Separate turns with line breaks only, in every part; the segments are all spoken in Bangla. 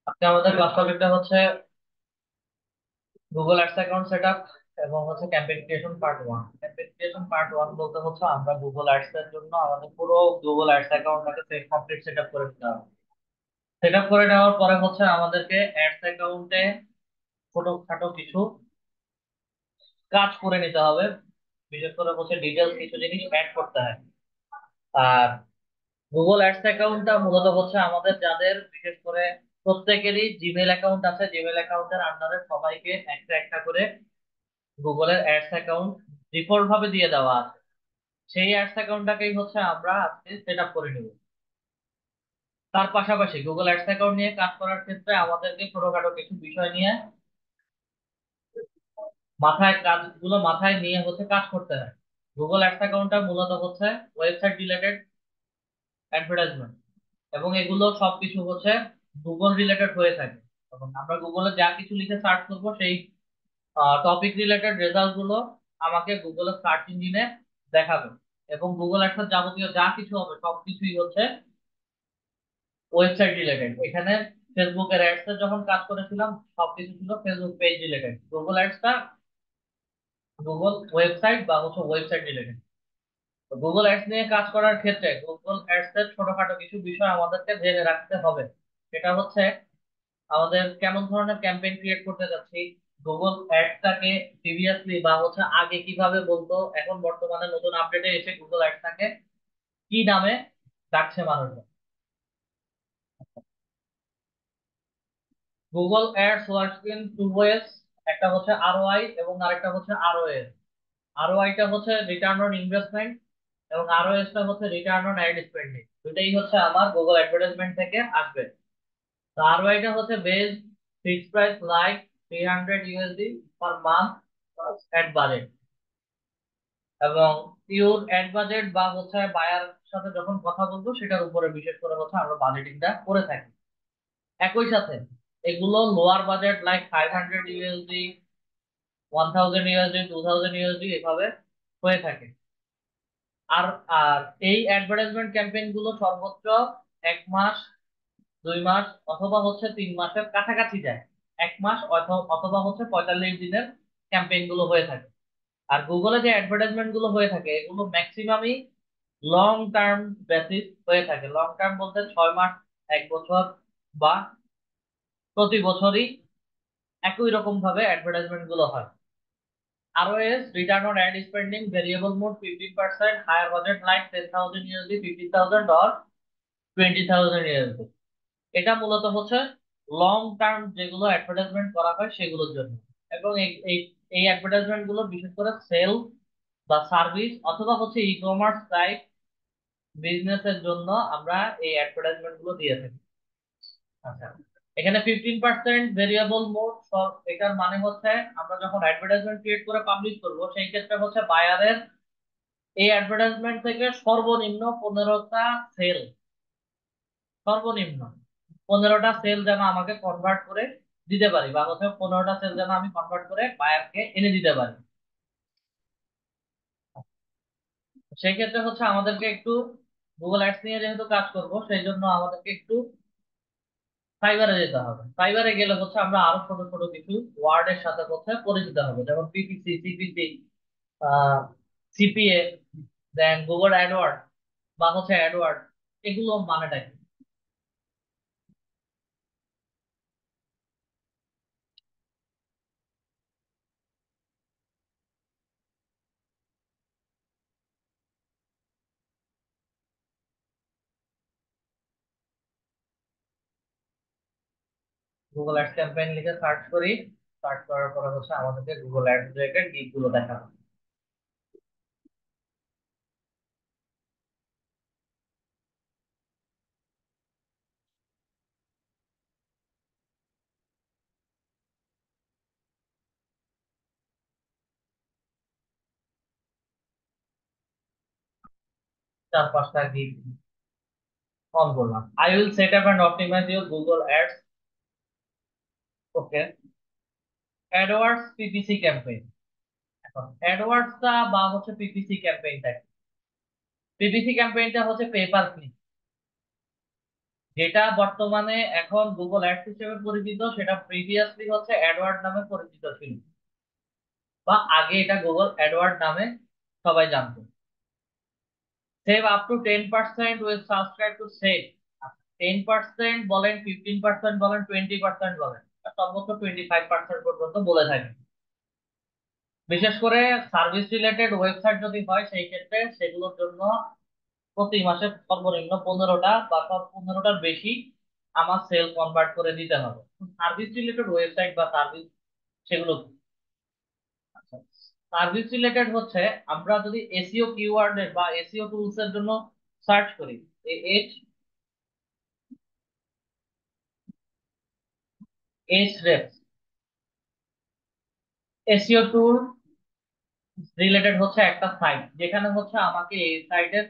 আজকে আমাদের ক্লাস টপিকটা হচ্ছে গুগল অ্যাডস অ্যাকাউন্ট সেটআপ এবং হচ্ছে campaign creation part 1। Campaign creation part 1 বলতে হচ্ছে আমরা গুগল অ্যাডস এর জন্য আমাদের পুরো গুগল অ্যাডস অ্যাকাউন্টটাকে কমপ্লিট সেটআপ করে নিতে হবে। সেটআপ করে নেওয়ার পরে হচ্ছে আমাদেরকে অ্যাডস অ্যাকাউন্টে ছোটখাটো কিছু কাজ করে নিতে হবে। বিশেষ করে হচ্ছে ডিটেলস কিছু জিনিস অ্যাড করতে হয়। আর গুগল অ্যাডস অ্যাকাউন্টটা মূলত হচ্ছে আমাদের যাদের বিশেষ করে প্রত্যেকেরই জিমেল অ্যাকাউন্ট আছে, জিমেল অ্যাকাউন্টের আন্ডারে সবাইকে একটা একটা করে গুগলের অ্যাডস অ্যাকাউন্ট ডিফল্ট ভাবে দিয়ে দেওয়া আছে। সেই অ্যাডস অ্যাকাউন্টটাকেই হচ্ছে আমরা আজকে সেট আপ করে নিব। তার পাশাপাশি গুগল অ্যাডস অ্যাকাউন্ট নিয়ে কাজ করার ক্ষেত্রে আমাদেরকে ছোটখাটো কিছু বিষয় নিয়ে মাথায় নিয়ে হচ্ছে কাজ করতে হয়। গুগল অ্যাডস অ্যাকাউন্টটা মূলত হচ্ছে ওয়েবসাইট রিলেটেড অ্যাডভার্টাইজমেন্ট, এবং এগুলো সবকিছু হচ্ছে গুগল রিলেটেড হয়ে থাকে। তখন আমরা গুগলে যা কিছু লিখে সার্চ করব সেই টপিক রিলেটেড রেজাল্ট গুলো আমাকে গুগলের সার্চ ইঞ্জিনে দেখাবে। এবং গুগল একটা যাবতীয় যা কিছু হবে সবকিছুই হচ্ছে ওয়েবসাইট রিলেটেড। এখানে ফেসবুকের অ্যাডস এর যখন কাজ করেছিলাম সবকিছু ছিল ফেসবুক পেজ রিলেটেড। গুগল অ্যাডসটা গুগল ওয়েবসাইট বা হচ্ছে ওয়েবসাইট রিলেটেড। তো গুগল অ্যাডস নিয়ে কাজ করার ক্ষেত্রে গুগল অ্যাডস এর ছোটখাটো কিছু বিষয় আমাদেরকে জেনে রাখতে হবে। সেটা হচ্ছে আমাদের কেমন ধরনের ক্যাম্পেইন ক্রিয়েট করতে যাচ্ছি, গুগল অ্যাডসটাকে প্রিভিয়াসলি বা হচ্ছে আগে কিভাবে বলতো, এখন বর্তমানে নতুন আপডেটে এসে গুগল অ্যাডসটাকে কি নামে ডাকছে মানুষজন। Google ads works in two ways. একটা হচ্ছে আরওআই এবং আরেকটা হচ্ছে আরওএস। আরওআইটা হচ্ছে রিটার্ন অন ইনভেস্টমেন্ট এবং আরওএসটা হচ্ছে রিটার্ন অন অ্যাড স্পেন্ডিং। দুটাই হচ্ছে আমার গুগল অ্যাডভার্টাইজমেন্ট থেকে আসবে। তো আরওআইটা হচ্ছে best fixed price like 300 USD per month ad budget. এবং পিওর অ্যাড বাজেট বা হচ্ছে বায়ার সাথে যখন কথা বলবো সেটার উপরে বিশেষ করে হচ্ছে আমরা বাজেটিংটা করে থাকি। একই সাথে এগুলো lower budget like 500 USD, 1000 USD, 2000 USD এভাবে হয়ে থাকে। আর আর এই অ্যাডভার্টাইজমেন্ট ক্যাম্পেইন গুলো সর্বোচ্চ 1 মাস, 2 মাস অথবা হচ্ছে 3 মাসের কাছাকাছি যায়। 1 মাস অথবা হচ্ছে 45 দিনের ক্যাম্পেইন গুলো হয়ে থাকে। আর গুগলে যে অ্যাডভার্টাইজমেন্ট গুলো হয়ে থাকে এগুলো ম্যাক্সিমামই লং টার্ম বেসিস হয়ে থাকে। লং টার্ম বলতে 6 মাস, 1 বছর বা প্রতি বছরই একই রকম ভাবে অ্যাডভার্টাইজমেন্ট গুলো হয়। ROS return on ad spending variable mode 15%, higher budget like 10,000 USD, 15,000 or 20,000 USD। এটা মূলত হচ্ছে লং টার্ম যেগুলো অ্যাডভার্টাইজমেন্ট করা হয় সেগুলোর জন্য। এবং এই অ্যাডভার্টাইজমেন্ট গুলো বিশেষ করে সেল বা সার্ভিস অথবা হচ্ছে ই কমার্স টাইপ বিজনেসের জন্য আমরা এই অ্যাডভার্টাইজমেন্ট গুলো দিয়ে থাকি। আচ্ছা, এখানে 15% ভেরিয়েবল মোড। এটার মানে হচ্ছে আমরা যখন অ্যাডভার্টাইজমেন্ট ক্রিয়েট করে পাবলিশ করব সেই ক্ষেত্রে হচ্ছে বায়ারের এই অ্যাডভার্টাইজমেন্ট থেকে সর্বনিম্ন 15টা সেল, সর্বনিম্ন 15টা সেল যেন আমাকে কনভার্ট করে দিতে পারি বা হচ্ছে 15টা সেল যেন আমি কনভার্ট করে বায়ারকে এনে দিতে পারি। সেই ক্ষেত্রে হচ্ছে আমাদেরকে একটু গুগল অ্যাডস নিয়ে যেহেতু কাজ করব সেই জন্য আমাদেরকে একটু ফাইবারে যেতে হবে। ফাইবারে গেলে হচ্ছে আমরা আরো ছোট ছোট কিছু ওয়ার্ডের সাথে হচ্ছে পরিচিত হবে, যেমন পিপিসি, সিপিসি, সিপিএ, দেন গুগল অ্যাডওয়ার্ড বা হচ্ছে অ্যাডওয়ার্ড। এগুলো মানেটা কি? গুগল অ্যাডস ক্যাম্পেইন লিখে সার্চ করি। সার্চ করার পরে হচ্ছে আমাদেরকে গুগল অ্যাডস রিলেটেড গিগ গুলো দেখাবে। চার পাঁচটা গিগ অন করলাম। I will set up and optimise your Google ads. Okay, AdWords PPC campaign. এখন অ্যাডওয়ার্ডসটা বা হচ্ছে পিপিসি ক্যাম্পেইনটা, পিপিসি ক্যাম্পেইনটা হচ্ছে পেপার ক্লিক। যেটা বর্তমানে এখন গুগল অ্যাডস হিসেবে পরিচিত, সেটা প্রিভিয়াসলি হচ্ছে অ্যাডওয়ার্ড নামে পরিচিত ছিল, বা আগে এটা গুগল অ্যাডওয়ার্ড নামে সবাই জানতো। Save up to 10% will subscribe to save. 10% বলেন, 15% বলেন, 20% বলেন, আর সর্বোচ্চ 25% পর্যন্ত বলে থাকে। বিশেষ করে সার্ভিস রিলেটেড ওয়েবসাইট যদি হয় সেই ক্ষেত্রে সেগুলোর জন্য প্রতি মাসে সর্বনিম্ন 15টা বা সব 15টার বেশি আমার সেল কনভার্ট করে দিতে হবে। সার্ভিস রিলেটেড ওয়েবসাইট বা সার্ভিস, সেগুলো সার্ভিস রিলেটেড হচ্ছে আমরা যদি এসইও কিওয়ার্ডের বা এসইও টুলস এর জন্য সার্চ করি, এইচ এইচ রেফ এসইও টুল রিলেটেড হচ্ছে একটা সাইট, যেখানে হচ্ছে আমাকে এই সাইটের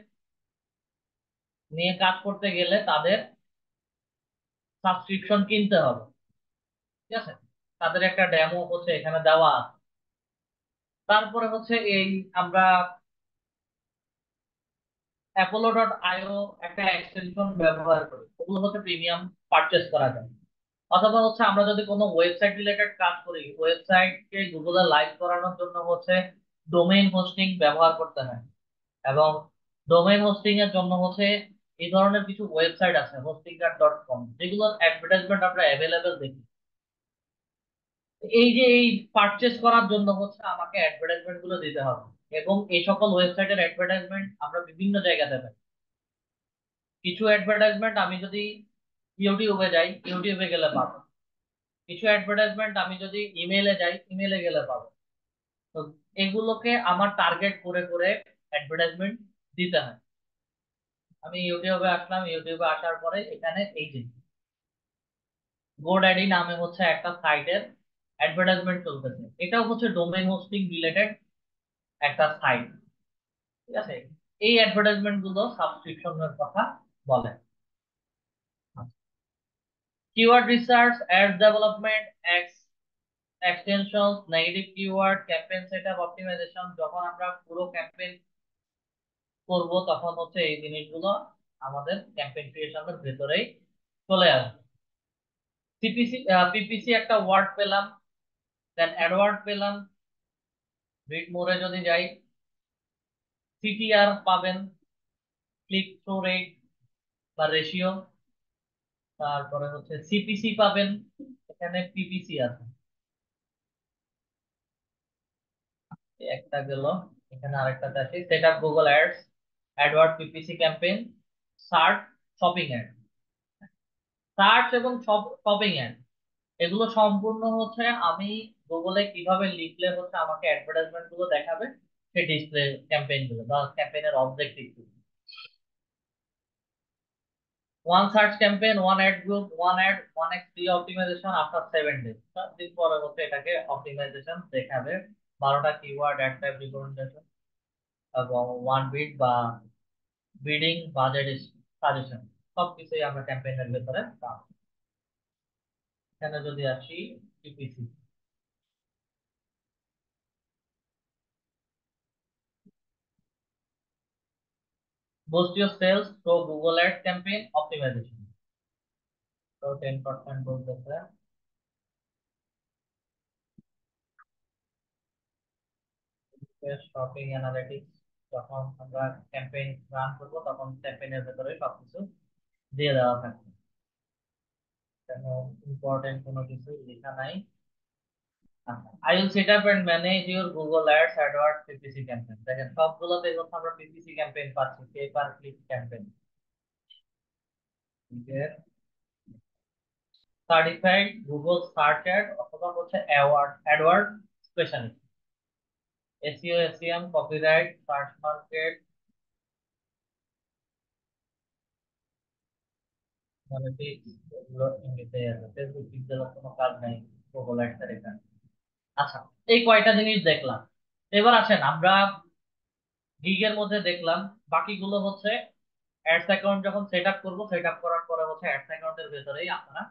নিয়ে কাজ করতে গেলে তাদের সাবস্ক্রিপশন কিনতে হবে। ঠিক আছে, তাদের একটা ডেমো হচ্ছে এখানে দেওয়া আছে। তারপরে হচ্ছে এই আমরা অ্যাপোলো.io একটা এক্সটেনশন ব্যবহার করি, ওগুলো হচ্ছে প্রিমিয়াম পারচেস করা যায়। অথবা হচ্ছে আমরা যদি কোনো ওয়েবসাইট রিলেটেড কাজ করি, ওয়েবসাইটকে গুগলে লাইভ করানোর জন্য হচ্ছে ডোমেইন হোস্টিং ব্যবহার করতে হয়। এবং ডোমেইন হোস্টিং এর জন্য হচ্ছে এই ধরনের কিছু ওয়েবসাইট আছে, হোস্টিংকার.কম, যেগুলোর অ্যাডভার্টাইজমেন্ট আমরা অ্যাভেলেবেল দেখি। এই যে এই পারচেস করার জন্য হচ্ছে আমাকে অ্যাডভার্টাইজমেন্ট গুলো দিতে হবে, এবং এই সকল ওয়েবসাইটের অ্যাডভার্টাইজমেন্ট আমরা বিভিন্ন জায়গাতে পাই। কিছু অ্যাডভার্টাইজমেন্ট আমি যদি ইউটিউবে যাই, ইউটিউবে গেলে পাবো। কিছু অ্যাডভার্টাইজমেন্ট আমি যদি ইমেইলে যাই, ইমেইলে গেলে পাবো। তো এগুলোকে আমার টার্গেট করে করে অ্যাডভার্টাইজমেন্ট দিতে হয়। আমি ইউটিউবে আসলাম, ইউটিউবে আসার পরে এখানে এই যে গোড্যাডি নামে হচ্ছে একটা সাইটের অ্যাডভার্টাইজমেন্ট চলতেছে, এটাও হচ্ছে ডোমেইন হোস্টিং রিলেটেড একটা সাইট। ঠিক আছে, এই অ্যাডভার্টাইজমেন্ট গুলো সাবস্ক্রিপশনের কথা বলে। Keyword research, ad development, extension, negative keyword, campaign setup, optimisation, যখন আমরা পুরো ক্যাম্পেইন করব তখন হচ্ছে এই জিনিসগুলো আমাদের ক্যাম্পেইন ক্রিয়েশনের ভেতরেই চলে আসবে। সিপিসি, পিপিসি একটা ওয়ার্ড পেলাম, দেন অ্যাডওয়ার্ড পেলাম। রিড মোরে যদি যাই, সিটিআর পাবেন, ক্লিক থ্রু রেট বা রেশিও। তারপরে হচ্ছে সিপিসি পাবেন, এখানে পিপিসি আছে, এই একটা গেল। এখানে আরেকটাতে আসি, set up Google ads, AdWord, PPC campaign, search, shopping ad. Search এবং শপিং অ্যাড, এগুলো সম্পূর্ণ হচ্ছে আমি গুগলে কিভাবে লিখলে হচ্ছে আমাকে অ্যাডভার্টাইজমেন্ট গুলো দেখাবে, সেই ডিসপ্লে ক্যাম্পেইন গুলো বা ক্যাম্পেইনের objective. One search campaign, one ad group, one ad, one x free optimization after 7 days. 7 দিন পরে হচ্ছে এটাকে অপটিমাইজেশন দেখাবে। 12টা কিওয়ার্ড, অ্যাড টাইপ রিকমেন্ডেশন, এবং ওয়ান বিট বা বিডিং, বাজেট সাজেশন, সবকিছুই আমরা ক্যাম্পেইনের ভেতরে পাবো। এখানে যদি আসি PPC, boost your sales through Google Ads campaign optimization, তো 10% বলতেছে। শপিং অ্যানালিটিক্স, যখন আমরা ক্যাম্পেইন রান করব তখন ক্যাম্পেইনের ভেতরে সবকিছু দিয়ে দেওয়া থাকবে, তেমন ইম্পর্টেন্ট কোনো কিছু লেখা নাই। I will set up and manage your Google ads, AdWords, PPC campaign. দেখেন সবগুলোতে যখন আমরা পিপিসি ক্যাম্পেইন পাচ্ছি, pay per click campaign, certified Google search ad অথবা হচ্ছে AdWord specialist, SEO, SEM, copyright, search market, analytics, এগুলো এমনিতেই আছে। ফেসবুক পিক্সেলের কোনো কাজ নাই গুগল অ্যাডসের এখানে। আচ্ছা, এই কয়টা জিনিস দেখলাম। এবার আসেন আমরা গিগের মধ্যে দেখলাম, বাকিগুলো হচ্ছে অ্যাডস অ্যাকাউন্ট যখন সেট আপ করবো, সেট আপ করার পরে হচ্ছে অ্যাডস অ্যাকাউন্টের ভেতরেই আপনারা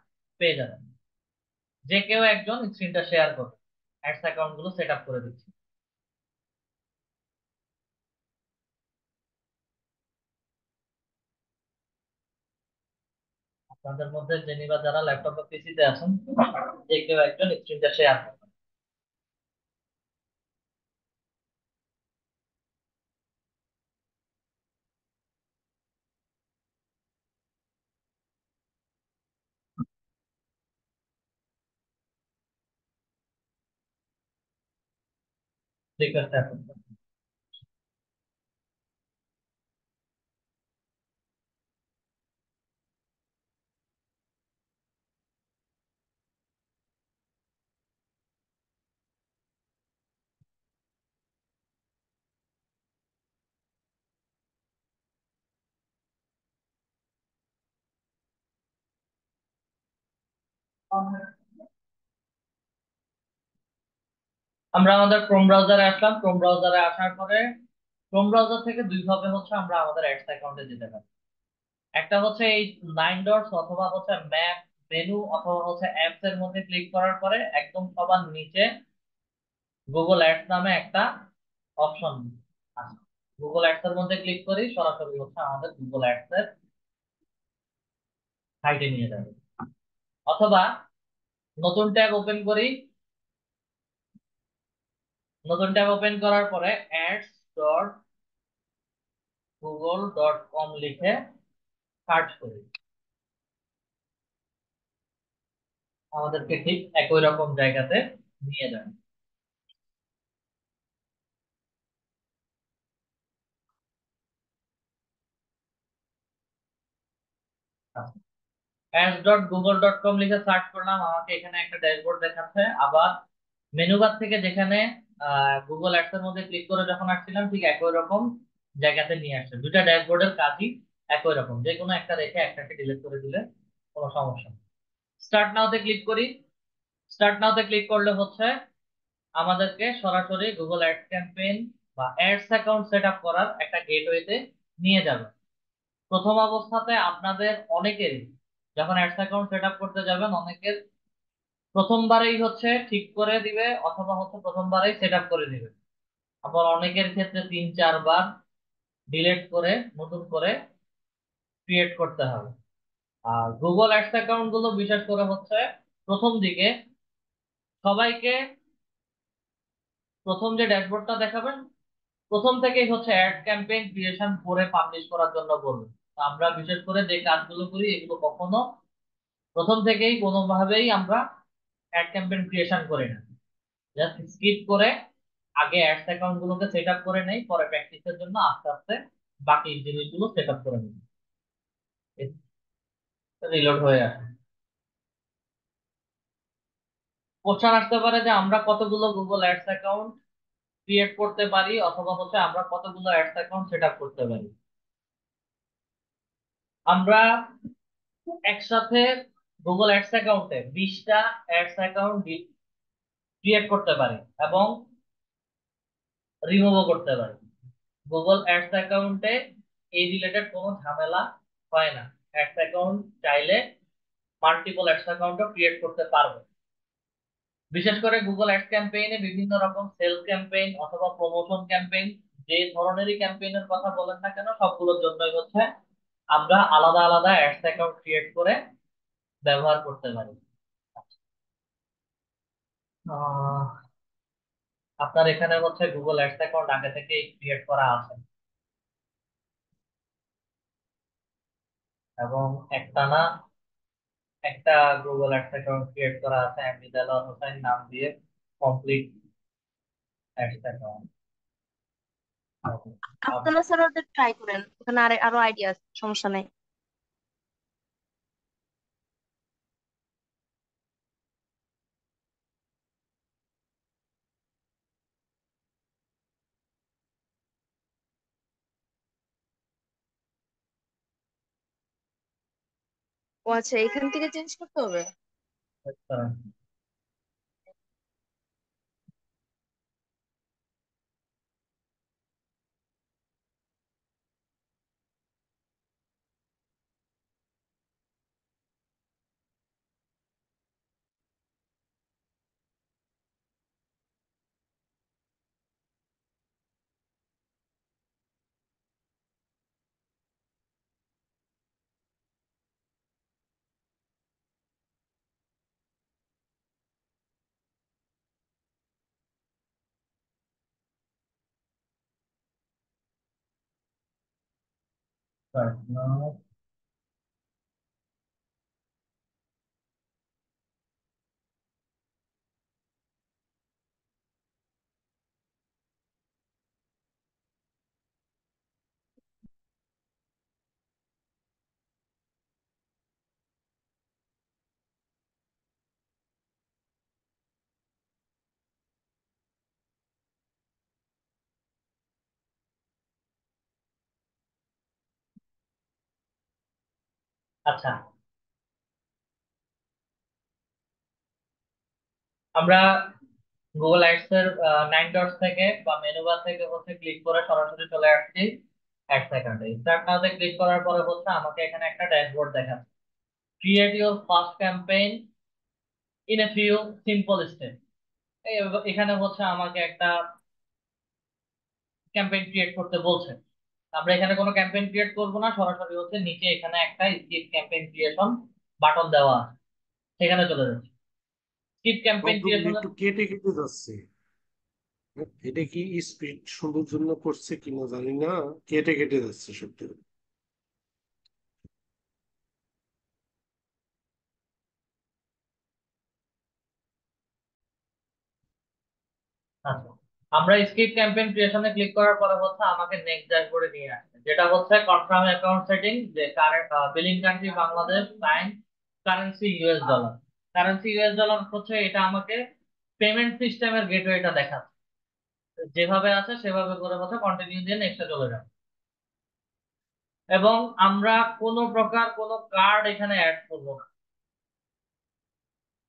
পেয়ে যাবেন। যে কেউ একজন স্ক্রিনটা শেয়ার করবে, অ্যাডস অ্যাকাউন্ট গুলো সেট আপ করে দিচ্ছি। তাদের মধ্যে যিনি বা যারা ল্যাপটপ বা পিসিতে আছেন, যে কেউ একজন স্ক্রিনটা শেয়ার করবেন। ঠিক আছে এখন। আমরা আমাদের ক্রোম ব্রাউজারে আসলাম। ক্রোম ব্রাউজারে আসার পরে ক্রোম ব্রাউজার থেকে দুই ভাবে হচ্ছে আমরা আমাদের অ্যাডস অ্যাকাউন্টে যেতে পারি। একটা হচ্ছে এই 9 ডটস, অথবা হচ্ছে ম্যাপ, মেনু, অথবা হচ্ছে অ্যাপস এর মধ্যে ক্লিক করার পরে একদম সবার নিচে গুগল অ্যাডস নামে একটা অপশন আছে। গুগল অ্যাডস এর মধ্যে ক্লিক করি, সরাসরি হচ্ছে আমাদের গুগল অ্যাডস এর সাইটে নিয়ে যাবে। অথবা নতুন ট্যাব ওপেন করি, নতুন ট্যাব ওপেন করার পরে ads.google.com লিখে সার্চ করি, আমাদেরকে ঠিক একই রকম জায়গাতে নিয়ে যাবে। ads.google.com লিখে সার্চ করলাম, আমাকে এখানে একটা ড্যাশবোর্ড দেখাচ্ছে। আবার মেনু বার থেকে যেখানে গুগল অ্যাডস এর মধ্যে ক্লিক করে যখন আসছিলাম, ঠিক একই রকম জায়গাতে নিয়ে আসছে। দুইটা ড্যাশবোর্ডের কাজই একই রকম, যে কোনো একটা রেখে একটাকে ডিলিট করে দিলে কোনো সমস্যা নেই। স্টার্ট নাওতে ক্লিক করি। স্টার্ট নাওতে ক্লিক করলে হচ্ছে আমাদেরকে সরাসরি গুগল অ্যাডস ক্যাম্পেইন বা অ্যাডস অ্যাকাউন্ট সেট আপ করার একটা গেটওয়েতে নিয়ে যাবে। প্রথম অবস্থাতে আপনাদের অনেকেরই যখন অ্যাডস অ্যাকাউন্ট সেট আপ করতে যাবেন, অনেকের প্রথমবারেই হচ্ছে ঠিক করে দিবে, অথবা হচ্ছে প্রথমবারেই সেট আপ করে দিবে। আবার অনেকের ক্ষেত্রে 3-4 বার ডিলিট করে নতুন করে ক্রিয়েট করতে হবে। আর গুগল অ্যাডস অ্যাকাউন্ট গুলো বিশেষ করে হচ্ছে প্রথম দিকে সবাইকে প্রথম যে ড্যাশবোর্ডটা দেখাবেন, প্রথম থেকেই হচ্ছে অ্যাড ক্যাম্পেইন ক্রিয়েশন করে পাবলিশ করার জন্য বলবেন। তো আমরা বিশেষ করে যে কাজগুলো করি, এগুলো কখনো প্রথম থেকেই কোনোভাবেই আমরা অ্যাড ক্যাম্পেইন ক্রিয়েশন করি না। জাস্ট স্কিপ করে আগে অ্যাডস অ্যাকাউন্ট গুলোকে সেট আপ করে নেই, পরে প্র্যাকটিসের জন্য আস্তে আস্তে বাকি জিনিসগুলো সেট আপ করে নিই, রিলোড হয়ে আসে। কোশ্চেন আসতে পারে যে আমরা কতগুলো গুগল অ্যাডস অ্যাকাউন্ট ক্রিয়েট করতে পারি, অথবা হচ্ছে আমরা কতগুলো অ্যাডস অ্যাকাউন্ট সেট আপ করতে পারি। আমরা একসাথে গুগল অ্যাডস অ্যাকাউন্টে 20টা অ্যাডস অ্যাকাউন্ট ক্রিয়েট করতে পারি এবং রিমুভও করতে পারি। গুগল অ্যাডস অ্যাকাউন্টে এই রিলেটেড কোনো ঝামেলা হয় না। অ্যাডস অ্যাকাউন্ট চাইলে মাল্টিপল অ্যাডস অ্যাকাউন্টও ক্রিয়েট করতে পারবে। বিশেষ করে গুগল অ্যাডস ক্যাম্পেইনে বিভিন্ন রকম সেলস ক্যাম্পেইন অথবা প্রমোশন ক্যাম্পেইন, যে ধরনেরই ক্যাম্পেইনের কথা বলেন না কেন, সবগুলোর জন্যই হচ্ছে আমরা আলাদা আলাদা অ্যাডস অ্যাকাউন্ট ক্রিয়েট করে ব্যবহার করতে পারি। আহ, আপনার এখানে হচ্ছে গুগল অ্যাডস অ্যাকাউন্ট আগে থেকে ক্রিয়েট করা আছে এবং একটানা একটা গুগল অ্যাডস অ্যাকাউন্ট ক্রিয়েট করা আছে এমনি দেলোয়ার হোসেন নাম দিয়ে, কমপ্লিট অ্যাডস অ্যাকাউন্ট।
আপনারা স্যার ওদের ট্রাই করেন, ওখানে আরো আইডিয়া আছে, সমস্যা নাই। ও আচ্ছা, এখান থেকে চেঞ্জ করতে হবে।
Partner। আচ্ছা, আমরা গুগল অ্যাডস এর 9 ডটস থেকে বা মেনু বার থেকে হচ্ছে ক্লিক করে সরাসরি চলে আসছি অ্যাড সেকেন্ডে। স্টার্ট নাওতে ক্লিক করার পরে হচ্ছে আমাকে এখানে একটা ড্যাশবোর্ড দেখাচ্ছে, create your first campaign in a few simple step. এখানে হচ্ছে আমাকে একটা ক্যাম্পেইন ক্রিয়েট করতে বলছে। আমরা এখানে কোনো ক্যাম্পেইন ক্রিয়েট করব না, সরাসরি হচ্ছে নিচে এখানে একটা স্কিপ ক্যাম্পেইন ক্রিয়েশন বাটন দেওয়া আছে, সেখানে চলে যাচ্ছে। স্কিপ ক্যাম্পেইন
শব্দগুলি
ক্রিয়েশন।
একটু কেটে কেটে যাচ্ছে। এটা কি স্পিড সুন্দর জন্য করছে কিনা জানি না, কেটে কেটে যাচ্ছে শব্দ।
আচ্ছা, আমরা স্কিপ ক্যাম্পেইন ক্রিয়েশনে ক্লিক করার পরে হচ্ছে আমাকে নেক্সট ড্যাশবোর্ডে নিয়ে আসছে, যেটা হচ্ছে কনফার্ম অ্যাকাউন্ট সেটিং, যে current billing country Bangladesh, time, currency US dollar. Currency US dollar হচ্ছে এটা আমাকে পেমেন্ট সিস্টেমের গেটওয়েটা দেখাচ্ছে, যেভাবে আছে সেভাবে করে হচ্ছে কন্টিনিউ দিয়ে নেক্সটে চলে যাবে। এবং আমরা কোনো প্রকার কোনো কার্ড এখানে অ্যাড করব না।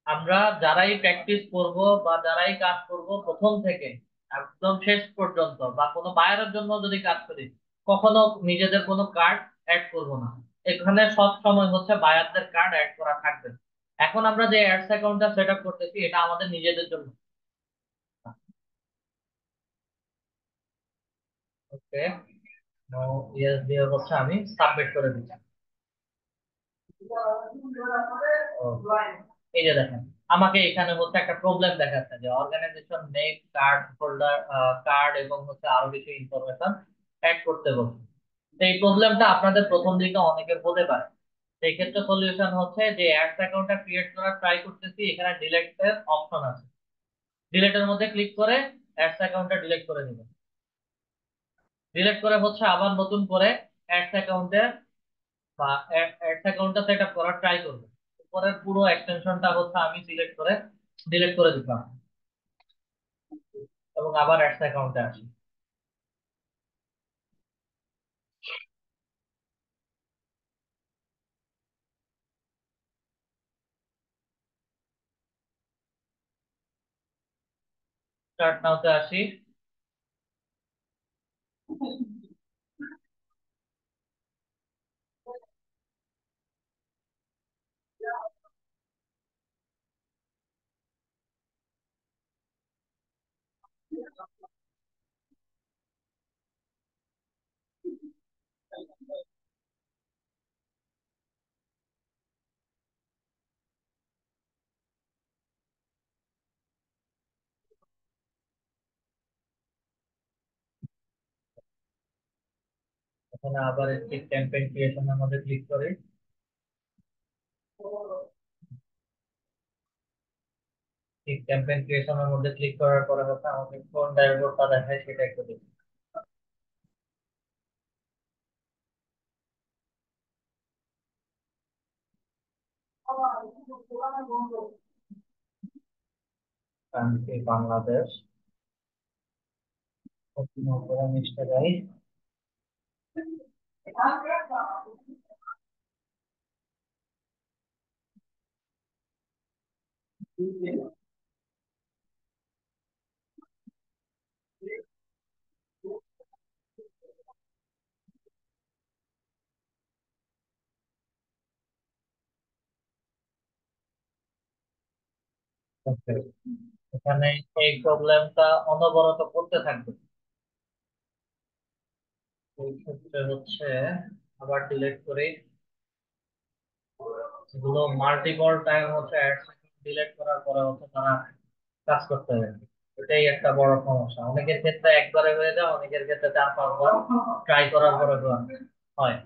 আমরা যারাই প্র্যাকটিস করব বা যারাই কাজ করব প্রথম থেকে একদম শেষ পর্যন্ত, বা কোনো বায়ারের জন্য যদি কাজ করি, কখনো নিজেদের কোনো কার্ড অ্যাড করব না। এখানে সব সময় হচ্ছে বায়ারদের কার্ড অ্যাড করা থাকবে। এখন আমরা যে অ্যাডস অ্যাকাউন্টটা সেট আপ করতেছি এটা আমাদের নিজেদের জন্য। ওকে, ইয়েস দিয়ে হচ্ছে আমি সাবমিট করে দিচ্ছি। ও, এই যে দেখেন, আমাকে এখানে হচ্ছে একটা প্রবলেম দেখাচ্ছে যে organization name, card holder, card এবং হচ্ছে আরো কিছু ইনফরমেশন অ্যাড করতে বলছে। তো এই প্রবলেমটা আপনাদের প্রথম দিকে অনেকের হতে পারে। সেই ক্ষেত্রে সলিউশন হচ্ছে যে অ্যাডস অ্যাকাউন্টটা ক্রিয়েট করার ট্রাই করতেছি, এখানে ডিলিট এর অপশন আছে, ডিলিটের মধ্যে ক্লিক করে অ্যাডস অ্যাকাউন্টটা ডিলিট করে দিবেন। ডিলিট করে হচ্ছে আবার নতুন করে অ্যাডস অ্যাকাউন্টে বা অ্যাডস অ্যাকাউন্টটা সেট আপ করার ট্রাই করবেন। উপরের পুরো এক্সটেনশনটা হচ্ছে আমি সিলেক্ট করে ডিলিট করে দিলাম এবং আবার অ্যাডস অ্যাকাউন্টে আসি। স্টার্ট নাওতে আসি। এখানে আবার একটি ক্যাম্পেইন ক্রিয়েশনের মধ্যে ক্লিক করি। ঠিক ক্যাম্পেইন ক্রিয়েশনের মধ্যে ক্লিক করার পরে হচ্ছে আমাকে কোন ড্যাশবোর্ডটা দেখায় সেটা একটু দেখি। কান্ট্রি বাংলাদেশ, নিচটা যাই। Okay, এখানে এই প্রবলেমটা অনবরত করতে থাকবে। এই ক্ষেত্রে হচ্ছে আবার ডিলিট করি। এগুলো মাল্টিপল টাইম হচ্ছে ডিলিট করার পরে হচ্ছে তারা কাজ করতে হবে। এটাই একটা বড় সমস্যা, অনেকের ক্ষেত্রে একবারে হয়ে যায়, অনেকের ক্ষেত্রে 4-5 বার ট্রাই করার পরে হয়।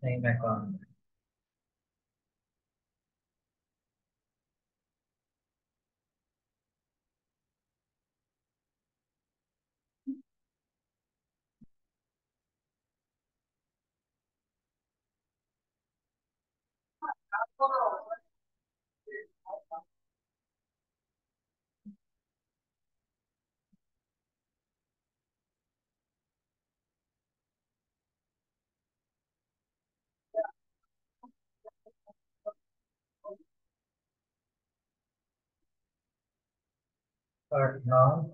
Same account. Start now.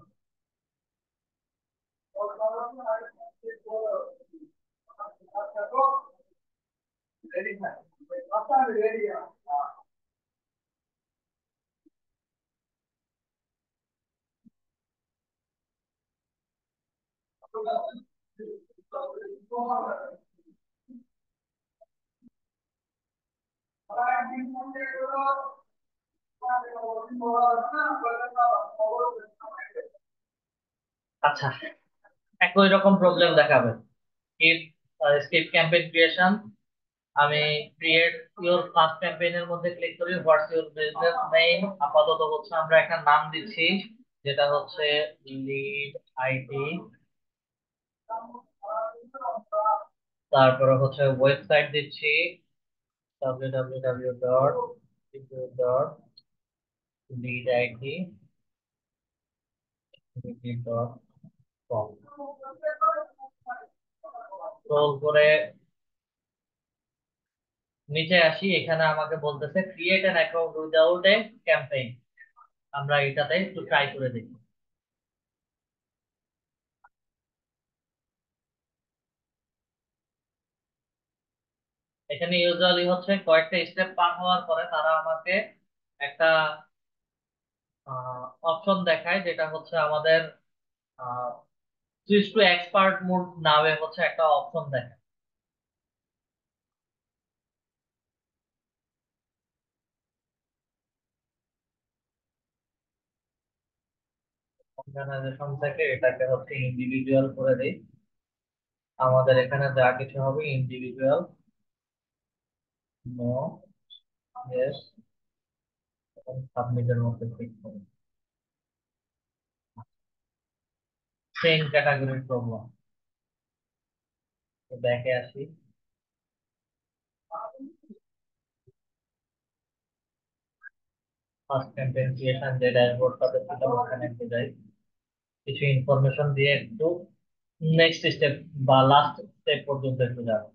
আচ্ছা, একই রকম প্রবলেম দেখাবে। Skip skip campaign creation. আমি ক্রিয়েট ইওর ফার্স্ট ক্যাম্পেইনের মধ্যে ক্লিক করি। হোয়াটস ইওর বিজনেস নেম, আপাতত হচ্ছে আমরা একটা নাম দিচ্ছি, যেটা হচ্ছে লিড আইটি। তারপরে হচ্ছে ওয়েবসাইট দিচ্ছি www.leadit.com। স্ক্রল করে নিচে আসি, এখানে আমাকে বলতেছে create an account without a campaign. আমরা এটাতে একটু ট্রাই করে দেখি। এখানে ইউজুয়ালি হচ্ছে কয়েকটা স্টেপ পার হওয়ার পরে তারা আমাকে একটা অপশন দেখায়, যেটা হচ্ছে আমাদের সুইচ টু এক্সপার্ট মোড নামে হচ্ছে একটা অপশন দেখায়। অর্গানাইজেশন থেকে এটাকে হচ্ছে ইন্ডিভিজুয়াল করে দেই। আমাদের এখানে যা কিছু হবে ইন্ডিভিজুয়াল, নো, ইয়েস, এবং সাবমিটের মধ্যে ক্লিক করুন। সেম ক্যাটাগরির প্রবলেম। তো ব্যাকে আসি। ফার্স্ট ক্যাম্পেইন ক্রিয়েশন যে ড্যাশবোর্ডটাতে ছিল ওখানে একটু যাই, কিছু ইনফরমেশন দিয়ে একটু নেক্সট স্টেপ বা লাস্ট স্টেপ পর্যন্ত একটু যাবো।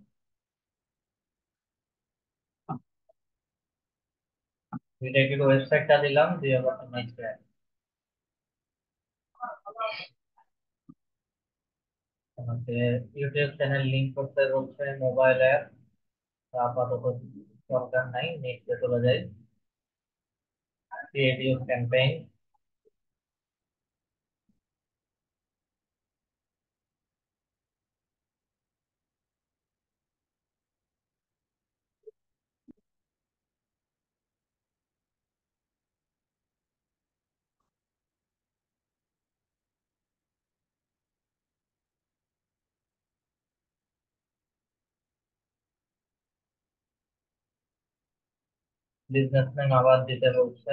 রিলেটেড ওয়েবসাইটটা দিলাম, দিয়ে আবার নেক্সট। আমাকে ইউটিউব চ্যানেল লিংক করতে বলছে, মোবাইল অ্যাপ আপাতত দরকার নাই, নেক্সটে চলে যাই। ক্রিয়েটিভ ক্যাম্পেইন, বিজনেসম্যান আবার দিতে বলছে।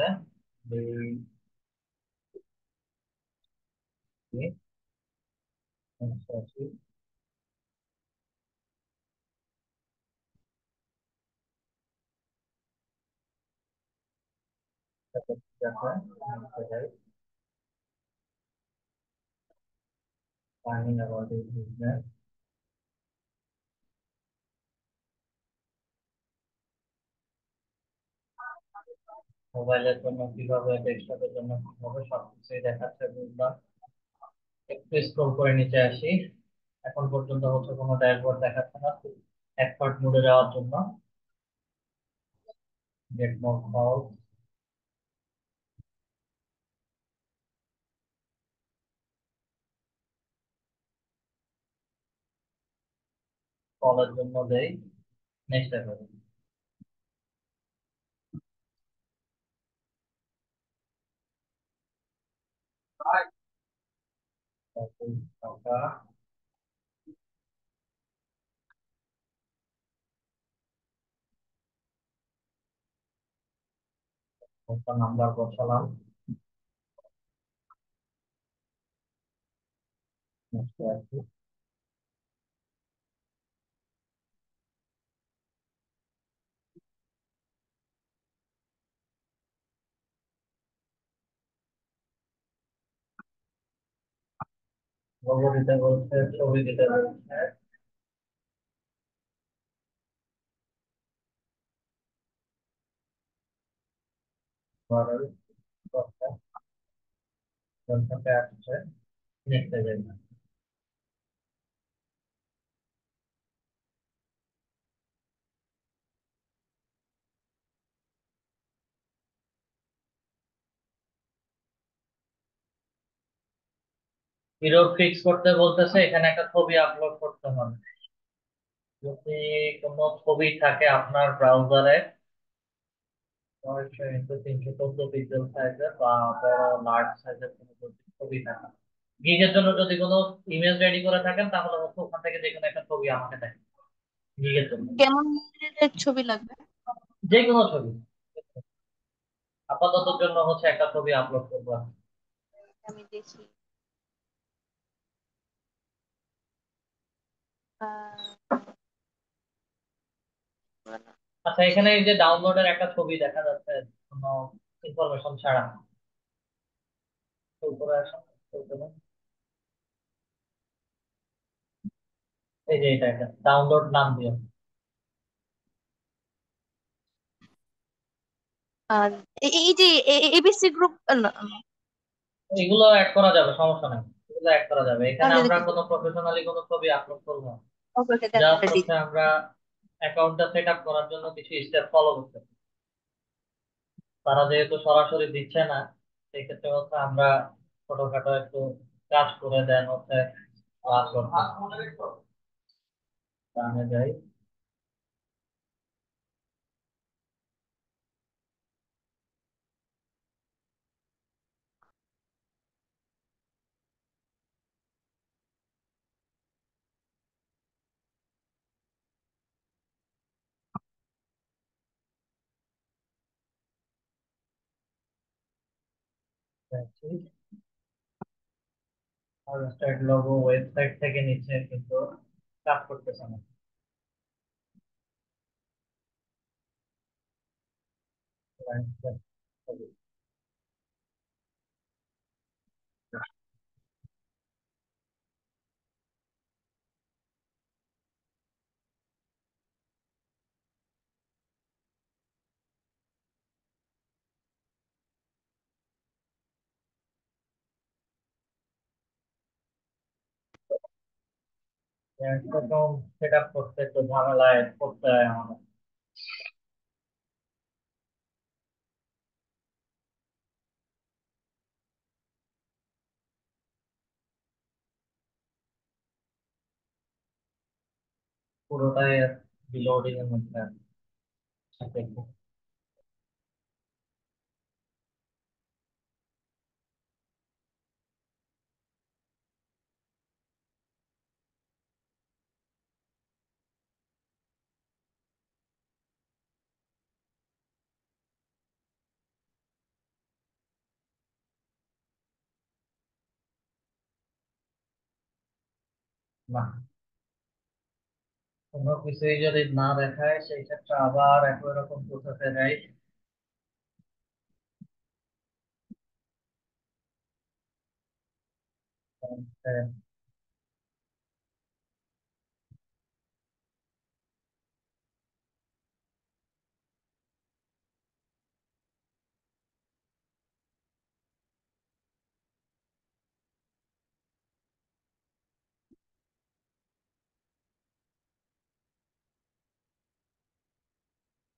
Finding about his business, মোবাইলের জন্য কিভাবে, ডেস্কটপের জন্য কিভাবে, সবকিছুই দেখাচ্ছে, বুঝলাম। একটু স্ক্রল করে নিচে আসি। এখন পর্যন্ত হচ্ছে কোনো ড্যাশবোর্ড দেখাচ্ছে না। এক্সপার্ট মোডে যাওয়ার জন্য গেট মোর কল, কলের জন্য দেই, নেক্সট অ্যাপে। টাকা একটা নাম্বার বসালাম। Next আর কি। logo দিতে বলছে, ছবি দিতে বলছে। পরের কথা, কোনটাতে আসছে, দেখতে যাই না। হিরো ফিক্স করতে বলতেছে, এখানে একটা ছবি আপলোড করতে হবে। যদি কোনো ছবি থাকে আপনার ব্রাউজারে 9x314 পিক্সেল সাইজের বা বড় লার্জ সাইজের কোনো যদি ছবি থাকে, গিগের জন্য যদি কোনো ইমেজ রেডি করে থাকেন, তাহলে হচ্ছে ওখান থেকে যে কোনো একটা ছবি আমাকে দেয় গিগের জন্য।
কেমন ছবি লাগবে?
যে কোনো ছবি, আপাতত জন্য হচ্ছে একটা ছবি আপলোড করবো।
আমি দেখি। আহ,
আচ্ছা, এখানে এই যে ডাউনলোডের একটা ছবি দেখা যাচ্ছে কোনো ইনফরমেশন ছাড়া, তো উপরে আসেন, উপরে। এই যে এটা একটা ডাউনলোড নাম দিয়ে,
আর এই যে এবিসি গ্রুপ না,
এগুলো অ্যাড করা যাবে, সমস্যা নাই, এগুলো অ্যাড করা যাবে। এখানে
তাহলে
আমরা
দেখি।
কোনো প্রফেশনালি কোনো ছবি আপলোড করবো না,
ওকে ওকে, দেন
জাস্ট
রেডি।
হচ্ছে আমরা অ্যাকাউন্টটা সেট আপ করার জন্য কিছু স্টেপ ফলো করতে হবে। তারা যেহেতু সরাসরি দিচ্ছে না, সেক্ষেত্রে হচ্ছে আমরা ছোটখাটো একটু কাজ করে দেন হচ্ছে আপলোড জানা যায়। ওয়েবসাইট লোগো ওয়েবসাইট থেকে নিচ্ছে, কিন্তু কাজ করতেছে না। এরকম সেট আপ করতে একটু ঝামেলায় পড়তে হয় আমাদের। পুরোটাই লোডিং এর মধ্যে আছে। না, কোনো কিছুই যদি না দেখায়, সেই ক্ষেত্রে আবার একই রকম প্রসেসে যাই।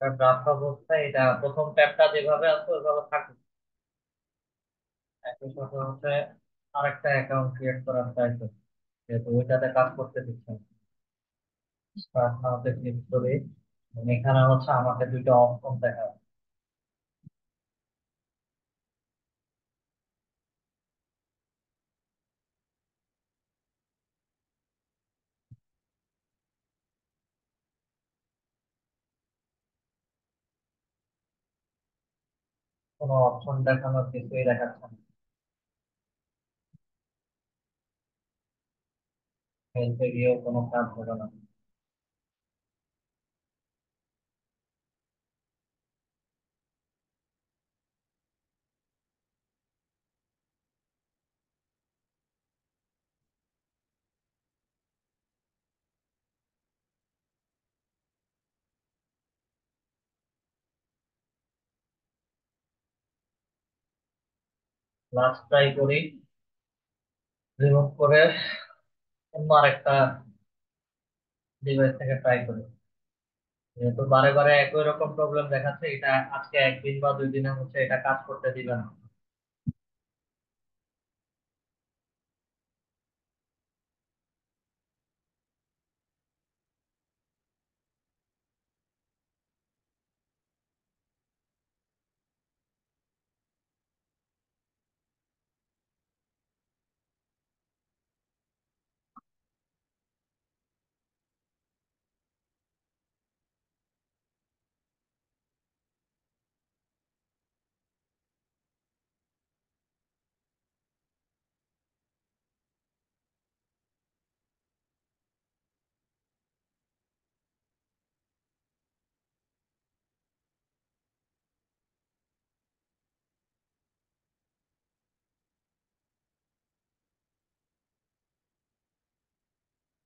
ড্রাফট অবস্থায় এটা প্রথম ট্যাবটা যেভাবে আছে ওইভাবে থাকুক। একই সাথে হচ্ছে আরেকটা অ্যাকাউন্ট ক্রিয়েট করার চাইছে, যেহেতু ওইটাতে কাজ করতে দিচ্ছে না। স্টার্ট নাওতে ক্লিক করি, এবং এখানে হচ্ছে আমাকে দুইটা অপশন দেখা যায়। কোনো অপশন দেখানোর কিছুই দেখাচ্ছে না। হেল্পে গিয়েও কোনো কাজ হলো না। লাস্ট ট্রাই করি, রিমুভ করে অন্য আরেকটা ডিভাইস থেকে ট্রাই করি। যেহেতু বারে বারে একই রকম প্রবলেম দেখাচ্ছে, এটা আজকে একদিন বা 2 দিনের মধ্যে এটা কাজ করতে দিবে না।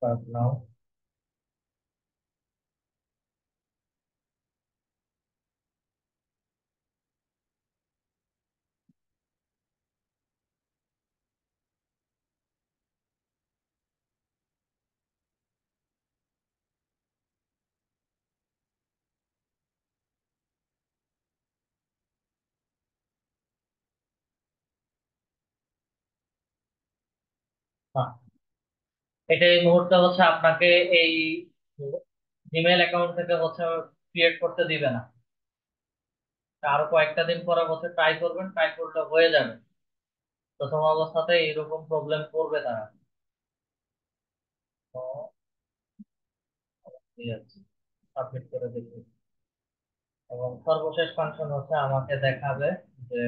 নাও। হ্যাঁ, এটা এই মুহূর্তে হচ্ছে আপনাকে এই জিমেল অ্যাকাউন্ট থেকে হচ্ছে ক্রিয়েট করতে দিবে না। আরো কয়েকটা দিন পরে হচ্ছে ট্রাই করবেন, ট্রাই করলে হয়ে যাবে। প্রথম অবস্থাতে এরকম প্রবলেম করবে তারা। তো ঠিক আছে, সাবমিট করে দেখি। এবং সর্বশেষ ফাংশন হচ্ছে আমাকে দেখাবে যে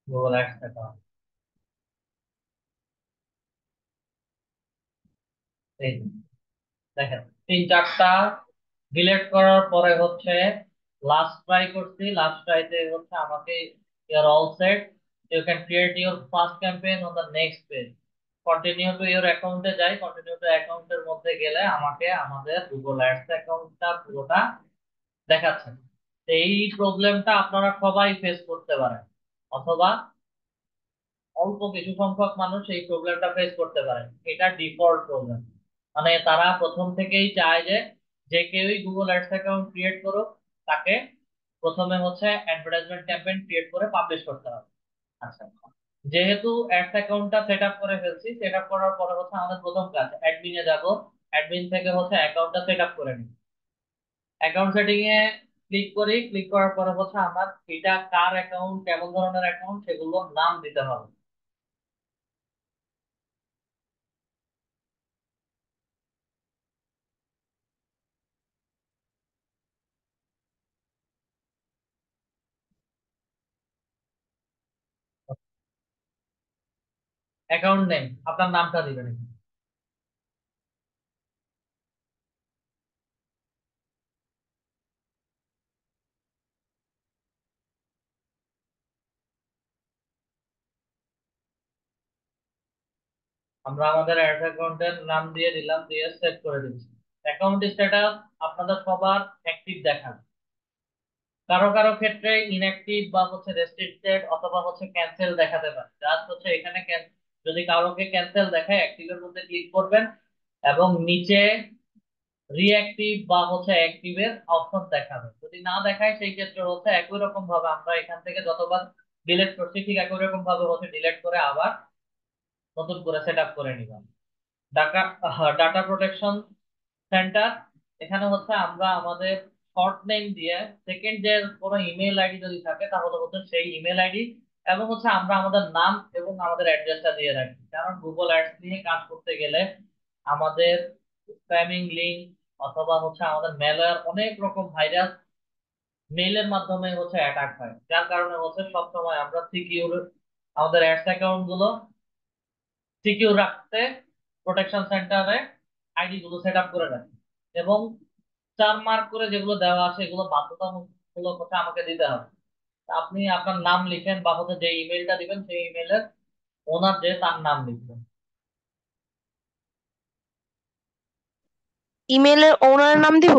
গুগল অ্যাডস অ্যাকাউন্ট। এই যে, দেখেন 3-4টা ডিলিট করার পরে হচ্ছে লাস্ট ট্রাই করছি। লাস্ট ট্রাইতে হচ্ছে আমাকে your all set, you can create your first campaign on the next page. Continue to your অ্যাকাউন্টে যাই, কন্টিনিউ টু অ্যাকাউন্টের মধ্যে গেলে আমাকে আমাদের গুগল অ্যাডস অ্যাকাউন্টটা পুরোটা দেখাচ্ছে। তো এই প্রবলেমটা আপনারা সবাই ফেস করতে পারেন, অথবা অল্প কিছু সংখ্যক মানুষ এই প্রবলেমটা ফেস করতে পারে। এটা ডিফল্ট প্রবলেম। মানে তারা প্রথম থেকেই চায় যে যে কেউই গুগল অ্যাডস অ্যাকাউন্ট ক্রিয়েট করুক, তাকে প্রথমে হচ্ছে অ্যাডভার্টাইজমেন্ট ক্যাম্পেইন ক্রিয়েট করে পাবলিশ করতে হবে। আচ্ছা, যেহেতু অ্যাডস অ্যাকাউন্টটা সেট আপ করে ফেলছি, সেট আপ করার পরে হচ্ছে আমাদের প্রথম কাজ অ্যাডমিনে যাব। অ্যাডমিন থেকে হচ্ছে অ্যাকাউন্টটা সেট আপ করে নিই। অ্যাকাউন্ট সেটিং এ ক্লিক করি, ক্লিক করার পরে হচ্ছে আমার এটা কার অ্যাকাউন্ট, কেমন ধরনের অ্যাকাউন্ট, সেগুলোর নাম দিতে হবে। অ্যাকাউন্ট নেম, আপনার নামটা দিবেন এখানে। আমরা আমাদের অ্যাড অ্যাকাউন্টের নাম দিয়ে দিলাম, দিয়ে সেভ করে দিচ্ছি। অ্যাকাউন্ট স্ট্যাটাস আপনাদের সবার অ্যাক্টিভ দেখাবে। কারো কারো ক্ষেত্রে ইনঅ্যাক্টিভ বা হচ্ছে রেস্ট্রিক্টেড অথবা হচ্ছে ক্যান্সেল দেখাতে পারে। জাস্ট হচ্ছে এখানে যদি কারোকে ক্যান্সেল দেখায়, অ্যাক্টিভের মধ্যে ক্লিক করবেন এবং নিচে রিঅ্যাক্টিভ বা হচ্ছে অ্যাক্টিভের অপশন দেখাবে। যদি না দেখায় সেই ক্ষেত্রে হচ্ছে একই রকম ভাবে আমরা এখান থেকে যতবার ডিলিট করছি, ঠিক একই রকম ভাবে হচ্ছে ডিলিট করে আবার নতুন করে সেট আপ করে নিলাম। ডাটা ডাটা প্রোটেকশন সেন্টার, এখানে হচ্ছে আমরা আমাদের শর্ট নেম দিয়ে সেকেন্ড যে কোনো ইমেল আইডি যদি থাকে তাহলে হচ্ছে সেই ইমেল আইডি এবং হচ্ছে আমরা আমাদের নাম এবং আমাদের অ্যাড্রেসটা দিয়ে রাখি। কারণ গুগল অ্যাডস নিয়ে কাজ করতে গেলে আমাদের স্প্যামিং লিঙ্ক অথবা হচ্ছে আমাদের মেলওয়্যার, অনেক রকম ভাইরাস মেইলের মাধ্যমে হচ্ছে অ্যাটাক হয়, যার কারণে হচ্ছে সবসময় আমরা সিকিউর আমাদের অ্যাডস অ্যাকাউন্ট গুলো সিকিউর রাখতে প্রোটেকশন সেন্টারে আইডি গুলো সেট আপ করে রাখি, এবং 4 মার্ক করে যেগুলো দেওয়া আছে এগুলো বাধ্যতামূলক হচ্ছে আমাকে দিতে হবে। আপনি আপনার নাম লিখেন বা হচ্ছে যে ইমেলটা দিবেন সেই ইমেলের ওনার যে তার নাম লিখবেন।
ইমেলের ওনার নাম দিব?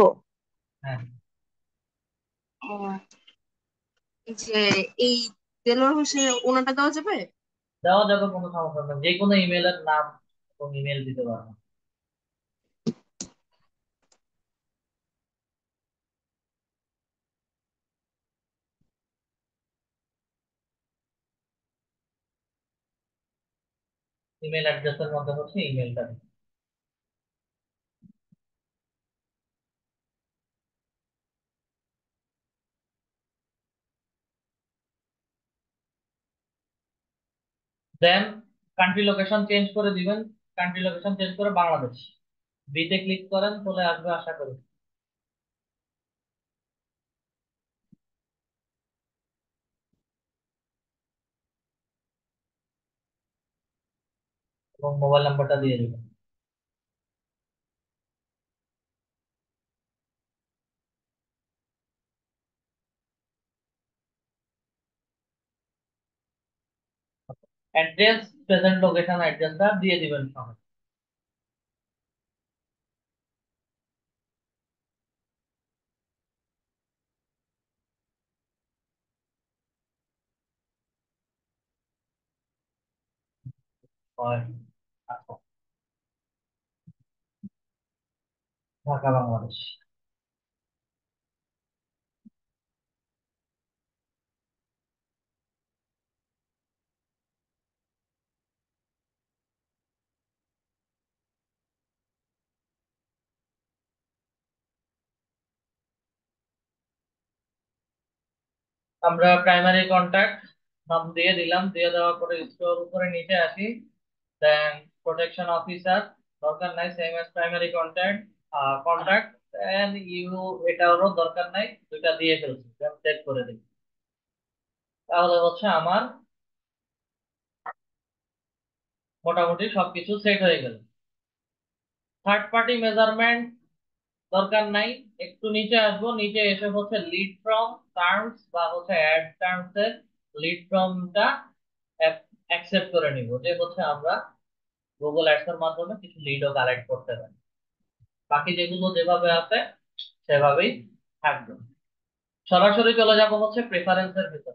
হ্যাঁ,
ও, যে এই দেলোয়ার হোসেন ওনারটা দেওয়া যাবে?
দেওয়া যাবে, কোনো সমস্যা নেই, যে কোনো ইমেলের নাম এবং ইমেল দিতে পারবেন। ইমেল অ্যাড্রেসের মধ্যে হচ্ছে ইমেলটা দিন। দেন কান্ট্রি লোকেশন চেঞ্জ করে দিবেন, কান্ট্রি লোকেশন চেঞ্জ করে বাংলাদেশ, বিতে ক্লিক করেন, চলে আসবে আশা করি। এবং মোবাইল নাম্বারটা দিয়ে দিবেন। অ্যাড্রেস, প্রেজেন্ট লোকেশন অ্যাড্রেসটা দিয়ে দিবেন সঙ্গে। হয়। আচ্ছা, ঢাকা বাংলাদেশ। আমরা প্রাইমারি কন্ট্যাক্ট নাম দিয়ে দিলাম, দিয়ে দেওয়ার পরে স্টোর উপরে নিচে আসি, দেন প্রোটেকশন অফিসার দরকার নাই, same as primary contact contact, then you এটারও দরকার নাই, দুইটা দিয়ে ফেলছি, দেন সেভ করে দিই। তাহলে হচ্ছে আমার মোটামুটি সবকিছু সেট হয়ে গেল। থার্ড পার্টি মেজারমেন্ট দরকার নাই, একটু নিচে আসবো, নিচে এসে হচ্ছে লিড ফ্রম টার্মস বা হচ্ছে অ্যাড টার্মস এর লিড ফ্রমটা অ্যাকসেপ্ট করে নিব, যে হচ্ছে আমরা গুগল অ্যাডস এর মাধ্যমে কিছু লিডও কালেক্ট করতে পারি। বাকি যেগুলো যেভাবে আছে সেভাবেই থাকবে। সরাসরি চলে যাব হচ্ছে প্রেফারেন্সের ভিতর।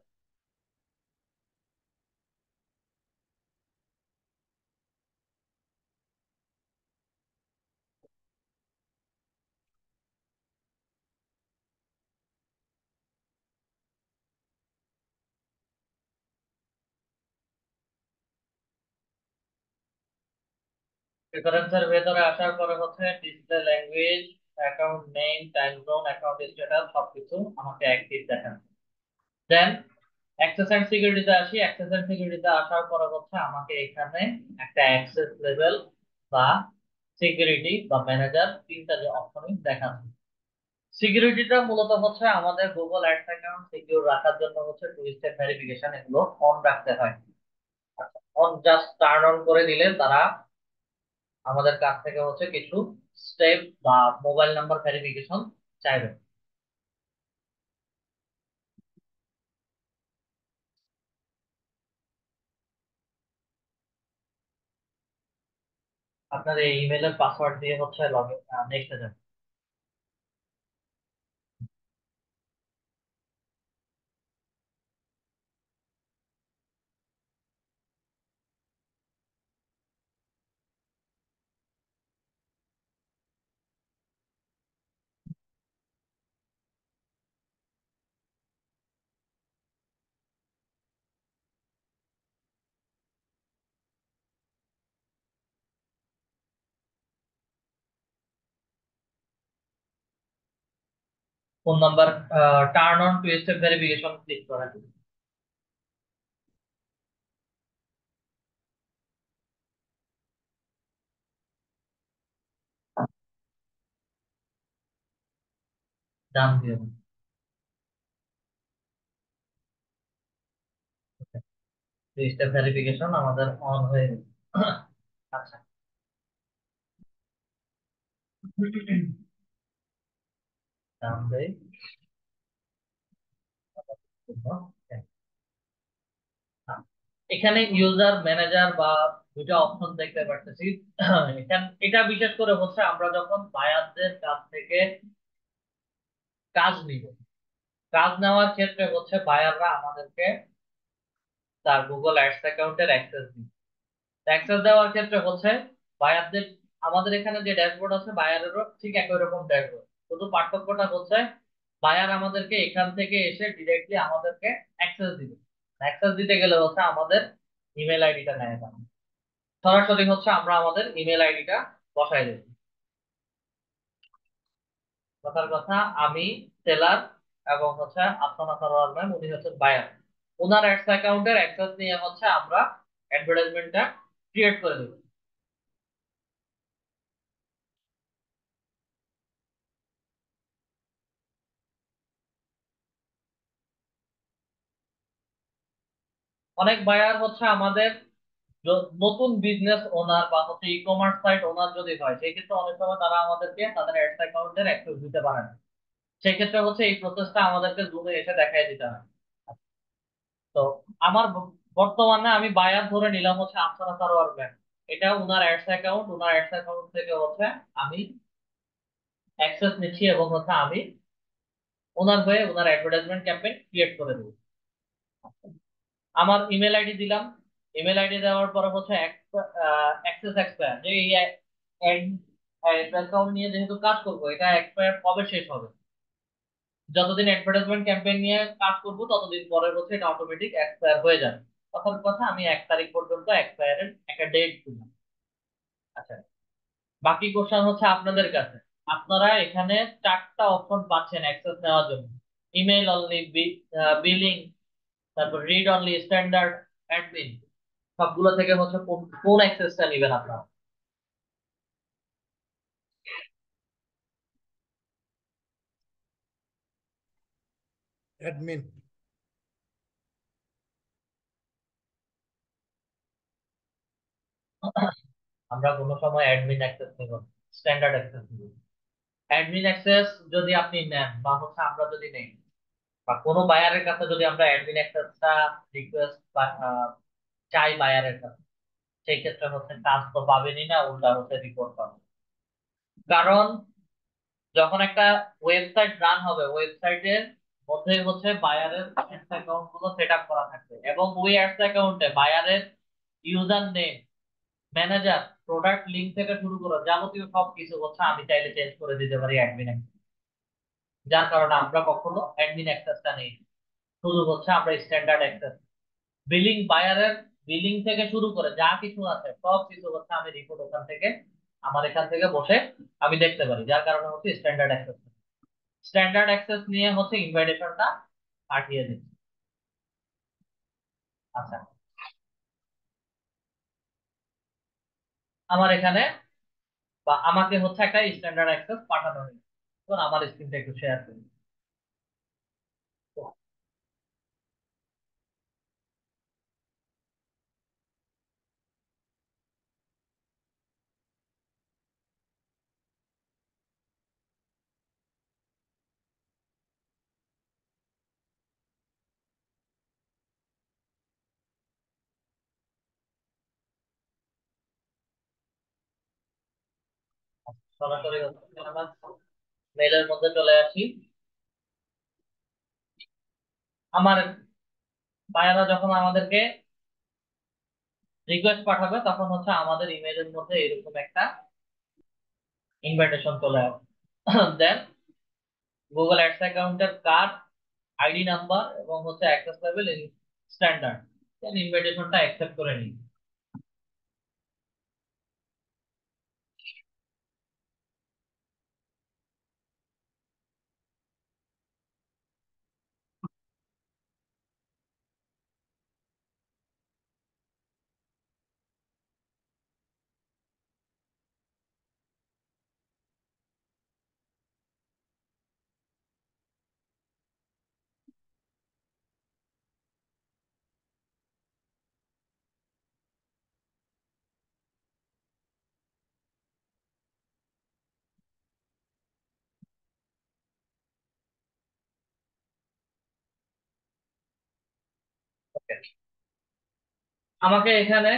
প্রেফারেন্সের ভেতরে আসার পরে হচ্ছে display language, account name, time zone, account status সবকিছু আমাকে অ্যাক্টিভ দেখান। দেন অ্যাক্সেস এন্ড সিকিউরিটিতে আসি, অ্যাক্সেস এন্ড সিকিউরিটিতে আসার পরে হচ্ছে আমাকে এখানে একটা অ্যাক্সেস লেভেল বা সিকিউরিটি বা ম্যানেজার, তিনটা যে অপশনই দেখাচ্ছে। সিকিউরিটিটা মূলত হচ্ছে আমাদের গুগল অ্যাডস অ্যাকাউন্ট সিকিউর রাখার জন্য হচ্ছে টু স্টেপ ভেরিফিকেশন এগুলো অন রাখতে হয়। অন জাস্ট টার্ন অন করে দিলে তারা আমাদের কাছ থেকে হচ্ছে কিছু স্টেপ বা মোবাইল নাম্বার ভেরিফিকেশন চাইবে। আপনার এই ইমেলের পাসওয়ার্ড দিয়ে হচ্ছে লগ ইন নেক্সটে যাবেন। Phone number, turn on two step verification click করেন। ডান দিয়ে স্টেপ ভেরিফিকেশন আমাদের অন হয়ে গেছে। আচ্ছা, ডান দেই। এখানে ইউজার ম্যানেজার বা দুইটা অপশন দেখতে পারতেছি। এটা বিশেষ করে হচ্ছে আমরা যখন বায়ারদের কাছ থেকে কাজ নিব, কাজ নেওয়ার ক্ষেত্রে হচ্ছে বায়াররা আমাদেরকে তার গুগল অ্যাডস অ্যাকাউন্টের অ্যাক্সেস দিবে। অ্যাক্সেস দেওয়ার ক্ষেত্রে হচ্ছে বায়ারদের, আমাদের এখানে যে ড্যাশবোর্ড আছে বায়ারেরও ঠিক একই রকম ড্যাশবোর্ড, শুধু পার্থক্যটা হচ্ছে বায়ার আমাদেরকে এখান থেকে এসে ডিরেক্টলি আমাদেরকে অ্যাক্সেস দিবে। অ্যাক্সেস দিতে গেলে হচ্ছে আমাদের ইমেল আইডিটা নেয় না, সরাসরি হচ্ছে আমরা আমাদের ইমেল আইডিটা বসাই দেব। কথার কথা, আমি সেলার এবং হচ্ছে আফসানা সরোয়ার ম্যাম, উনি হচ্ছেন বায়ার। ওনার অ্যাডস অ্যাকাউন্টের অ্যাক্সেস নিয়ে হচ্ছে আমরা অ্যাডভার্টাইজমেন্টটা ক্রিয়েট করে দেব। অনেক বায়ার হচ্ছে আমাদের নতুন বিজনেস ওনার বা হচ্ছে ই কমার্স সাইট ওনার যদি হয়, সেই ক্ষেত্রে অনেক সময় তারা আমাদেরকে তাদের অ্যাডস অ্যাকাউন্টের অ্যাক্সেস দিতে পারে না। সেই ক্ষেত্রে হচ্ছে এই প্রসেসটা আমাদেরকে জুমে এসে দেখাই দিতে হয়। তো আমার বর্তমানে আমি বায়ার ধরে নিলাম হচ্ছে আফসানা সারোয়ার ব্যাংক। এটা উনার অ্যাডস অ্যাকাউন্ট, উনার অ্যাডস অ্যাকাউন্ট থেকে হচ্ছে আমি অ্যাক্সেস নিচ্ছি এবং হচ্ছে আমি ওনার হয়ে ওনার অ্যাডভার্টাইজমেন্ট ক্যাম্পেইন ক্রিয়েট করে দেবো। আমার ইমেল আইডি দিলাম। ইমেল আইডি দেওয়ার পরে হচ্ছে অ্যাক্সেস এক্সপায়ার, যে এই অ্যাকাউন্ট নিয়ে যেহেতু কাজ করবো, এটা এক্সপায়ার কবে শেষ হবে, যতদিন অ্যাডভার্টাইজমেন্ট ক্যাম্পেইন নিয়ে কাজ করব ততদিন পরে হচ্ছে এটা অটোমেটিক এক্সপায়ার হয়ে যাবে। তখন কথা আমি 1 তারিখ পর্যন্ত এক্সপায়ারের একটা ডেট দিলাম। আচ্ছা, বাকি কোশ্চেন হচ্ছে আপনাদের কাছে। আপনারা এখানে 4টা অপশন পাচ্ছেন অ্যাক্সেস নেওয়ার জন্য: ইমেল অনলি, বিলিং, তারপর রিড অনলি, স্ট্যান্ডার্ড, অ্যাডমিন। সবগুলো থেকে হচ্ছে কোন কোন অ্যাক্সেসটা নেবেন আপনারা?
অ্যাডমিন।
আমরা কোনো সময় অ্যাডমিন অ্যাক্সেস নেব, স্ট্যান্ডার্ড অ্যাক্সেস নেব। অ্যাডমিন অ্যাক্সেস যদি আপনি নেন বা হচ্ছে আমরা যদি নেই, বা কোনো বায়ারের কাছে যদি আমরা অ্যাডমিন অ্যাক্সেসটা রিকোয়েস্ট চাই বায়ারের কাছে, সেই ক্ষেত্রে হচ্ছে কাজ তো পাবেনই না, উল্টা হচ্ছে রিপোর্ট পাবেন। কারণ যখন একটা ওয়েবসাইট রান হবে, ওয়েবসাইটের মধ্যে হচ্ছে বায়ারের অ্যাডস অ্যাকাউন্ট গুলো সেট আপ করা থাকবে, এবং ওই অ্যাডস অ্যাকাউন্টে বায়ারের user name, manager, product link থেকে শুরু করে যাবতীয় সবকিছু হচ্ছে আমি চাইলে চেঞ্জ করে দিতে পারি অ্যাডমিন। যার কারণে আমরা কখনো অ্যাডমিন অ্যাক্সেসটা নেই, শুধু হচ্ছে আমরা স্ট্যান্ডার্ড অ্যাক্সেস। বিলিং, বায়ারের বিলিং থেকে শুরু করে যা কিছু আছে সব কিছু হচ্ছে আমি রিপোর্ট ওখান থেকে, আমার এখান থেকে বসে আমি দেখতে পারি, যার কারণে হচ্ছে স্ট্যান্ডার্ড অ্যাক্সেস। স্ট্যান্ডার্ড অ্যাক্সেস নিয়ে হচ্ছে ইনভাইটেশনটা পাঠিয়ে দিচ্ছি। আচ্ছা, আমার এখানে বা আমাকে হচ্ছে একটা স্ট্যান্ডার্ড অ্যাক্সেস পাঠানো হয়েছে। এখন আমার স্ক্রিনটা একটু শেয়ার করি। সরাসরি হচ্ছে আমার মেলের মধ্যে চলে আসি। আমার বায়াররা যখন আমাদেরকে রিকোয়েস্ট পাঠাবে তখন হচ্ছে আমাদের ইমেলের মধ্যে এরকম একটা ইনভাইটেশন চলে আসবে। দেন গুগল অ্যাডস অ্যাকাউন্টের কার্ড, আইডি নাম্বার এবং হচ্ছে অ্যাক্সেস লেভেল স্ট্যান্ডার্ড, দেন ইনভাইটেশনটা অ্যাকসেপ্ট করে নিই। আমাকে এখানে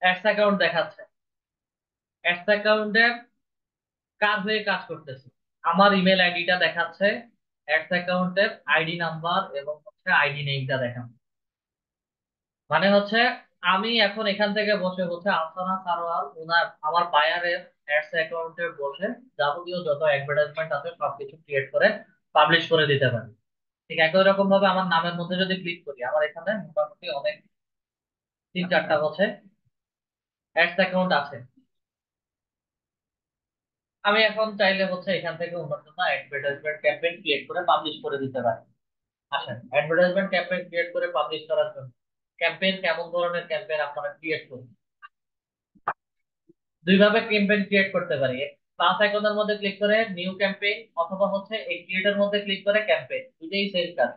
অ্যাডস অ্যাকাউন্ট দেখাচ্ছে। অ্যাডস অ্যাকাউন্টের কার হয়ে কাজ করতেছে, আমার ইমেল আইডিটা দেখাচ্ছে, অ্যাডস অ্যাকাউন্টের আইডি নাম্বার এবং হচ্ছে আইডি নেমটা দেখাচ্ছে। মানে হচ্ছে আমি এখন এখান থেকে বসে হচ্ছে আফসানা সারোয়ার ওনার আমার বায়ারের অ্যাডস অ্যাকাউন্টে বসে যাবতীয় যত অ্যাডভার্টাইজমেন্ট আছে সবকিছু ক্রিয়েট করে পাবলিশ করে দিতে পারি। ঠিক একই রকম ভাবে আমার নামের মধ্যে যদি ক্লিক করি, আমার এখানে মোটামুটি অনেক 3-4টা হচ্ছে অ্যাডস অ্যাকাউন্ট আছে। আমি এখন চাইলে হচ্ছে এখান থেকে ওনার জন্য অ্যাডভার্টাইজমেন্ট ক্যাম্পেইন ক্রিয়েট করে পাবলিশ করে দিতে পারি। আসেন অ্যাডভার্টাইজমেন্ট ক্যাম্পেইন ক্রিয়েট করে পাবলিশ করার জন্য ক্যাম্পেইন কেমন ধরনের ক্যাম্পেইন আপনারা ক্রিয়েট করুন। দুই ভাবে ক্যাম্পেইন ক্রিয়েট করতে পারি। প্লাস আইকনের মধ্যে ক্লিক করে নিউ ক্যাম্পেইন, অথবা হচ্ছে এই ক্রিয়েটের মধ্যে ক্লিক করে ক্যাম্পেইন, দুটেই সেম কাজ।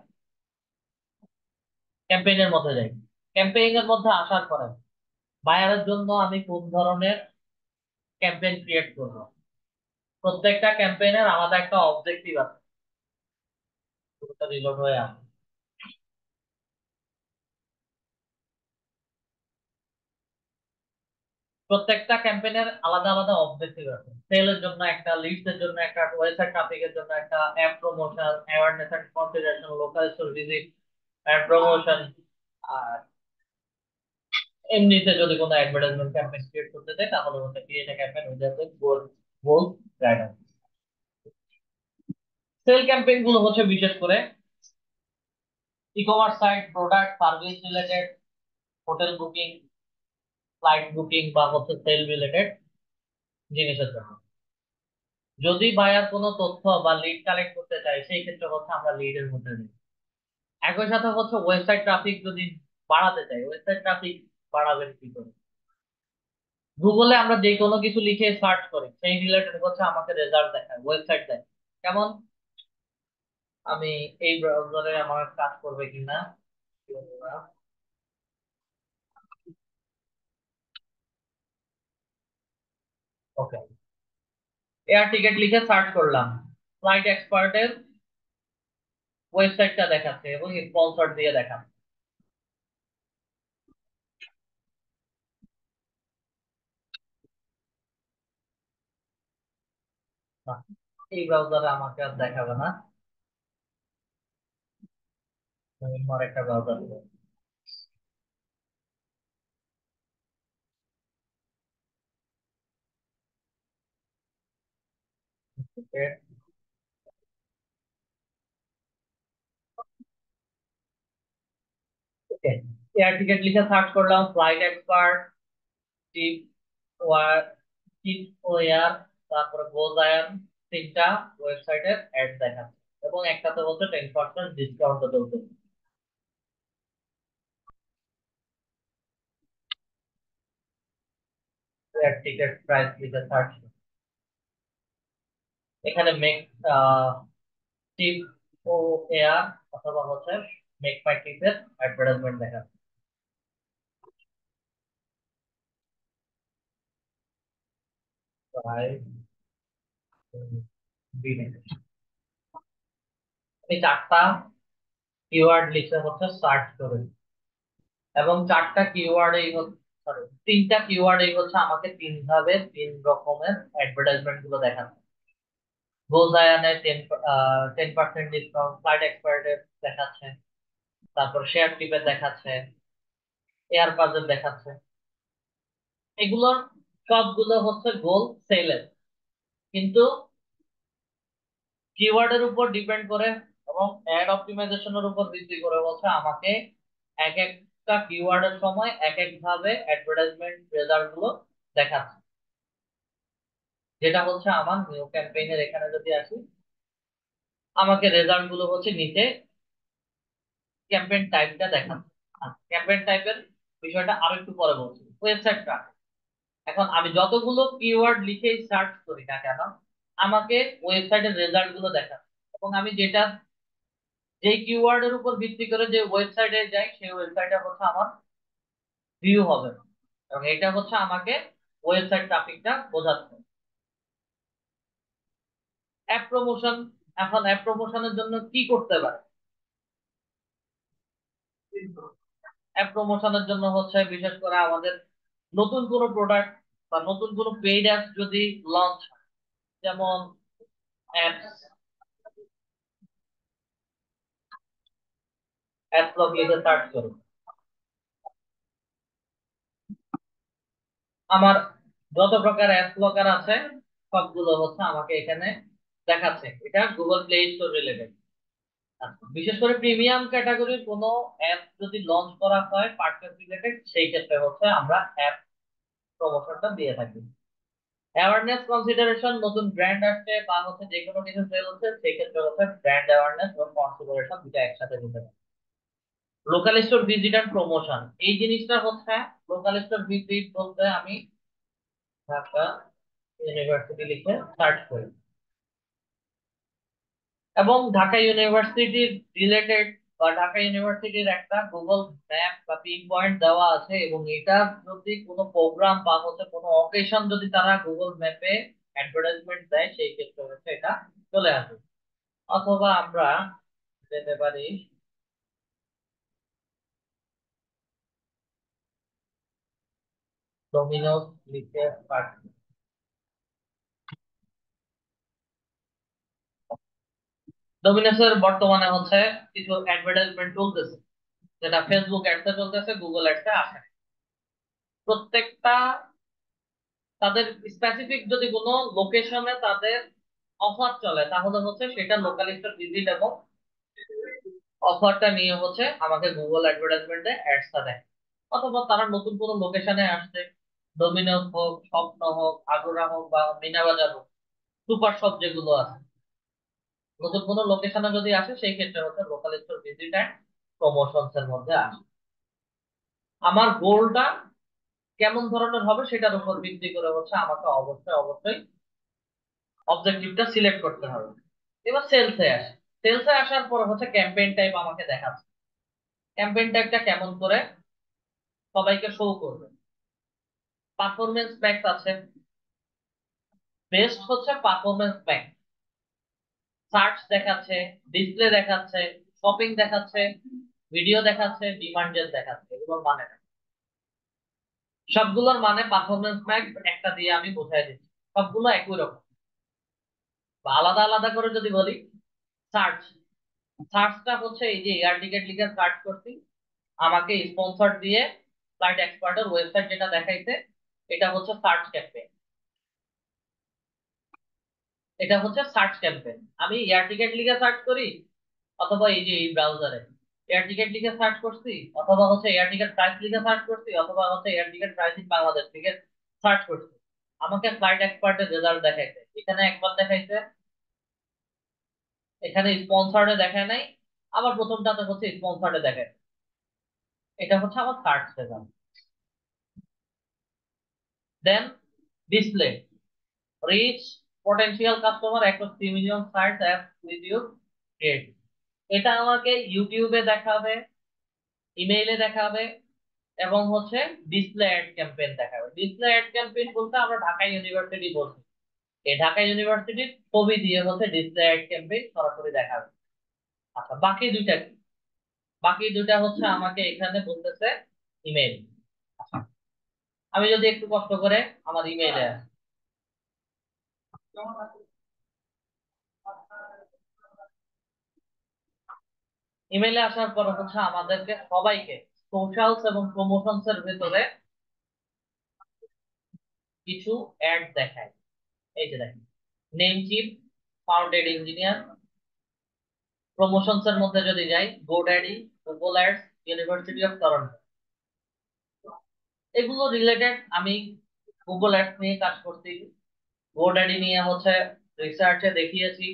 ক্যাম্পেইনের মধ্যে যাই। ক্যাম্পেইন এর মধ্যে আসার পরে বায়ারের জন্য আমি কোন ধরনের ক্যাম্পেইন ক্রিয়েট করব, প্রত্যেকটা ক্যাম্পেইনের আলাদা একটা অবজেক্টিভ আছে। পুরোটা রিলোড হয়ে আসে। প্রত্যেকটা ক্যাম্পেইনের আলাদা আলাদা অবজেক্টিভ আছে। সেলের জন্য একটা, লিডস এর জন্য একটা, ওয়েবসাইট ট্রাফিকের জন্য একটা, app promotion, awareness and consideration, local store visit and promotion. আর এমনিতে যদি কোনো অ্যাডভার্টাইজমেন্ট ক্যাম্পেইন ক্রিয়েট করতে চাই তাহলে হচ্ছে create a campaign with goal goal guidance. Sale campaign গুলো হচ্ছে বিশেষ করে e commerce site, product service related, hotel booking, flight booking বা হচ্ছে সেল রিলেটেড জিনিসের জন্য। যদি বায়ার কোনো তথ্য বা লিড কালেক্ট করতে চাই সেই ক্ষেত্রে হচ্ছে আমরা লিডের মধ্যে দিই। একই সাথে হচ্ছে ওয়েবসাইট ট্রাফিক যদি বাড়াতে চাই, ওয়েবসাইট ট্রাফিক বাড়াবেন কি করে? গুগলে আমরা যে কোনো কিছু লিখে সার্চ করি সেই রিলেটেড হচ্ছে আমাকে রেজাল্ট দেখায়, ওয়েবসাইট দেয়। কেমন, আমি এই ব্রাউজারে আমার কাজ করবে কিনা। ওকে, এয়ার টিকেট লিখে সার্চ করলাম, ফ্লাইট এক্সপার্টের ওয়েবসাইটটা দেখাচ্ছে এবং স্পন্সর দিয়ে দেখাচ্ছে। বাহ, এই ব্রাউজারে আমাকে আর দেখাবে না, আমি অন্য একটা ব্রাউজার। এয়ার টিকেট লিখে সার্চ করলাম, Flight Expert, Cheapoair, Cheapoair, তারপরে গোজায়ান, তিনটা ওয়েবসাইটের অ্যাড দেখাচ্ছে এবং একটাতে বলছে 10% ডিসকাউন্ট চলছে। এয়ার টিকেট প্রাইস লিখে সার্চ, এখানে মেক টিপ ও এয়ার অথবা হচ্ছে মেক মাই টিপের অ্যাডভার্টাইজমেন্ট দেখাচ্ছে। প্রাইস এই চারটা কিওয়ার্ড লিখে হচ্ছে সার্চ করে এবং চারটা কিওয়ার্ড এই সরি তিনটা কিওয়ার্ড এই হচ্ছে আমাকে তিন ভাবে তিন রকমের অ্যাডভার্টাইজমেন্ট গুলো দেখাচ্ছে। গোজায়ানে 10% ডিসকাউন্ট, ফ্লাইট এক্সপার্টের দেখাচ্ছে, তারপর শেয়ার টিপের দেখাচ্ছে, এয়ার পাজের দেখাচ্ছে। এগুলোর সবগুলো হচ্ছে গোল সেলের, কিন্তু কিওয়ার্ডের উপর ডিপেন্ড করে এবং অ্যাড অপটিমাইজেশনের উপর ভিত্তি করে হচ্ছে আমাকে এক একটা কিওয়ার্ডের সময় এক এক ভাবে অ্যাডভার্টাইজমেন্ট রেজাল্ট গুলো দেখাচ্ছে। যেটা হচ্ছে আমার নিউ ক্যাম্পেইনের এখানে যদি আসি, আমাকে রেজাল্ট গুলো হচ্ছে নিচে ক্যাম্পেইন টাইপটা দেখাচ্ছে। ক্যাম্পেইন টাইপের বিষয়টা আরো একটু পরে বলছি। ওয়েবসাইট ট্রাফিক, এখন আমি যতগুলো কিওয়ার্ড লিখেই সার্চ করি না কেন আমাকে ওয়েবসাইটের রেজাল্ট গুলো দেখাচ্ছে এবং আমি যেটা যে কিওয়ার্ডের উপর ভিত্তি করে যে ওয়েবসাইটে যাই সেই ওয়েবসাইটে হচ্ছে আমার ভিউ হবে এবং এটা হচ্ছে আমাকে ওয়েবসাইট ট্রাফিকটা বোঝাচ্ছে। অ্যাপ প্রমোশন, এখন অ্যাপ প্রমোশনের জন্য কি করতে পারে? অ্যাপ প্রমোশনের জন্য হচ্ছে বিশেষ করে আমাদের নতুন কোনো প্রোডাক্ট বা নতুন কোনো পেইড অ্যাপ যদি লঞ্চ হয়, যেমন অ্যাপস অ্যাপ ব্লক লিখে সার্চ করুন। আমার যত প্রকার অ্যাপ ব্লকার আছে সবগুলো হচ্ছে আমাকে এখানে দেখাচ্ছে। এটা গুগল প্লে স্টোর রিলেটেড। বিশেষ করে প্রিমিয়াম ক্যাটাগরির কোনো অ্যাপ যদি লঞ্চ করা হয় পার্চেস রিলেটেড, সেই ক্ষেত্রে হচ্ছে আমরা অ্যাপ প্রমোশনটা দিয়ে থাকি। অ্যাওয়ারনেস কনসিডারেশন, নতুন ব্র্যান্ড আসছে বা হচ্ছে যে কোনো কিছু সেল হচ্ছে, সেই ক্ষেত্রে হচ্ছে ব্র্যান্ড অ্যাওয়ারনেস এবং কনসিডারেশন দুটো একসাথে দিতে হবে। Local store visit and promotion, এই জিনিসটা হচ্ছে লোকাল স্টোর ভিজিট বলতে আমি ঢাকা ইউনিভার্সিটি লিখে সার্চ করি এবং ঢাকা ইউনিভার্সিটির রিলেটেড বা ঢাকা ইউনিভার্সিটির একটা গুগল ম্যাপ বা পিন পয়েন্ট দেওয়া আছে, এবং এটা যদি কোনো প্রোগ্রাম বা হচ্ছে কোনো অকেশন যদি তারা গুগল ম্যাপে অ্যাডভার্টাইজমেন্ট দেয়, সেই ক্ষেত্রে হচ্ছে এটা চলে আসবে। অথবা আমরা যেতে পারি ডোমিনোস লিখে পাঠাই। ডোমিনোসের বর্তমানে হচ্ছে কিছু অ্যাডভার্টাইজমেন্ট চলতেছে, যেটা ফেসবুক অ্যাডসে চলতেছে, গুগল অ্যাডসে আসে। প্রত্যেকটা তাদের স্পেসিফিক যদি কোনো লোকেশনে তাদের অফার চলে, তাহলে হচ্ছে সেটা লোকাল স্টোর ভিজিট এবং অফারটা নিয়ে হচ্ছে আমাকে গুগল অ্যাডভার্টাইজমেন্টে অ্যাডসটা দেয়। অথবা তারা নতুন কোনো লোকেশনে আসছে, ডোমিনোস হোক, স্বপ্ন হোক, আগুরা হোক বা মিনা বাজার হোক, সুপার শপ যেগুলো আছে, নতুন কোনো লোকেশনে যদি আসে, সেই ক্ষেত্রে হচ্ছে local store visit and promotions এর মধ্যে আসে। আমার গোলটা কেমন ধরনের হবে সেটার উপর ভিত্তি করে হচ্ছে আমাকে অবশ্যই অবশ্যই অবজেক্টিভটা সিলেক্ট করতে হবে। এবার সেলসে আসে। সেলসে আসার পর হচ্ছে ক্যাম্পেইন টাইপ আমাকে দেখাচ্ছে। ক্যাম্পেইন টাইপটা কেমন করে সবাইকে শো করবে? পারফরমেন্স ম্যাক্স আছে, বেস্ট হচ্ছে পারফরমেন্স ম্যাক্স। সার্চ দেখাচ্ছে, ডিসপ্লে দেখাচ্ছে, শপিং দেখাচ্ছে, ভিডিও দেখাচ্ছে, ডিমান্ড জেন দেখাচ্ছে। এগুলোর মানে না। সবগুলোর মানে পারফরমেন্স ম্যাক্স একটা দিয়ে আমি বোঝাই দিচ্ছি, সবগুলো একই রকম। বা আলাদা আলাদা করে যদি বলি, সার্চ, সার্চটা হচ্ছে এই যে এয়ার টিকেট লিখে সার্চ করছি, আমাকে স্পন্সর দিয়ে ফ্লাইট এক্সপার্টের ওয়েবসাইট যেটা দেখাইছে, এটা হচ্ছে সার্চ ক্যাম্পেইন। এটা হচ্ছে সার্চ ক্যাম্পেইন। আমি এয়ার টিকেট লিখে সার্চ করি, অথবা এই যে এই ব্রাউজারে এয়ার টিকেট লিখে সার্চ করছি, অথবা হচ্ছে এয়ার টিকেট প্রাইস লিখে সার্চ করছি, অথবা হচ্ছে air ticket price in Bangladesh লিখে সার্চ করছি, আমাকে ফ্লাইট এক্সপার্টের রেজাল্ট দেখাইছে। এখানে একবার দেখাইছে, এখানে স্পন্সর্ডে দেখায় নাই, আবার প্রথমটাতে হচ্ছে স্পন্সর্ডে দেখায়। এটা হচ্ছে আমার search result. Then display, reach potential customer across 3 million sites app with your ad. এটা আমাকে ইউটিউবে দেখাবে, ইমেইলে দেখাবে, এবং হচ্ছে ডিসপ্লে অ্যাড ক্যাম্পেইন দেখাবে। ডিসপ্লে অ্যাড ক্যাম্পেইন বলতে আমরা ঢাকা ইউনিভার্সিটি বলছি, এই ঢাকা ইউনিভার্সিটির ছবি দিয়ে হচ্ছে ডিসপ্লে অ্যাড ক্যাম্পেইন সরাসরি দেখাবে। আচ্ছা, বাকি দুইটা কি? বাকি দুইটা হচ্ছে আমাকে এখানে বলতেছে ইমেইল। আমি যদি একটু কষ্ট করে আমার ইমেইলে আসি, ইমেইলে আসার পর হচ্ছে আমাদেরকে সবাইকে সোশ্যালস এবং প্রমোশনস এর ভেতরে কিছু অ্যাড দেখায়। এই যে দেখেন, Namecheap, founded engineer. Promotions এর মধ্যে যদি যাই, GoDaddy, Google ads, university of Toronto, এগুলো রিলেটেড আমি গুগল অ্যাডস নিয়ে কাজ করছি, গোড্যাডি নিয়ে হচ্ছে রিসার্চে দেখিয়েছি,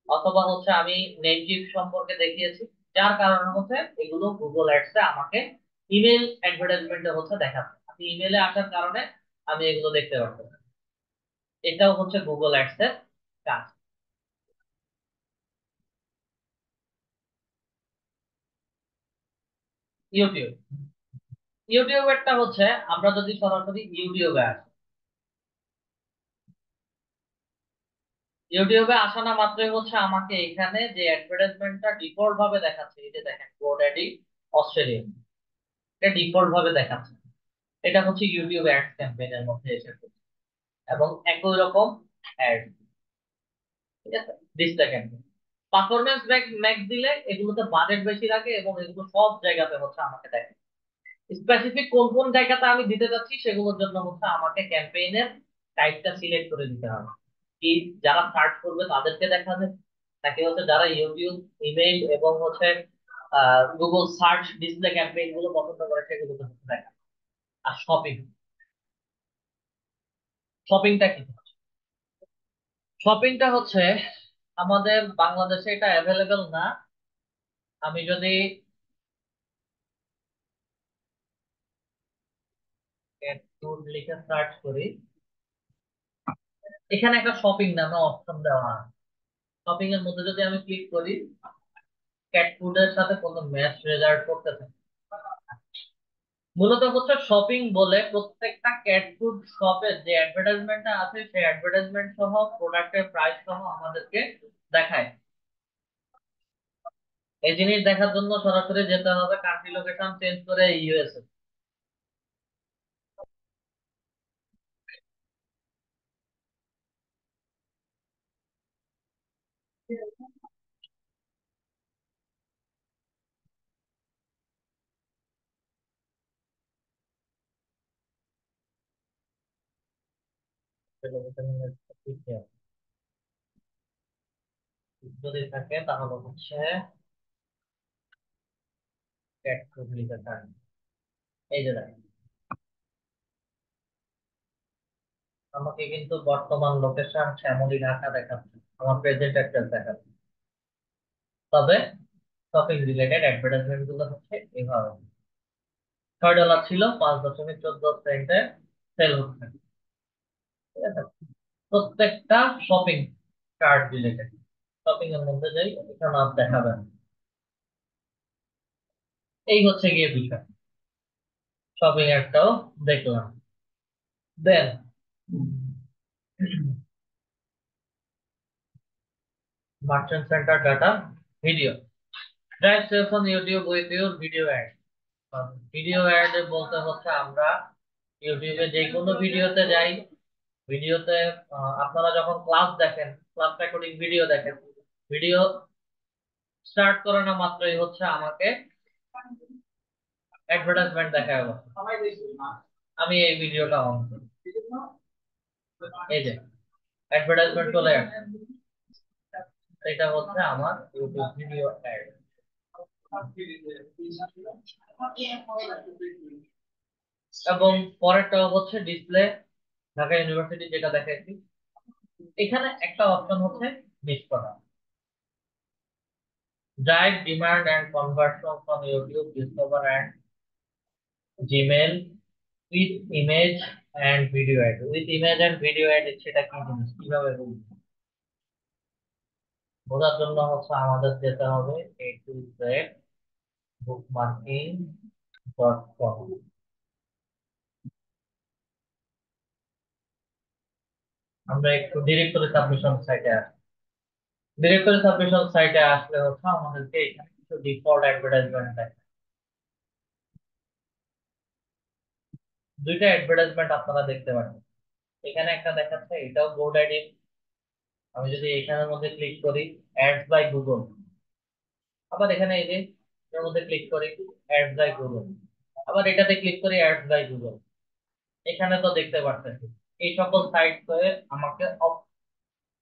অথবা হচ্ছে আমি নেম চিপ সম্পর্কে দেখিয়েছি। যার কারণে হচ্ছে এগুলো গুগল অ্যাডসে আমাকে ইমেল অ্যাডভার্টাইজমেন্টে হচ্ছে দেখাচ্ছে। আমি ইমেলে আসার কারণে আমি এগুলো দেখতে পারবো। এটাও হচ্ছে গুগল অ্যাডস এর কাজ। ইউটিউব, ইউটিউবেরটা হচ্ছে আমরা যদি সরাসরি ইউটিউবে আসি, ইউটিউবে আসা না মাত্রই হচ্ছে আমাকে এখানে যে অ্যাডভার্টাইজমেন্টটা ডিফল্ট ভাবে দেখাচ্ছে, এই যে দেখেন গোড্যাডি অস্ট্রেলিয়া। এটা ডিফল্ট ভাবে দেখাচ্ছে। এটা হচ্ছে ইউটিউব অ্যাডস ক্যাম্পেইনের মধ্যে এসে পড়ছে। এবং একই রকম অ্যাড, ঠিক আছে, ডিসপ্লে ক্যাম্পেইন। পারফরম্যান্স ম্যাক্স দিলে এগুলোতে বাজেট বেশি লাগে এবং এগুলো সব জায়গাতে হচ্ছে আমাকে দেখে। স্পেসিফিক কোন কোন জায়গাতে আমি দিতে যাচ্ছি সেগুলোর জন্য হচ্ছে আমাকে ক্যাম্পেইনের টাইপটা সিলেক্ট করে দিতে হবে। কি যারা সার্চ করবে তাদেরকে দেখাবে, নাকি হচ্ছে যারা ইউটিউব, ইমেইল এবং হচ্ছে গুগল সার্চ ডিসপ্লে ক্যাম্পেইন গুলো পছন্দ করে সেগুলোকে হচ্ছে দেখা। আর শপিংটা কি? শপিংটা হচ্ছে আমাদের বাংলাদেশে এটা অ্যাভেলেবেল না। আমি যদি cat food লিখে সার্চ করি, এখানে একটা শপিং নামে অপশন দেওয়া আছে। শপিং এর মধ্যে যদি আমি ক্লিক করি, ক্যাট ফুডের সাথে কোনো ম্যাচ রেজাল্ট করতেছে না। মূলত হচ্ছে শপিং বলে প্রত্যেকটা ক্যাট ফুড শপের যে অ্যাডভার্টাইজমেন্টটা আছে সেই অ্যাডভার্টাইজমেন্ট সহ প্রোডাক্টের প্রাইস সহ আমাদেরকে দেখায়। এই জিনিস দেখার জন্য সরাসরি যেতে হবে কান্ট্রি লোকেশন চেঞ্জ করে ইউএসএ। যদি থাকে তাহলে হচ্ছে ক্যাট ফুড লিখে থাকবে। এই যে দেখেন, আমাকে কিন্তু বর্তমান লোকেশন শ্যামলী ঢাকা দেখাচ্ছে, আমার প্রেজেন্ট অ্যাড্রেস দেখাচ্ছে। তবে শপিং রিলেটেড অ্যাডভার্টাইজমেন্ট গুলো হচ্ছে এভাবে। $6 ছিল, 5.14 সেন্টে সেল হচ্ছে, ঠিক আছে? প্রত্যেকটা শপিং কার্ট রিলেটেড। শপিং এর মধ্যে যাই, এটা নাম দেখাবেন। এই হচ্ছে গিয়ে বিষয়। শপিং একটাও দেখলাম। Then merchant center data, video, drive sales on YouTube with your video ad. Video ad বলতে হচ্ছে আমরা ইউটিউবে যে কোনো ভিডিওতে যাই, ভিডিওতে আপনারা যখন ক্লাস দেখেন, ক্লাস রেকর্ডিং ভিডিও দেখেন, ভিডিও স্টার্ট করানো মাত্রই হচ্ছে আমাকে অ্যাডভার্টাইজমেন্ট দেখায় হবে। আমি এই ভিডিওটা অন করি, এই যে অ্যাডভার্টাইজমেন্ট চলে আসছে। এটা হচ্ছে আমার ইউটিউব ভিডিও অ্যাড। এবং পরেরটা হচ্ছে ডিসপ্লে, ঢাকা ইউনিভার্সিটি যেটা দেখাচ্ছি। এখানে একটা অপশন হচ্ছে মিস করা, drive demand and conversion from YouTube, discover and Gmail with image and video ad. With image and video ad সেটা কি জিনিস, কিভাবে বুঝবো? বোঝার জন্য হচ্ছে আমাদের যেতে হবে a2zbookmarking.com। আমরা একটু ডিরেক্টরি সাবমিশন সাইটে আসি। ডিরেক্টরি সাবমিশন সাইটে আসলে হচ্ছে আমাদেরকে এখানে কিছু ডিফল্ট অ্যাডভার্টাইজমেন্ট দেয়। দুইটা অ্যাডভার্টাইজমেন্ট আপনারা দেখতে পারেন। এখানে একটা দেখাচ্ছে, এটাও বোর্ড আইডি। আমি যদি এখানের মধ্যে ক্লিক করি, অ্যাডস বাই গুগল, আবার এখানে এই যে এর মধ্যে ক্লিক করি, অ্যাডস বাই গুগল, আবার এটাতে ক্লিক করি, অ্যাডস বাই গুগল। এখানে তো দেখতে পাচ্ছেন এই সকল সাইট আমাকে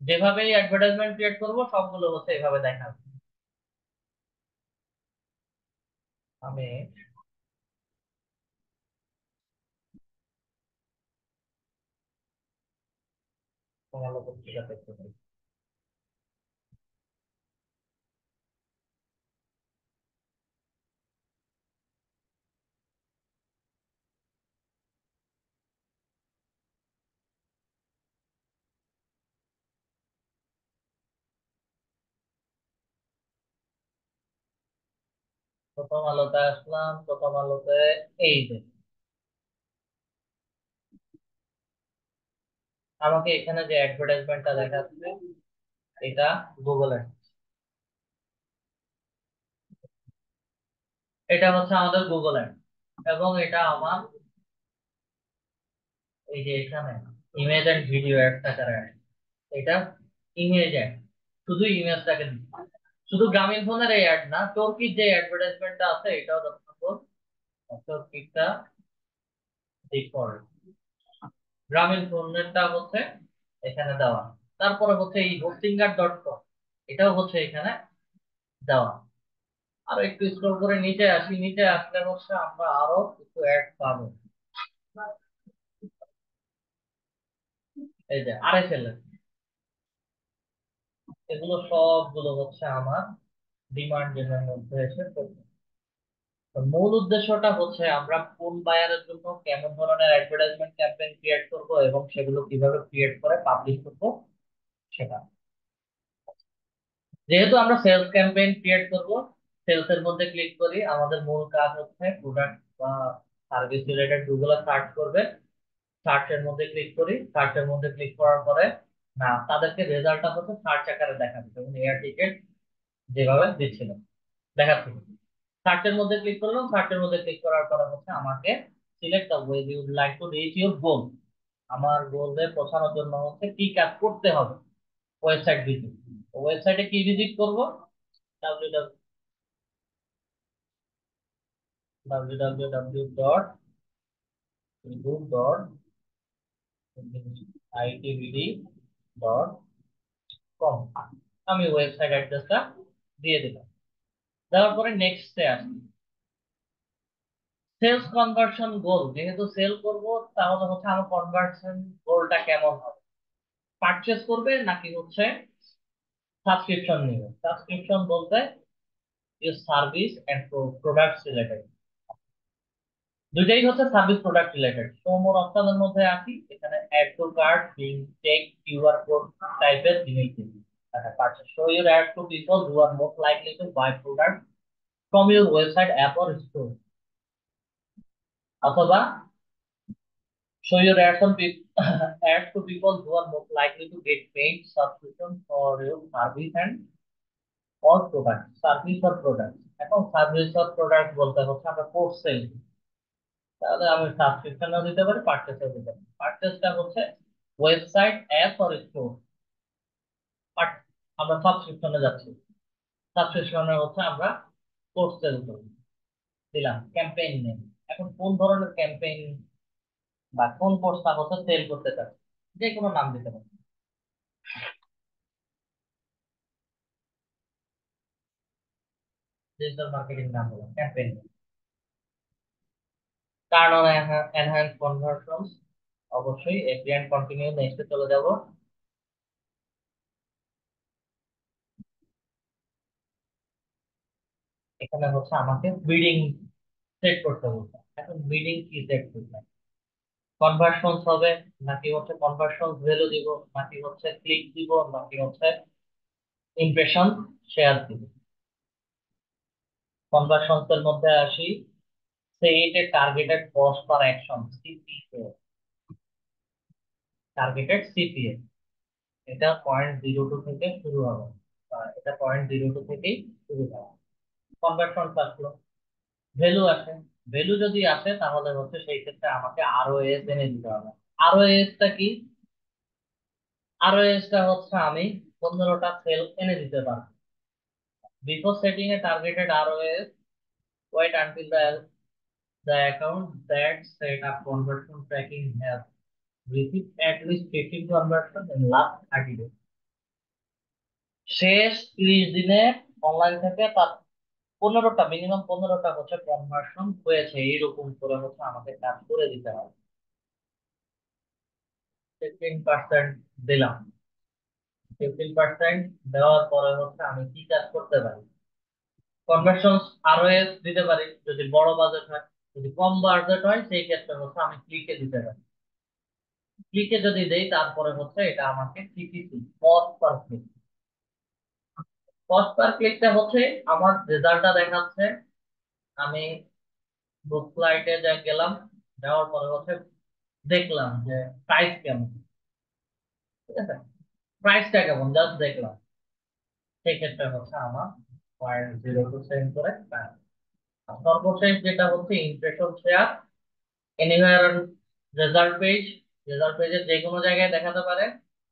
যেভাবেই অ্যাডভার্টাইজমেন্ট ক্রিয়েট করব সবগুলো হচ্ছে এভাবে দেখাবে। আমি কমলা পত্রিকা দেখতে পাই। প্রথম আলোতে আসলাম, প্রথম আলোতে এই যে আমাকে এখানে যে অ্যাডভার্টাইজমেন্টটা দেখাচ্ছে এটা গুগল অ্যাড। এটা হচ্ছে আমাদের গুগল অ্যাড, এবং এটা আমার এই যে এখানে ইমেজ এন্ড ভিডিও অ্যাড থাকার অ্যাড, এটা ইমেজ অ্যাড, শুধু ইমেজটাকে দিচ্ছি। শুধু গ্রামীণ ফোনের এই অ্যাড না, চরকির যে অ্যাডভার্টাইজমেন্টটা আছে এটাও যথাসম্ভব চরকিরটা ডিফল্ট, গ্রামীণ ফোনেরটা হচ্ছে এখানে দেওয়া। তারপরে হচ্ছে এই হোস্টিংগার.কম, এটাও হচ্ছে এখানে দেওয়া। আর একটু স্ক্রল করে নিচে আসি, নিচে আসলে হচ্ছে আমরা আরো কিছু অ্যাড পাবো। এই যে আরএসএল, এগুলো সবগুলো হচ্ছে আমার ডিমান্ড জেনের মধ্যে এসে পড়বে। তো মূল উদ্দেশ্যটা হচ্ছে আমরা কোন বায়ারের জন্য কেমন ধরনের অ্যাডভার্টাইজমেন্ট ক্যাম্পেইন ক্রিয়েট করব এবং সেগুলো কিভাবে ক্রিয়েট করে পাবলিশ করব সেটা। যেহেতু আমরা সেলস ক্যাম্পেইন ক্রিয়েট করব, সেলস এর মধ্যে ক্লিক করি, আমাদের মূল কাজ হচ্ছে প্রোডাক্ট বা সার্ভিস রিলেটেড গুগলে সার্চ করবে, সার্চের মধ্যে ক্লিক করি, সার্চের মধ্যে ক্লিক করার পরে না তাদেরকে রেজাল্টটা হচ্ছে সার্চ আকারে দেখাবে, যেমন এয়ার টিকেট যেভাবে দিচ্ছিল দেখাচ্ছিল। সার্চের মধ্যে ক্লিক করলাম, সার্চের মধ্যে ক্লিক করার পরে হচ্ছে আমাকে select the way you like to reach your goal, আমার গোলে পৌঁছানোর জন্য হচ্ছে কি কাজ করতে হবে। ওয়েবসাইট ভিজিট, ওয়েবসাইটে কি ভিজিট করব, www.itbd.com, আমি ওয়েবসাইট অ্যাড্রেসটা দিয়ে দিলাম। দেওয়ার পরে নেক্সটে আসি, সেলস কনভার্সন গোল, যেহেতু সেল করব তাহলে হচ্ছে আমার কনভার্সন গোলটা কেমন হবে, পারচেজ করবে নাকি হচ্ছে সাবস্ক্রিপশন নেবে। সাবস্ক্রিপশন বলতে সার্ভিস এন্ড প্রোডাক্টস রিলেটেড, দুইটাই হচ্ছে service product related. So more অপশনের মধ্যে আসি, এখানে add to cart, link, tech, QR code টাইপের জিনিস দিবি। আচ্ছা, purchase, show your ad to people who are most likely to buy product from your website app or store, অথবা show your ads on people ads to people who are most likely to get paid subscription for your service and or product, service or product. এখন সার্ভিস অর প্রোডাক্ট বলতে হচ্ছে আমরা কোর্স সেল, তাহলে আমি সাবস্ক্রিপশনও দিতে পারি, পারচেসও দিতে পারি। পারচেসটা হচ্ছে website app or store, but আমরা সাবস্ক্রিপশনে যাচ্ছি, সাবস্ক্রিপশনে হচ্ছে আমরা কোর্স সেল করি। দিলাম ক্যাম্পেইন নেম, এখন কোন ধরনের ক্যাম্পেইন বা কোন কোর্সটা হচ্ছে সেল করতে চাচ্ছি, যে কোনো নাম দিতে পারি, ডিজিটাল মার্কেটিং নাম হলো campaign. Turn on enhance conversions, অবশ্যই এগ্রি এন্ড কন্টিনিউ, নেক্সটে চলে যাব। এখানে হচ্ছে আমাকে বিডিং সেট করতে বলছে, এখন বিডিং কি সেট করতে, কনভার্সনস হবে নাকি হচ্ছে কনভার্সনস ভ্যালু দিব, নাকি হচ্ছে ক্লিক দিব, নাকি হচ্ছে ইমপ্রেশন শেয়ার দিব। কনভার্সনস এর মধ্যে আসি, সেট এ targeted cost per action, CPA, targeted CPA, এটা 0.02 থেকে শুরু হবে, এটা 0.02 থেকেই শুরু হবে। কনভার্সন আসলো, ভ্যালু আসে, ভ্যালু যদি আসে তাহলে হচ্ছে সেই ক্ষেত্রে আমাকে আরওএস এনে দিতে হবে। আরওএস টা কি, আরওএস টা হচ্ছে আমি 15টা সেল এনে দিতে পারবো। বিফোর সেটিং এ targeted ROAS, wait until the account that set up conversion tracking has received at least 15 conversion in last 30 days, শেষ 30 দিনে অনলাইন থেকে তার 15টা, মিনিমাম 15টা হচ্ছে কনভার্সন হয়েছে, এইরকম করে হচ্ছে আমাকে কাজ করে দিতে হবে। 15% দিলাম, 15% দেওয়ার পরে হচ্ছে আমি কি কাজ করতে পারি, কনভার্সন আরওএস দিতে পারি যদি বড় বাজেট হয়, যদি কম বাজেট হয় সেই ক্ষেত্রে হচ্ছে আমি ক্লিকে দিতে পারি। ক্লিকে যদি দেই তারপরে হচ্ছে এটা আমাকে CPC, cost per click, cost per ক্লিকটা হচ্ছে আমার রেজাল্টটা দেখাচ্ছে। আমি বুক ফ্লাইটে যা গেলাম, যাওয়ার পরে হচ্ছে দেখলাম যে প্রাইস কেমন, ঠিক আছে, প্রাইসটা কেমন জাস্ট দেখলাম, সেই ক্ষেত্রে হচ্ছে আমার 0.02 সেন্ট করে সর্বশেষ যেটা হচ্ছে impression share anywhere result page. Result পেজের যে কোনো জায়গায় দেখাতে পারে।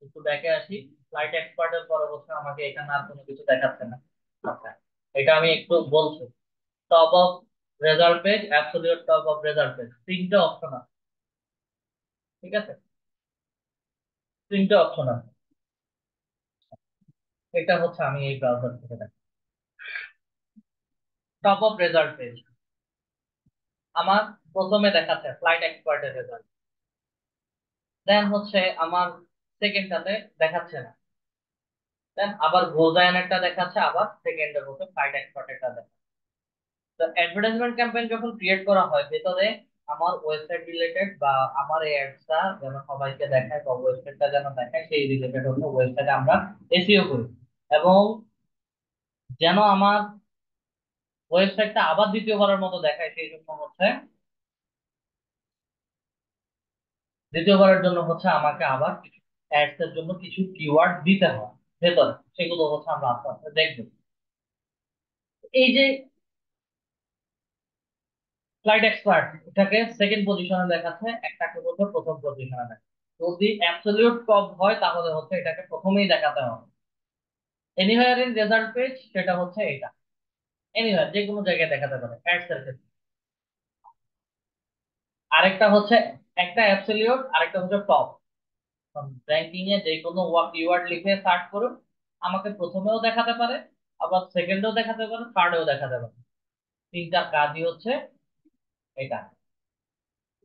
একটু ব্যাকে আসি। ফ্লাইট এক্সপার্টের পরে হচ্ছে আমাকে এখানে আর কোনো কিছু দেখাচ্ছে না। আচ্ছা, এটা আমি একটু বলছি। Top of result page, absolute top of result page, তিনটে অপশন আছে। ঠিক আছে, তিনটে অপশন আছে। এটা হচ্ছে আমি এই ব্রাউজার থেকে দেখি। টপ অফ রেজাল্ট পেজ আমার প্রথমে দেখাচ্ছে ফ্লাইট এক্সপার্টের রেজাল্ট। দেন হচ্ছে আমার সেকেন্ডটাতে দেখাচ্ছে না। দেন আবার গোজায়ানেরটা দেখাচ্ছে, আবার সেকেন্ডের হচ্ছে ফ্লাইট এক্সপার্টেরটা দেখাচ্ছে। তো অ্যাডভার্টাইজমেন্ট ক্যাম্পেইন যখন ক্রিয়েট করা হয় ভেতরে আমার ওয়েবসাইট রিলেটেড বা আমার এই অ্যাডসটা যেন সবাইকে দেখায় বা ওয়েবসাইটটা যেন দেখায় সেই রিলেটেড হচ্ছে ওয়েবসাইটে আমরা এসইও করি। এবং যেন আমার ওয়েবসাইটটা আবার দ্বিতীয়বারের মতো দেখায় সেই জন্য হচ্ছে দ্বিতীয়বারের জন্য হচ্ছে আমাকে আবার কিছু অ্যাডস এর জন্য কিছু কিওয়ার্ড দিতে হয় ভেতরে। সেগুলো হচ্ছে আমরা আস্তে আস্তে দেখবো। এই যে ফ্লাইট এক্সপার্ট, এটাকে সেকেন্ড পজিশনে দেখাচ্ছে, একটাকে বলছে প্রথম পজিশনে দেখাচ্ছে। যদি অ্যাবসলিউট টপ হয় তাহলে হচ্ছে এটাকে প্রথমেই দেখাতে হবে। এনিওয়্যার ইন রেজাল্ট পেজ সেটা হচ্ছে এটা। এনিওয়্যার যে কোনো জায়গায় দেখাতে পারে অ্যাডস এর ক্ষেত্রে। আরেকটা হচ্ছে একটা অ্যাবসলিউট, আরেকটা হচ্ছে টপ। র্যাঙ্কিং এ যে কোনো কিওয়ার্ড লিখে সার্চ করুন, আমাকে প্রথমেও দেখাতে পারে, আবার সেকেন্ডেও দেখাতে পারে, থার্ডেও দেখাতে পারে। তিনটা কাজই হচ্ছে এটা।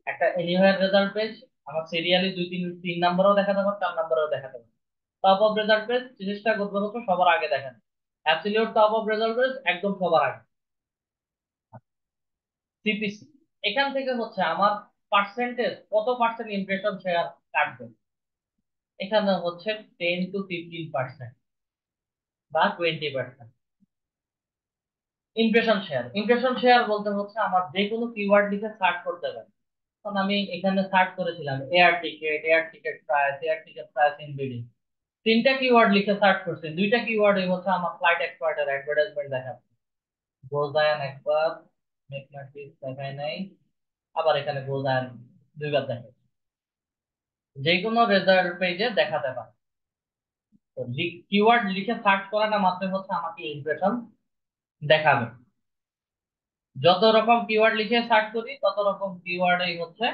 একটা এনিওয়্যার রেজাল্ট পেজ আমার সিরিয়ালি দুই তিন তিন নাম্বারও দেখাতে পারে, চার নাম্বারও দেখাতে পারে। টপ অফ রেজাল্ট পেজ চেষ্টা করবে হচ্ছে সবার আগে দেখান। Absolute top of result page একদম সবার আগে। সিপিসি এখান থেকে হচ্ছে আমার পার্সেন্টেজ কত পার্সেন্ট ইমপ্রেশন শেয়ার কাটবে। এখানে হচ্ছে 10 to 15% বা 20%। ইমপ্রেশন শেয়ার বলতে হচ্ছে আমার যে কোনো কিওয়ার্ড লিখে সার্চ করতে পারি। তখন আমি এখানে সার্চ করেছিলাম air ticket price, air ticket price in bidding. তিনটা কিওয়ার্ড লিখে সার্চ করছি, দুইটা কিওয়ার্ডই হচ্ছে আমার ফ্লাইট এক্সপার্টের অ্যাডভার্টাইজমেন্ট দেখাচ্ছে। গোজায়ান একবার, মেকম্যাটিস দেখায় নাই, আবার এখানে গোজায়ান দুইবার দেখে। যে কোনো রেজাল্ট পেজে দেখাতে পারে। তো কিওয়ার্ড লিখে সার্চ করাটা মাত্র হচ্ছে আমাকে ইমপ্রেশন দেখাবে। যত রকম কিওয়ার্ড লিখে সার্চ করি তত রকম কিওয়ার্ডই হচ্ছে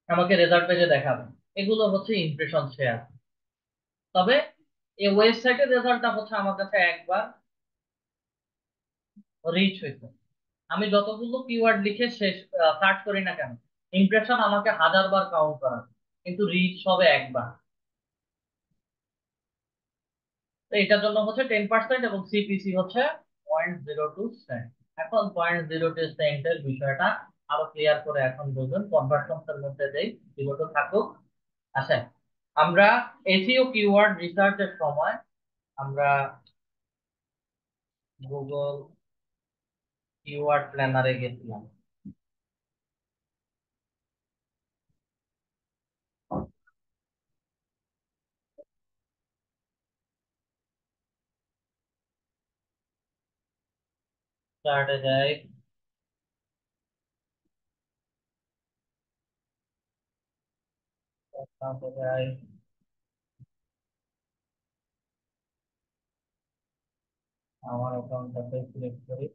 আমাকে রেজাল্ট পেজে দেখাবে। এগুলো হচ্ছে ইমপ্রেশন শেয়ার। তবে এই ওয়েবসাইটের রেজাল্টটা হচ্ছে আমার কাছে একবার রিচ হয়েছে। আমি যতগুলো কিওয়ার্ড লিখে শেষ সার্চ করি না কেন, ইমপ্রেশন আমাকে 1000 বার কাউন্ট করা, কিন্তু রিচ হবে একবার। তো এটার জন্য হচ্ছে 10% এবং সিপিসি হচ্ছে 0.02 সেন্ট। এখন 0.02 সেন্টের বিষয়টা আরো ক্লিয়ার করে এখন বুঝুন। কনভার্সনস এর মধ্যে দেই, এগুলো থাকুক। আচ্ছা, আমরা এসইও কিওয়ার্ড রিসার্চের সময় আমরা গুগল কিওয়ার্ড প্ল্যানারে গেছিলাম। চার্টে যাই, চার্টে যাই, আমার অ্যাকাউন্টটাতে সিলেক্ট করি।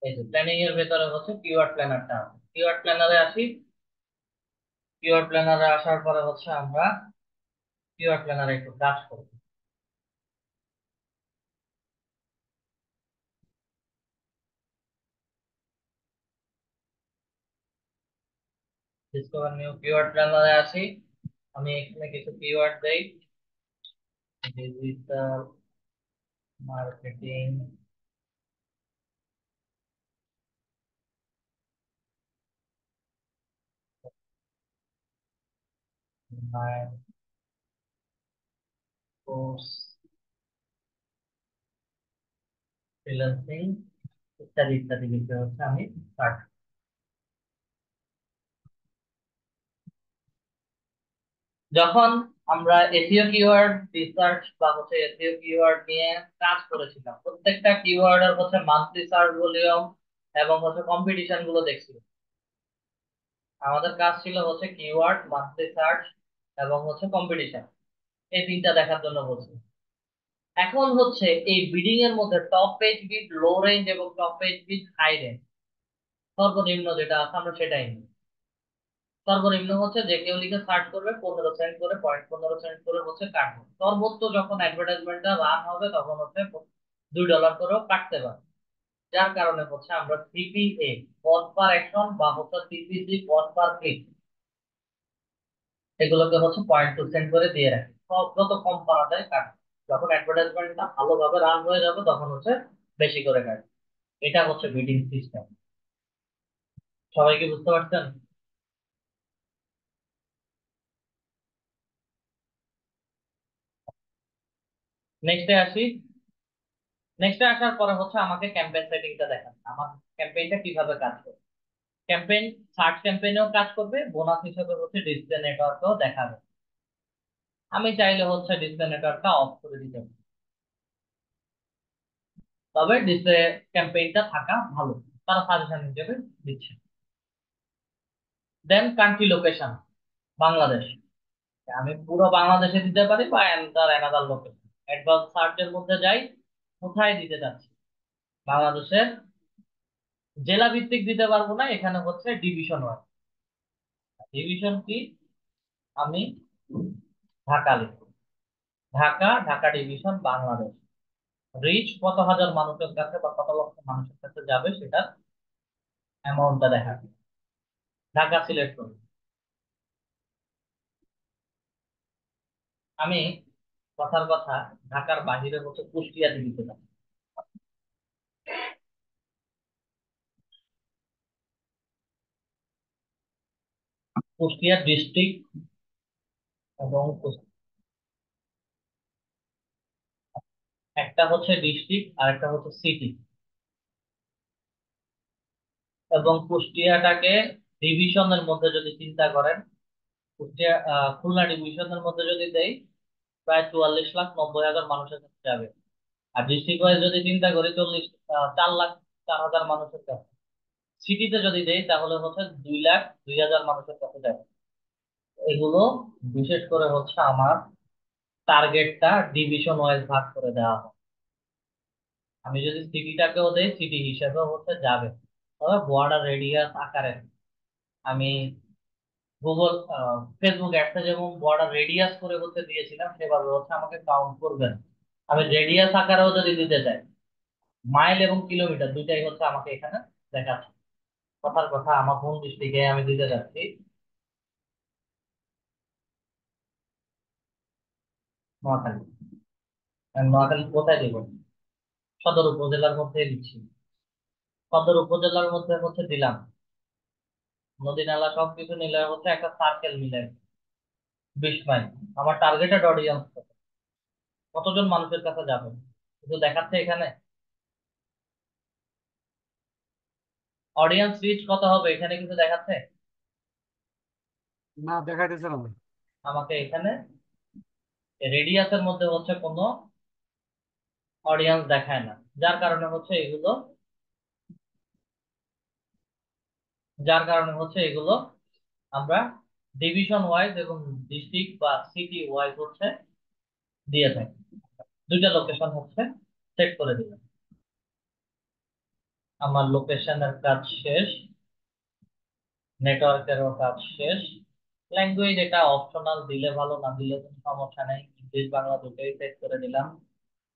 এই যে প্ল্যানিং এর ভেতরে হচ্ছে কিওয়ার্ড প্ল্যানারটা আছে। কিওয়ার্ড প্ল্যানারে আসি। কিওয়ার্ড প্ল্যানারে আসার পরে হচ্ছে আমরা কিওয়ার্ড প্ল্যানারে একটু কাজ করব। ডিসকভার নিউ কিওয়ার্ড জার্নালে আসি। আমি এখানে কিছু কিওয়ার্ড দেই। ডিজিটাল মার্কেটিং, কোর্স, ফ্রিল্যান্সিং ইত্যাদি ইত্যাদি বিষয় হচ্ছে আমি সার্চ। যখন আমরা এসইও কিওয়ার্ড রিসার্চ বা হচ্ছে এসইও কিওয়ার্ড নিয়ে কাজ করেছিলাম, প্রত্যেকটা কিওয়ার্ডের হচ্ছে মান্থলি সার্চ ভলিউম এবং হচ্ছে কম্পিটিশন গুলো দেখছি। আমাদের কাজ ছিল হচ্ছে কিওয়ার্ড, মান্থলি সার্চ এবং হচ্ছে কম্পিটিশন, এই তিনটা দেখার জন্য বলছি। এখন হচ্ছে এই বিডিং এর মধ্যে টপ পেজ বিড, লো রেঞ্জ এবং টপ পেজ বিড, হাই রেঞ্জ, সর্বনিম্ন যেটা আছে আমরা সেটাই নিই। সর্বনিম্ন হচ্ছে যে কেউ লিখে সার্চ করবে 15 সেন্ট করে, 0.15 সেন্ট করে হচ্ছে কাটবে। সর্বোচ্চ যখন অ্যাডভার্টাইজমেন্টটা রান হবে তখন হচ্ছে $2 করেও কাটতে পারে। যার কারণে হচ্ছে আমরা সিপিএ, কস্ট পার অ্যাকশন, বা হচ্ছে সিপিসি, কস্ট পার ক্লিক, এগুলোকে হচ্ছে 0.2 সেন্ট করে দিয়ে রাখি। সব যত কম পারা যায় কাটবে। যখন অ্যাডভার্টাইজমেন্টটা ভালোভাবে রান হয়ে যাবে তখন হচ্ছে বেশি করে কাটবে। এটা হচ্ছে বিডিং সিস্টেম। সবাই কি বুঝতে পারছেন? নেক্সটে আসি। নেক্সটে আসার পরে হচ্ছে আমাকে ক্যাম্পেইন সেটিংটা দেখান, আমার ক্যাম্পেইনটা কিভাবে কাজ করবে। ক্যাম্পেইন সার্চ ক্যাম্পেইনেও কাজ করবে, বোনাস হিসেবে হচ্ছে ডিসপ্লে নেটওয়ার্কও দেখাবে। আমি চাইলে হচ্ছে ডিসপ্লে নেটওয়ার্কটা অফ করে দিতে পারি, তবে ডিসপ্লে ক্যাম্পেইনটা থাকা ভালো, তারা সাজেশন হিসেবে দিচ্ছে। দেন কান্ট্রি লোকেশন, বাংলাদেশ। আমি পুরো বাংলাদেশে দিতে পারি বা এনাদার এনাদার লোকেশন। অ্যাডভান্স সার্চের মধ্যে যাই, কোথায় দিতে যাচ্ছি। বাংলাদেশের জেলা ভিত্তিক দিতে পারবো না, এখানে হচ্ছে ডিভিশন ওয়াইজ। ডিভিশন কি, আমি ঢাকা লিখব। ঢাকা, ঢাকা ডিভিশন, বাংলাদেশ। রিচ কত হাজার মানুষের কাছে বা কত লক্ষ মানুষের কাছে যাবে সেটার অ্যামাউন্টটা দেখাবে। ঢাকা সিলেক্ট করি। আমি কথার কথা ঢাকার বাহিরে হচ্ছে কুষ্টিয়াতে দিতে চাই। কুষ্টিয়া ডিস্ট্রিক্ট এবং একটা হচ্ছে ডিস্ট্রিক্ট আর একটা হচ্ছে সিটি, এবং কুষ্টিয়াটাকে ডিভিশনের মধ্যে যদি চিন্তা করেন, কুষ্টিয়া খুলনা ডিভিশনের মধ্যে যদি দেই, প্রায় 44,90,000 মানুষের কাছে যাবে। আর ডিস্ট্রিক্ট ওয়াইজ যদি চিন্তা করি 4,04,04,000 মানুষের কাছে। সিটিতে যদি দেই তাহলে হচ্ছে 2,02,000 মানুষের কাছে যাবে। এগুলো বিশেষ করে হচ্ছে আমার টার্গেটটা ডিভিশন ওয়াইজ ভাগ করে দেওয়া হয়। আমি যদি সিটিটাকেও দেই সিটি হিসেবেও হচ্ছে যাবে, তবে বর্ডার রেডিয়াস আকারে। আমি গুগল ফেসবুক অ্যাডসে যেমন বর্ডার রেডিয়াস করে হচ্ছে দিয়েছিলাম, সেভাবে হচ্ছে আমাকে কাউন্ট করবেন। আমি রেডিয়াস আকারেও যদি দিতে চাই, মাইল এবং কিলোমিটার দুইটাই হচ্ছে আমাকে এখানে দেখাচ্ছে। কথার কথা আমার হোম ডিস্ট্রিক্টে আমি দিতে যাচ্ছি নোয়াখালী। আমি নোয়াখালী কোথায় দেবো? সদর উপজেলার মধ্যে দিচ্ছি। সদর উপজেলার মধ্যে হচ্ছে দিলাম, নদী নালা সবকিছু মিলে হচ্ছে একটা সার্কেল মিলে 20 মাইল। আমার টার্গেটেড অডিয়েন্স কতজন মানুষের কাছে যাবে কিন্তু দেখাচ্ছে এখানে। অডিয়েন্স রিচ কত হবে এখানে কিন্তু দেখাচ্ছে
না, দেখাইতেছে না।
আমাকে এখানে। রেডিয়াসের মধ্যে হচ্ছে কোনো অডিয়েন্স দেখায় না, যার কারণে হচ্ছে এগুলো, যার কারণে হচ্ছে এগুলো, আমরা ডিভিশন ওয়াইজ এবং ডিস্ট্রিক্ট বা সিটি ওয়াইজ হচ্ছে দিয়ে থাকি। দুইটা লোকেশন হচ্ছে সেট করে দিলাম। আমার লোকেশনের কাজ শেষ, নেটওয়ার্কেরও কাজ শেষ। ল্যাঙ্গুয়েজ এটা অপশনাল, দিলে ভালো, না দিলে কোনো সমস্যা নেই, ইংলিশ বাংলা দুটোই সেট করে দিলাম।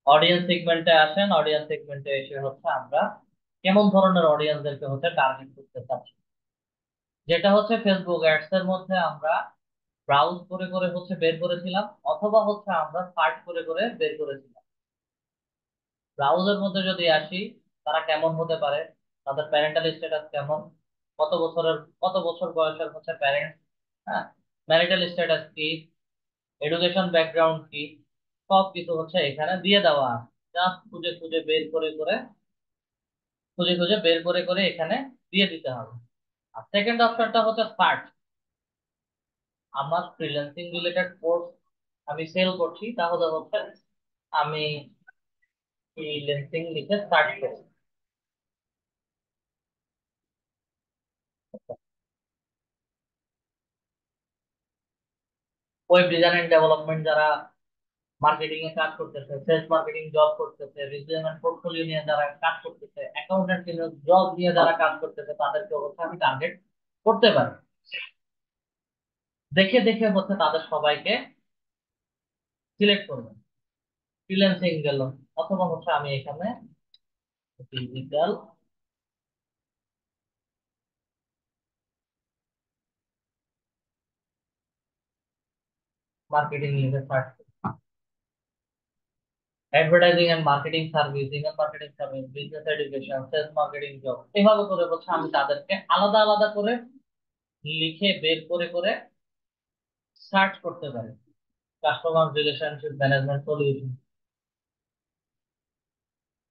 অডিয়েন্স সেগমেন্টে আসেন, অডিয়েন্স সেগমেন্টে এসে হচ্ছে আমরা কেমন ধরনের অডিয়েন্সদেরকে হচ্ছে টার্গেট করতে চাচ্ছি। যেটা হচ্ছে ফেসবুক অ্যাডস এর মধ্যে আমরা ব্রাউজ করে করে হচ্ছে বের করেছিলাম, অথবা হচ্ছে আমরা সার্চ করে করে বের করেছিলাম। ব্রাউজের মধ্যে যদি আসি, তারা কেমন হতে পারে, তাদের প্যারেন্টাল স্ট্যাটাস কেমন, কত বছর বয়সের হচ্ছে প্যারেন্ট, হ্যাঁ, ম্যারিটাল স্ট্যাটাস কি, এডুকেশন ব্যাকগ্রাউন্ড কি, সব কিছু হচ্ছে এখানে দিয়ে দেওয়া আছে। জাস্ট খুঁজে খুঁজে বের করে করে এখানে দিয়ে দিতে হবে। আর সেকেন্ড অপশনটা হচ্ছে সার্চ। আমার ফ্রিল্যান্সিং রিলেটেড কোর্স আমি সেল করছি, তাহলে হচ্ছে আমি ফ্রিল্যান্সিং লিখে সার্চ করি। ওয়েব ডিজাইন এন্ড ডেভেলপমেন্ট যারা মার্কেটিং এ কাজ করতেছে, সেলস মার্কেটিং জব করতেছে, রিজিওনাল পোর্টফোলিও নিয়ে যারা কাজ করতেছে, অ্যাকাউন্টেন্ট জব নিয়ে যারা কাজ করতেছে, তাদেরকে অবশ্যই আমি টার্গেট করতে পারি। দেখে দেখে হচ্ছে তাদের সবাইকে সিলেক্ট করবেন। ফ্রিল্যান্সিং গেল, অথবা হচ্ছে আমি এখানে ডিজিটাল মার্কেটিং লিখে সার্চ করি। Advertising and marketing service, email marketing service, business education, sales marketing job, এভাবে করে হচ্ছে আমি তাদেরকে আলাদা আলাদা করে লিখে বের করে করে সার্চ করতে পারি। Customer relationship management solution,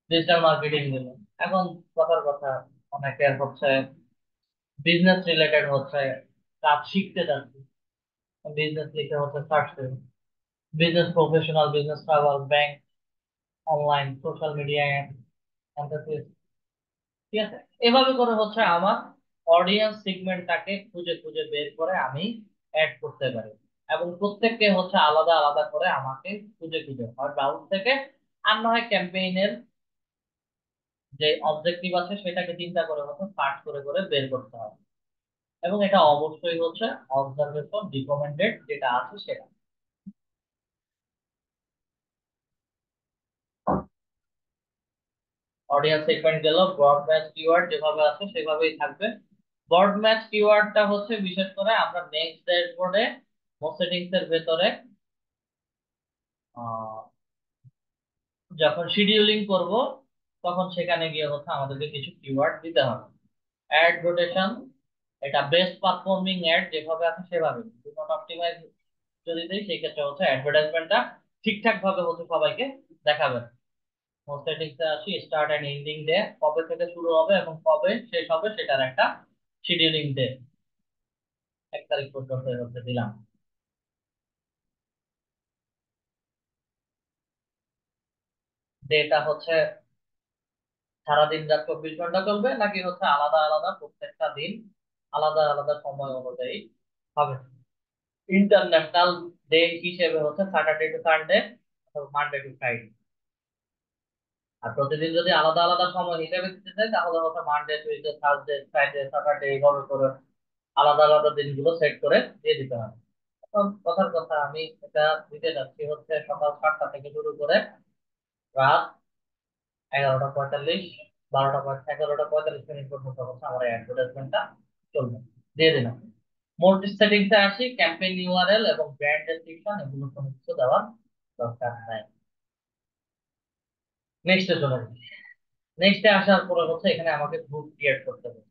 digital marketing গেল। এখন কথার কথা, অনেকের হচ্ছে বিজনেস রিলেটেড হচ্ছে কাজ শিখতে যাচ্ছে, বিজনেস লিখে হচ্ছে সার্চ করি। Business professional, business travel, bank, online, social media, enterprise, ঠিক আছে। এভাবে করে হচ্ছে আমার অডিয়েন্স সেগমেন্টটাকে খুঁজে খুঁজে বের করে আমি অ্যাড করতে পারি, এবং প্রত্যেককে হচ্ছে আলাদা আলাদা করে আমাকে খুঁজে খুঁজে হয় ব্রাউজ থেকে, আর না হয় ক্যাম্পেইনের যে অবজেক্টিভ আছে সেটাকে চিন্তা করে হচ্ছে সার্চ করে করে বের করতে হবে। এবং এটা অবশ্যই হচ্ছে অবজারভেশন রিকমেন্ডেড যেটা আছে সেটা। অডিয়েন্স সেগমেন্ট গেল, ব্রড ম্যাচ কিওয়ার্ড যেভাবে আছে সেভাবেই থাকবে। ব্রড ম্যাচ কিওয়ার্ডটা হচ্ছে বিশেষ করে আমরা নেক্সট ড্যাশবোর্ডে সেটিংস এর ভেতরে আহ, যখন শিডিউলিং করব, তখন সেখানে গিয়ে হচ্ছে আমাদেরকে কিছু কিওয়ার্ড দিতে হবে। অ্যাড রোটেশন, এটা বেস্ট পারফর্মিং অ্যাড যেভাবে আছে সেভাবে, ডু নট অপটিমাইজ যদি দেই সেই ক্ষেত্রে হচ্ছে অ্যাডভার্টাইজমেন্টটা ঠিকঠাক ভাবে হচ্ছে সবাইকে দেখাবে। সেটিংসে আসি, স্টার্ট এন্ড এন্ডিং ডে, কবে থেকে শুরু হবে এবং কবে শেষ হবে সেটার একটা শিডিউলিং ডে, 1 তারিখ পর্যন্ত হচ্ছে দিলাম। ডেটা হচ্ছে সারাদিন রাত 24 ঘন্টা চলবে, নাকি হচ্ছে আলাদা আলাদা প্রত্যেকটা দিন আলাদা আলাদা সময় অনুযায়ী হবে। ইন্টারন্যাশনাল ডে হিসেবে হচ্ছে Saturday to Sunday, Monday to Friday. আর প্রতিদিন যদি আলাদা আলাদা সময় হিসেবে দিতে চাই, তাহলে হচ্ছে Monday, Tuesday, Thursday, Friday, Saturday, এইভাবে করে আলাদা আলাদা দিনগুলো সেট করে দিয়ে দিতে হবে। এখন কথার কথা, আমি এটা দিতে যাচ্ছি হচ্ছে সকাল 7টা থেকে শুরু করে রাত 11টা 45, 11টা 45 পর্যন্ত হচ্ছে আমার অ্যাডভার্টাইজমেন্টটা চলবে। দিয়ে দিলাম। মোড সেটিংসে আসি, ক্যাম্পেইন ইউআরএল এবং ব্র্যান্ড ডেসক্রিপশন এগুলো কোনো কিছু দেওয়ার দরকার নাই। নেক্সটে চলে যাই। নেক্সটে আসার পরে হচ্ছে এখানে আমাকে গ্রুপ ক্রিয়েট করতে হবে।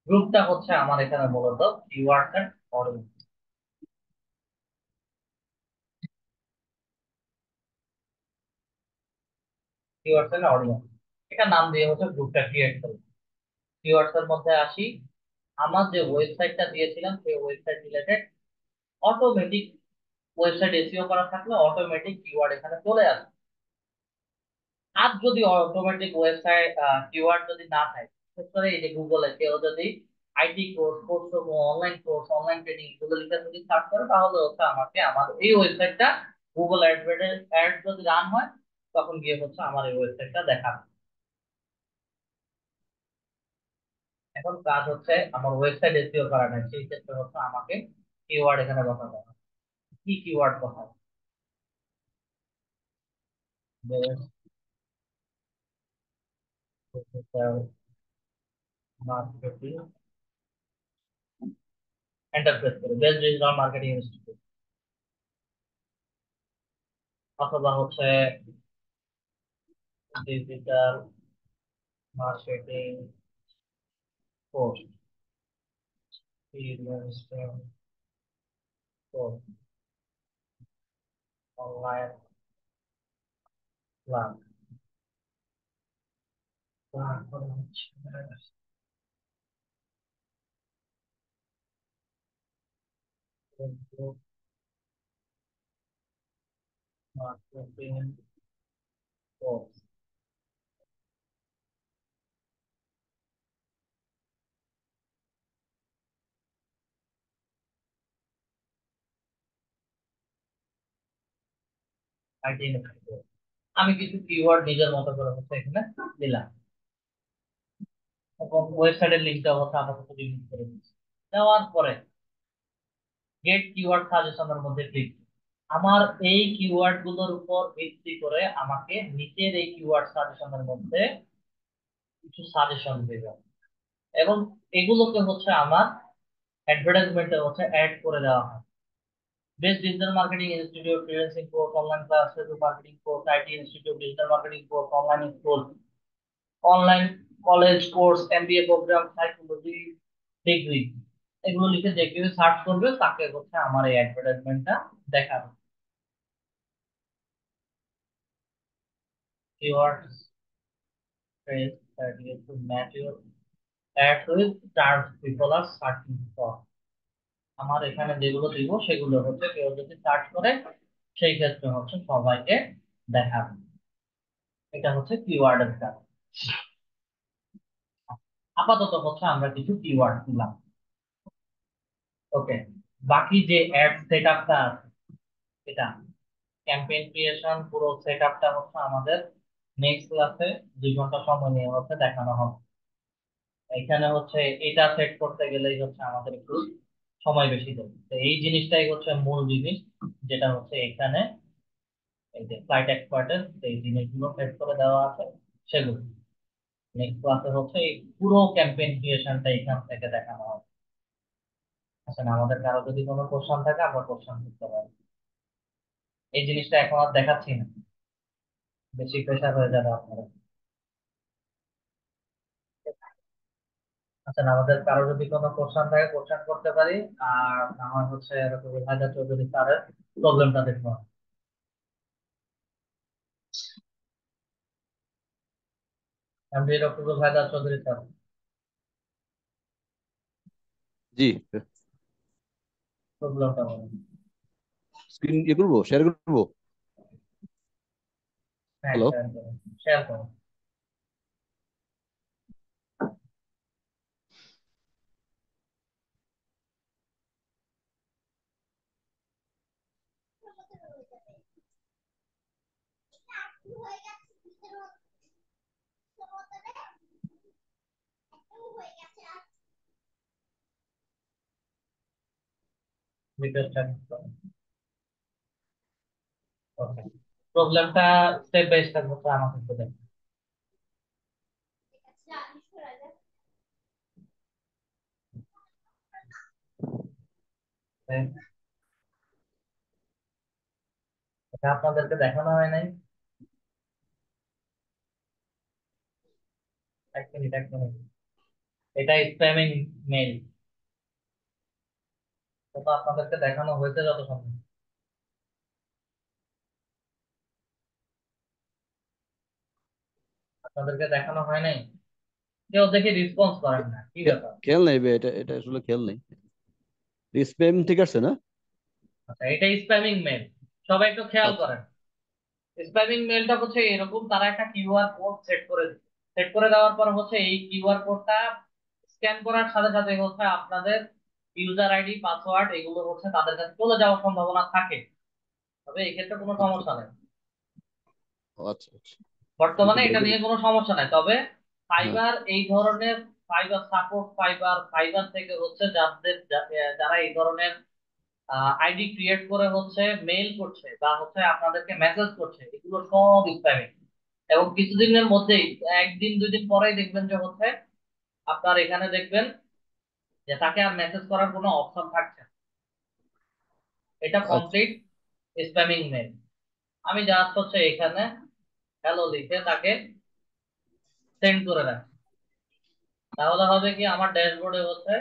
গ্রুপটা হচ্ছে আমার এখানে মূলত keyword and audience, keywords and audience, এটা নাম দিয়ে হচ্ছে গ্রুপটা ক্রিয়েট করব। কিওয়ার্ডস এর মধ্যে আসি, আমার যে ওয়েবসাইটটা দিয়েছিলাম সেই website related automatic website SEO করা থাকলে অটোমেটিক কিওয়ার্ড এখানে চলে আসে। আর যদি অটোমেটিক ওয়েবসাইট কিওয়ার্ড যদি না থাকে, বিশেষ করে এই যে গুগলে কেউ যদি IT course, course, online course, online training এগুলো লিখে যদি সার্চ করে, তাহলে হচ্ছে আমাকে আমার এই ওয়েবসাইটটা গুগল অ্যাড যদি রান হয়, তখন গিয়ে হচ্ছে আমার এই ওয়েবসাইটটা দেখাবে। এখন কাজ হচ্ছে আমার ওয়েবসাইট এসইও করা নাই, সেই ক্ষেত্রে হচ্ছে আমাকে কিওয়ার্ড এখানে বসাতে হবে। কি কিওয়ার্ড বসাবো? মার্কেটিং এন্টারপ্রেস করে বেস্ট ডিজিটাল মার্কেটিং ইনস্টিটিউট, অথবা হচ্ছে digital marketing course, online class, তারপরে হচ্ছে মার্কেটিং কোর্স। আমি কিছু কিওয়ার্ড নিজের মতো করে হচ্ছে এখানে দিলাম, এবং ওয়েবসাইটের লিঙ্কটা হচ্ছে আপাতত ডিলিট করে দিচ্ছি। দেওয়ার পরে গেট কিওয়ার্ড সাজেশনের মধ্যে ক্লিক, আমার এই কিওয়ার্ড গুলোর উপর ভিত্তি করে আমাকে নিচের এই কিওয়ার্ড সাজেশনের মধ্যে কিছু সাজেশন দেবে, এবং এগুলোকে হচ্ছে আমার অ্যাডভার্টাইজমেন্টে হচ্ছে অ্যাড করে দেওয়া হয়। Best digital marketing institute, freelancing course, online class, Facebook marketing course, IT institute, digital marketing course, online school, online college course, MBA program, psychology degree, এগুলো লিখে যে কেউ সার্চ করবে তাকে হচ্ছে আমার এই অ্যাডভার্টাইজমেন্টটা দেখাবে। Keywords phrase that is to match your ad with terms people are searching for। আমার এখানে যেগুলো দিব সেগুলো হচ্ছে কেউ যদি সার্চ করে সেই ক্ষেত্রে হচ্ছে সবাইকে দেখাবে। এটা হচ্ছে কিওয়ার্ডের কাজ। আপাতত হচ্ছে আমরা কিছু কিওয়ার্ড দিলাম। ওকে, বাকি যে অ্যাড সেটআপটা আছে, এটা ক্যাম্পেইন ক্রিয়েশন পুরো সেটআপটা হচ্ছে আমাদের নেক্সট ক্লাসে 2 ঘন্টা সময় নিয়ে হচ্ছে দেখানো হবে। এখানে হচ্ছে এটা সেট করতে গেলেই হচ্ছে আমাদের একটু সময় বেশি দেবে, তো এই জিনিসটাই হচ্ছে মূল জিনিস, যেটা হচ্ছে এখানে এই যে ফ্লাইট এক্সপার্টের এই জিনিসগুলো সেট করে দেওয়া আছে সেগুলো। নেক্সট ক্লাসে হচ্ছে এই পুরো ক্যাম্পেইন ক্রিয়েশনটা এখান থেকে দেখানো হবে। আচ্ছা, আমাদের কারো যদি কোনো কোশ্চেন থাকে আমরা কোশ্চেন করতে পারি। এই জিনিসটা এখন আর দেখাচ্ছি না, বেশি প্রেশার হয়ে যাবে আপনাদের। আচ্ছা, আমাদের কারো যদি কোনো কোশ্চেন থাকে কোশ্চেন করতে পারি। আর আমার হচ্ছে রকিবুল হায়দার চৌধুরী স্যারের প্রবলেমটা দেখবো। এমডি রকিবুল হায়দার চৌধুরী স্যার,
জি,
প্রবলেমটা বলেন।
স্ক্রিন ইয়ে করবো, শেয়ার করবো।
হ্যাঁ,
হ্যালো,
শেয়ার করুন, শেয়ার করুন। রিকোয়েস্ট করুন। ওকে, প্রবলেমটা স্টেপ বাই স্টেপ হচ্ছে আমাকে একটু দেন। এটা আপনাদেরকে দেখানো হয় নাই? এক মিনিট, এক মিনিট। এটা স্প্যামিং মেইল, তো আপনাদেরকে দেখানো হয়েছে যত সম্ভব। আপনাদেরকে দেখানো হয় নাই? কেউ দেখে রেসপন্স করেন না, কি ব্যাপার?
খেয়াল নেই বে, এটা এটা আসলে খেয়াল নেই। স্প্যাম ঠিক আছে না?
আচ্ছা, এটা স্প্যামিং মেইল, সবাই একটু খেয়াল
আচ্ছা,
করেন। স্প্যামিং মেইলটা হচ্ছে এরকম, তারা একটা কিউআর কোড সেট করে দিচ্ছে। সেট করে দেওয়ার পর হচ্ছে এই কিউআর কোডটা স্ক্যান করার সাথে সাথে হচ্ছে আপনাদের ইউজার আইডি পাসওয়ার্ড এগুলো হচ্ছে তাদের কাছে চলে যাওয়ার সম্ভাবনা থাকে, তবে এক্ষেত্রে কোনো
আচ্ছা,
সমস্যা নেই।
আচ্ছা, আচ্ছা।
বর্তমানে
একটু
এটা
দেখেন।
নিয়ে কোনো সমস্যা নাই, তবে
হ্যাঁ,
ফাইবার এই ধরনের ফাইবার সাপোর্ট, ফাইবার ফাইবার থেকে হচ্ছে যাদের যারা এই ধরনের আইডি ক্রিয়েট করে হচ্ছে মেইল করছে বা হচ্ছে আপনাদেরকে মেসেজ করছে, এগুলো সব স্প্যামিং। এবং কিছুদিনের মধ্যেই, 1 দিন 2 দিন পরেই দেখবেন যে হচ্ছে আপনার এখানে দেখবেন যে তাকে আর মেসেজ করার কোনো অপশন থাকছে না। এটা
আচ্ছা
কমপ্লিট স্প্যামিং মেল। আমি জাস্ট হচ্ছে এখানে হ্যালো লিখে তাকে সেন্ড করে রাখছি। তাহলে হবে কি, আমার ড্যাশবোর্ডে হচ্ছে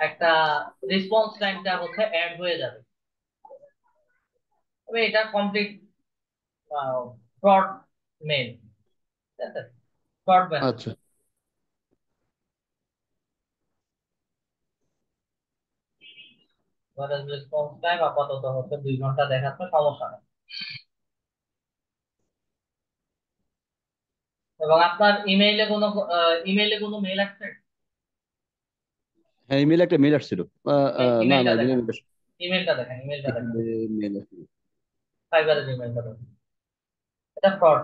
একটা রেসপন্স টাইমটা হচ্ছে অ্যাড হয়ে যাবে। তবে এটা কমপ্লিট ফ্রড মেল, ঠিক আছে, ফ্রড মেসেজ।
আচ্ছা।
রেসপন্স টাইম আপাতত হচ্ছে 2 ঘন্টা দেখাচ্ছে, সমস্যা নেই। এবং আপনার ইমেইলে কোনো মেল আসছে?
হ্যাঁ, ইমেলে একটা মেল আসছিল। না না,
ইমেলটা
ইমেলে
দেখেন,
মেল আসছিল।
ইমেলটা দেখেন।
মেল আসছিল।
ফাইবারের ইমেলটা দেখেন। এটা ফ্রড।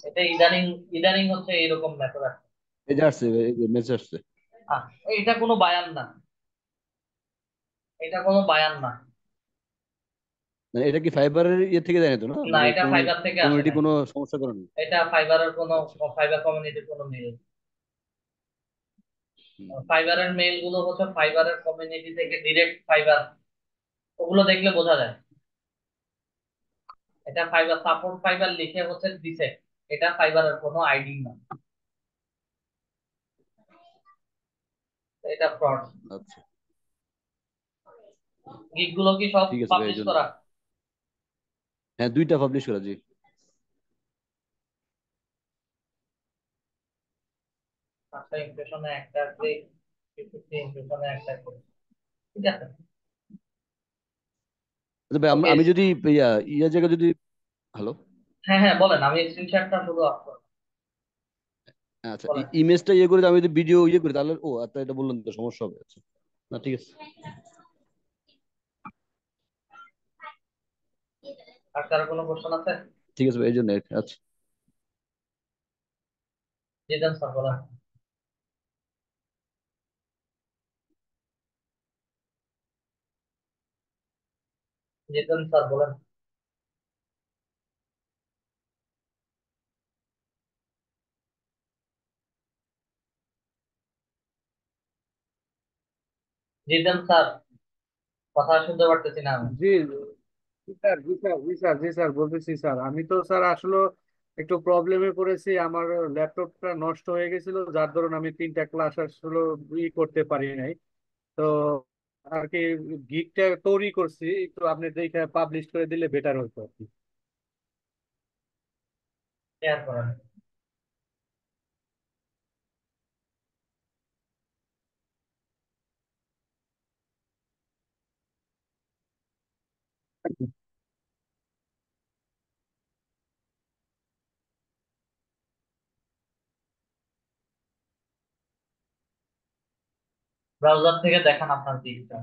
এটা ইদানিং ইদানিং হচ্ছে এরকম মেথড আছে।
এই যে আসছে, এই যে মেসেজ আসছে।
আহ, এটা কোনো বায়ান না, এটা কোনো বায়ান না।
মানে এটা কি ফাইবারের ইয়ে থেকে দেয় না তো, না
না,
মানে
এটা ফাইবার থেকে আসে
কমিউনিটি
নাই।
কোনো সমস্যা করে না?
এটা ফাইবারের কোনো,
আচ্ছা।
ফাইবার কমিউনিটির কোনো মেল।
হুম।
ফাইবারের মেল গুলো হচ্ছে ফাইবারের কমিউনিটি থেকে ডিরেক্ট ফাইবার, ওগুলো দেখলে বোঝা যায়। এটা ফাইবার সাপোর্ট ফাইবার লিখে হচ্ছে দিছে, এটা ফাইবারের কোনো আইডি না, এটা ফ্রড।
আচ্ছা,
গিগ গুলো কি সব
ঠিক আছে ভাই, এই
পাবলিশ
জন্য।
করা?
হ্যাঁ, 2টা পাবলিশ করা, জি।
5টা ইমপ্রেশনে একটা ক্লিক, 50 ইমপ্রেশনে একটা ক্লিক, ঠিক আছে।
আচ্ছা ভাই,
ওকে।
আমি যদি ইয়া জায়গা যদি, হ্যালো।
হ্যাঁ হ্যাঁ, বলেন, আমি স্ক্রিনশটটা শুধু অফ করব।
আচ্ছা,
বলেন,
ইমেজটা ইয়ে করে আমি যদি ভিডিও ইয়ে করি তাহলে, ও আচ্ছা, এটা বললেন তো সমস্যা হবে। আচ্ছা, না ঠিক আছে।
আর কারো কোনো কোশ্চেন আছে?
ঠিক আছে ভাই, এই জন্য আচ্ছা।
জিতেন স্যার বলেন। জিতেন স্যার বলেন। জিতেন স্যার, কথা শুনতে পারতেছি না আমি।
জি জি স্যার, জি স্যার, জি স্যার, জি স্যার, বলতেছি স্যার। আমি তো স্যার আসলে একটু প্রবলেমে পড়েছি। আমার ল্যাপটপটা নষ্ট হয়ে গেছিল, যার দরুন আমি 3টা ক্লাস আসলে করতে পারি নাই। তো আর কি, গিগটা তৈরি করছি, একটু আপনি দেখে পাবলিশ করে দিলে বেটার হতো আর কি।
শেয়ার করেন। ব্রাউজার থেকে দেখান আপনার দিকটা।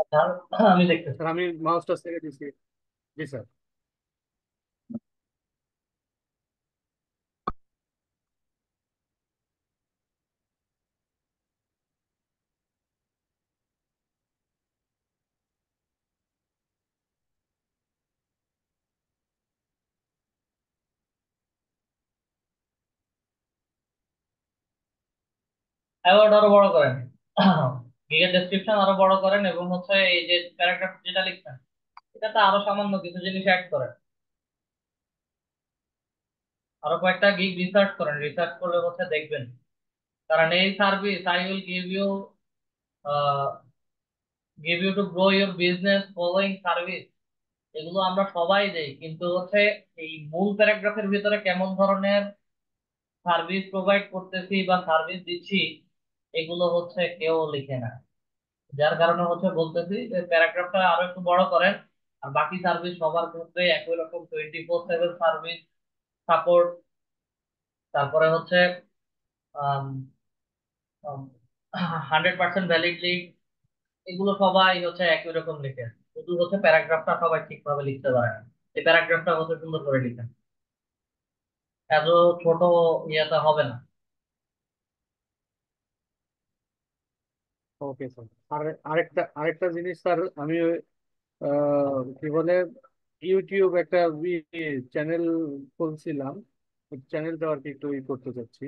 আচ্ছা, আমি দেখতেছি।
স্যার আমি মাউসটা ছেড়ে দিচ্ছি। জি স্যার।
অ্যাওয়ার্ড আরো বড় করেন। গিগে ডেসক্রিপশন আরো বড় করেন এবং হচ্ছে এই যে প্যারাগ্রাফ যেটা লিখছেন এটাতে আরো সামান্য কিছু জিনিস অ্যাড করেন। আরো কয়েকটা গিগ রিসার্চ করেন, রিসার্চ করলে হচ্ছে দেখবেন। কারণ এই service I will give you to grow your business following service, এগুলো আমরা সবাই দেই, কিন্তু হচ্ছে এই মূল প্যারাগ্রাফের ভিতরে কেমন ধরনের সার্ভিস প্রোভাইড করতেছি বা সার্ভিস দিচ্ছি এগুলো হচ্ছে কেউ লিখে না। যার কারণে হচ্ছে বলতেছি যে প্যারাগ্রাফটা আরো একটু বড় করেন। আর বাকি সার্ভিস সবার ক্ষেত্রে একই রকম 24/7 সার্ভিস সাপোর্ট, তারপরে হচ্ছে 100% ভ্যালিডলি, এগুলো সবাই হচ্ছে একই রকম লিখে। শুধু হচ্ছে প্যারাগ্রাফটা সবাই ঠিকভাবে লিখতে পারে না। এই প্যারাগ্রাফটা হচ্ছে সুন্দর করে লিখেন, এত ছোট ইয়েটা হবে না।
Okay sir. আর আরেকটা আরেকটা জিনিস স্যার, আমি কি বলে ইউটিউব একটা চ্যানেল খুলছিলাম, চ্যানেলটা আর কি একটু করতে চাচ্ছি।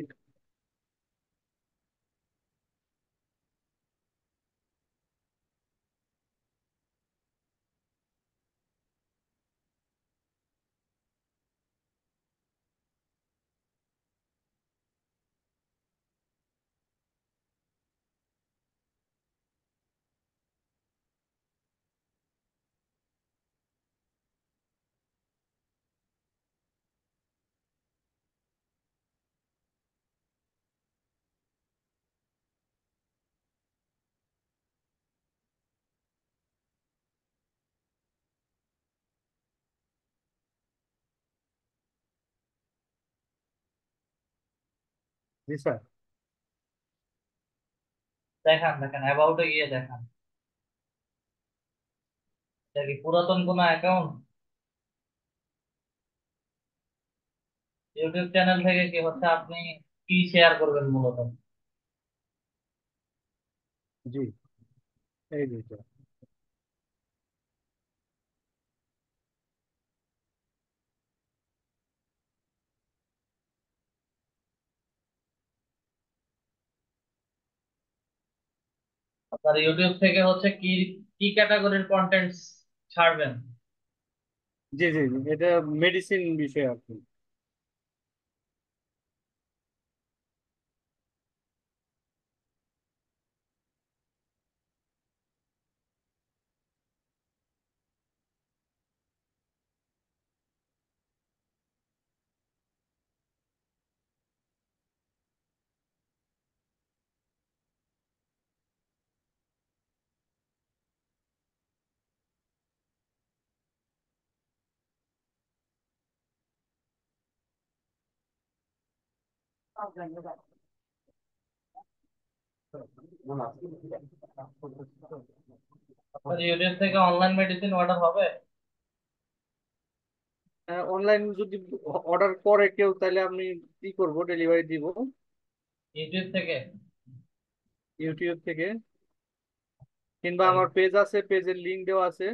জি স্যার।
দেখান দেখান, অ্যাবাউটে গিয়ে দেখান। এটা কি পুরাতন কোনো অ্যাকাউন্ট? ইউটিউব চ্যানেল থেকে কি হচ্ছে আপনি কি শেয়ার করবেন মূলত?
জি, এই দুইটা।
আপনার ইউটিউব থেকে হচ্ছে কি কি ক্যাটাগরির কন্টেন্ট ছাড়বেন?
জি জি জি, এটা মেডিসিন বিষয়ে আর কি।
আপনার ইউটিউব থেকে অনলাইন মেডিসিন অর্ডার হবে?
অনলাইন যদি অর্ডার করে কেউ, তাহলে আমি কি করব, ডেলিভারি দিব
ইউটিউব থেকে?
ইউটিউব থেকে, কিংবা আমার পেজ আছে, পেজের লিংক দেওয়া আছে।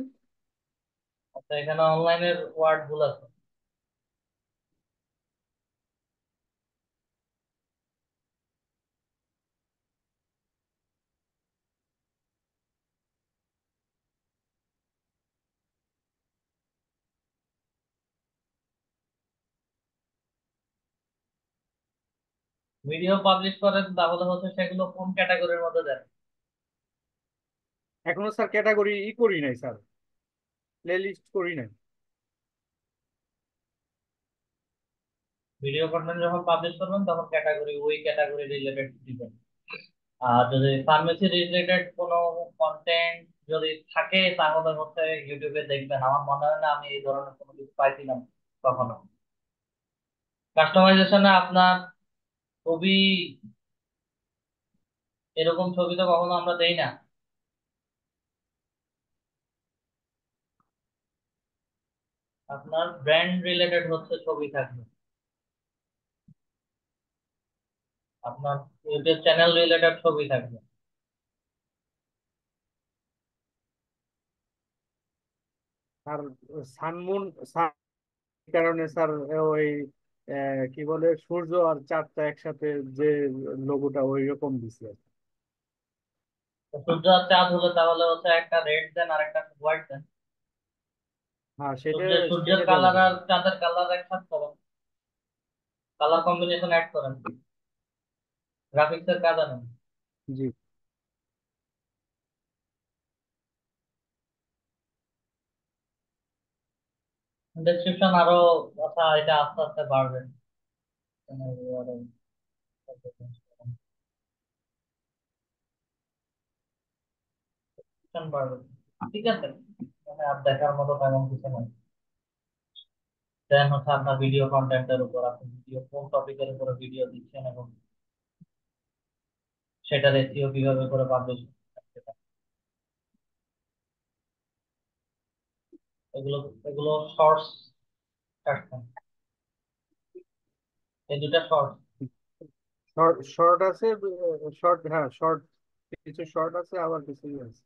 আচ্ছা, এখানে অনলাইনের ওয়ার্ড ভুল আছে। ভিডিও পাবলিশ করেন তাহলে হচ্ছে সেগুলো কোন ক্যাটাগরির মধ্যে দেন?
এখনো স্যার ক্যাটাগরি করি নাই স্যার, প্লে লিস্ট করি নাই।
ভিডিও কন্টেন্ট যখন পাবলিশ করবেন তখন ক্যাটাগরি ওই ক্যাটাগরি রিলেটেড দিবেন। আর যদি ফার্মেসি রিলেটেড কোনো কন্টেন্ট যদি থাকে তাহলে হচ্ছে ইউটিউবে দেখবেন। আমার মনে হয় না আমি এই ধরনের কোনো কিছু পাইছিলাম কখনো। কাস্টমাইজেশনে আপনার ছবি, এরকম ছবি তো কখনো আমরা দেই না। আপনার ব্র্যান্ড রিলেটেড হচ্ছে ছবি থাকবে, আপনার ইউটিউব চ্যানেল রিলেটেড ছবি থাকবে।
আর সানমুন কারণে স্যার ওই কি বলে সূর্য আর চাঁদটা একসাথে, যে লোগোটা ওই রকম দিছে।
তো সূর্য আর চাঁদ হলে তাহলে হচ্ছে একটা রেড দেন আর একটা হোয়াইট দেন।
হ্যাঁ, সেটা
সূর্যের
সেটা দেওয়া
কালার
যাবে।
আর চাঁদের কালার একসাথে করেন, কালার কম্বিনেশন অ্যাড করেন, গ্রাফিক্সের কাজ আনেন।
জি।
ডেসক্রিপশন আরো, আচ্ছা এটা আস্তে আস্তে বাড়বে। বাড়বে, ঠিক আছে। মানে আর দেখার মতো তেমন কিছু নয়। দেন হচ্ছে আপনার ভিডিও কন্টেন্টের উপর, আপনি ভিডিও কোন টপিকের উপরে ভিডিও দিচ্ছেন এবং সেটার এসইও কিভাবে করে পাবলিশ, এগুলো এগুলো শর্টস কাটছেন, এই দুটা শর্ট।
শর্ট শর্ট আছে, শর্ট, হ্যাঁ শর্ট, কিছু শর্ট আছে আবার কিছু ইয়ে আছে।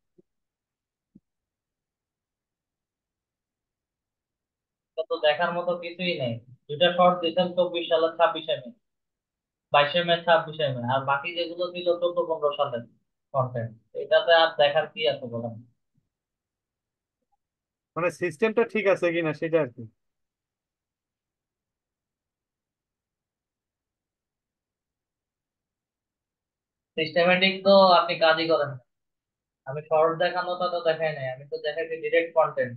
এটা তো দেখার মতো কিছুই নেই। দুটা শর্ট দিচ্ছেন 24 সালে, 26 মে, 22 মে, 26 মে, আর বাকি যেগুলো ছিল 14-15 সালের কন্টেন্ট। এটাতে আর দেখার কি আছে বলেন?
মানে সিস্টেমটা ঠিক আছে কিনা সেটা আর কি।
সিস্টেমেটিক তো আপনি কাজই করেন না। আমি শর্ট দেখানোটা তো দেখাই নাই, আমি তো দেখাইছি ডিরেক্ট কন্টেন্ট।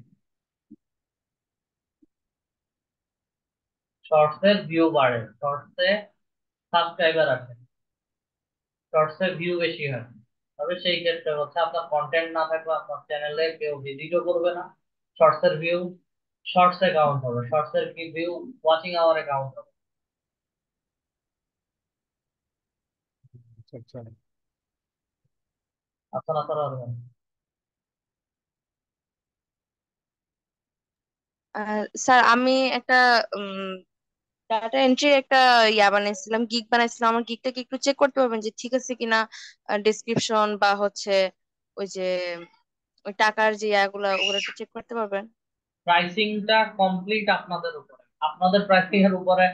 শর্টস এর ভিউ বাড়ে, শর্টস এ সাবস্ক্রাইবার আসে, শর্টস এর ভিউ বেশি হয়। তবে সেই ক্ষেত্রে হচ্ছে আপনার কন্টেন্ট না থাকলে আপনার চ্যানেলে কেউ ভিজিটও করবে না। শর্টস এর ভিউ শর্টস এ কাউন্ট হবে, শর্টস এর কি ভিউ ওয়াচিং আওয়ারে কাউন্ট হবে।
আচ্ছা আচ্ছা।
আপনার আপনার
স্যার আমি একটা ডাটা এন্ট্রি একটা বানাইছিলাম, গিগ বানাইছিলাম। আমার গিগটা কি একটু চেক করতে পারবেন যে ঠিক আছে কিনা? ডেসক্রিপশন বা হচ্ছে ওই যে ওই টাকার যে ইয়াগুলা, ওগুলো একটু চেক করতে পারবেন?
প্রাইসিংটা কমপ্লিট আপনাদের উপরে, আপনাদের প্রাইসিং এর উপরে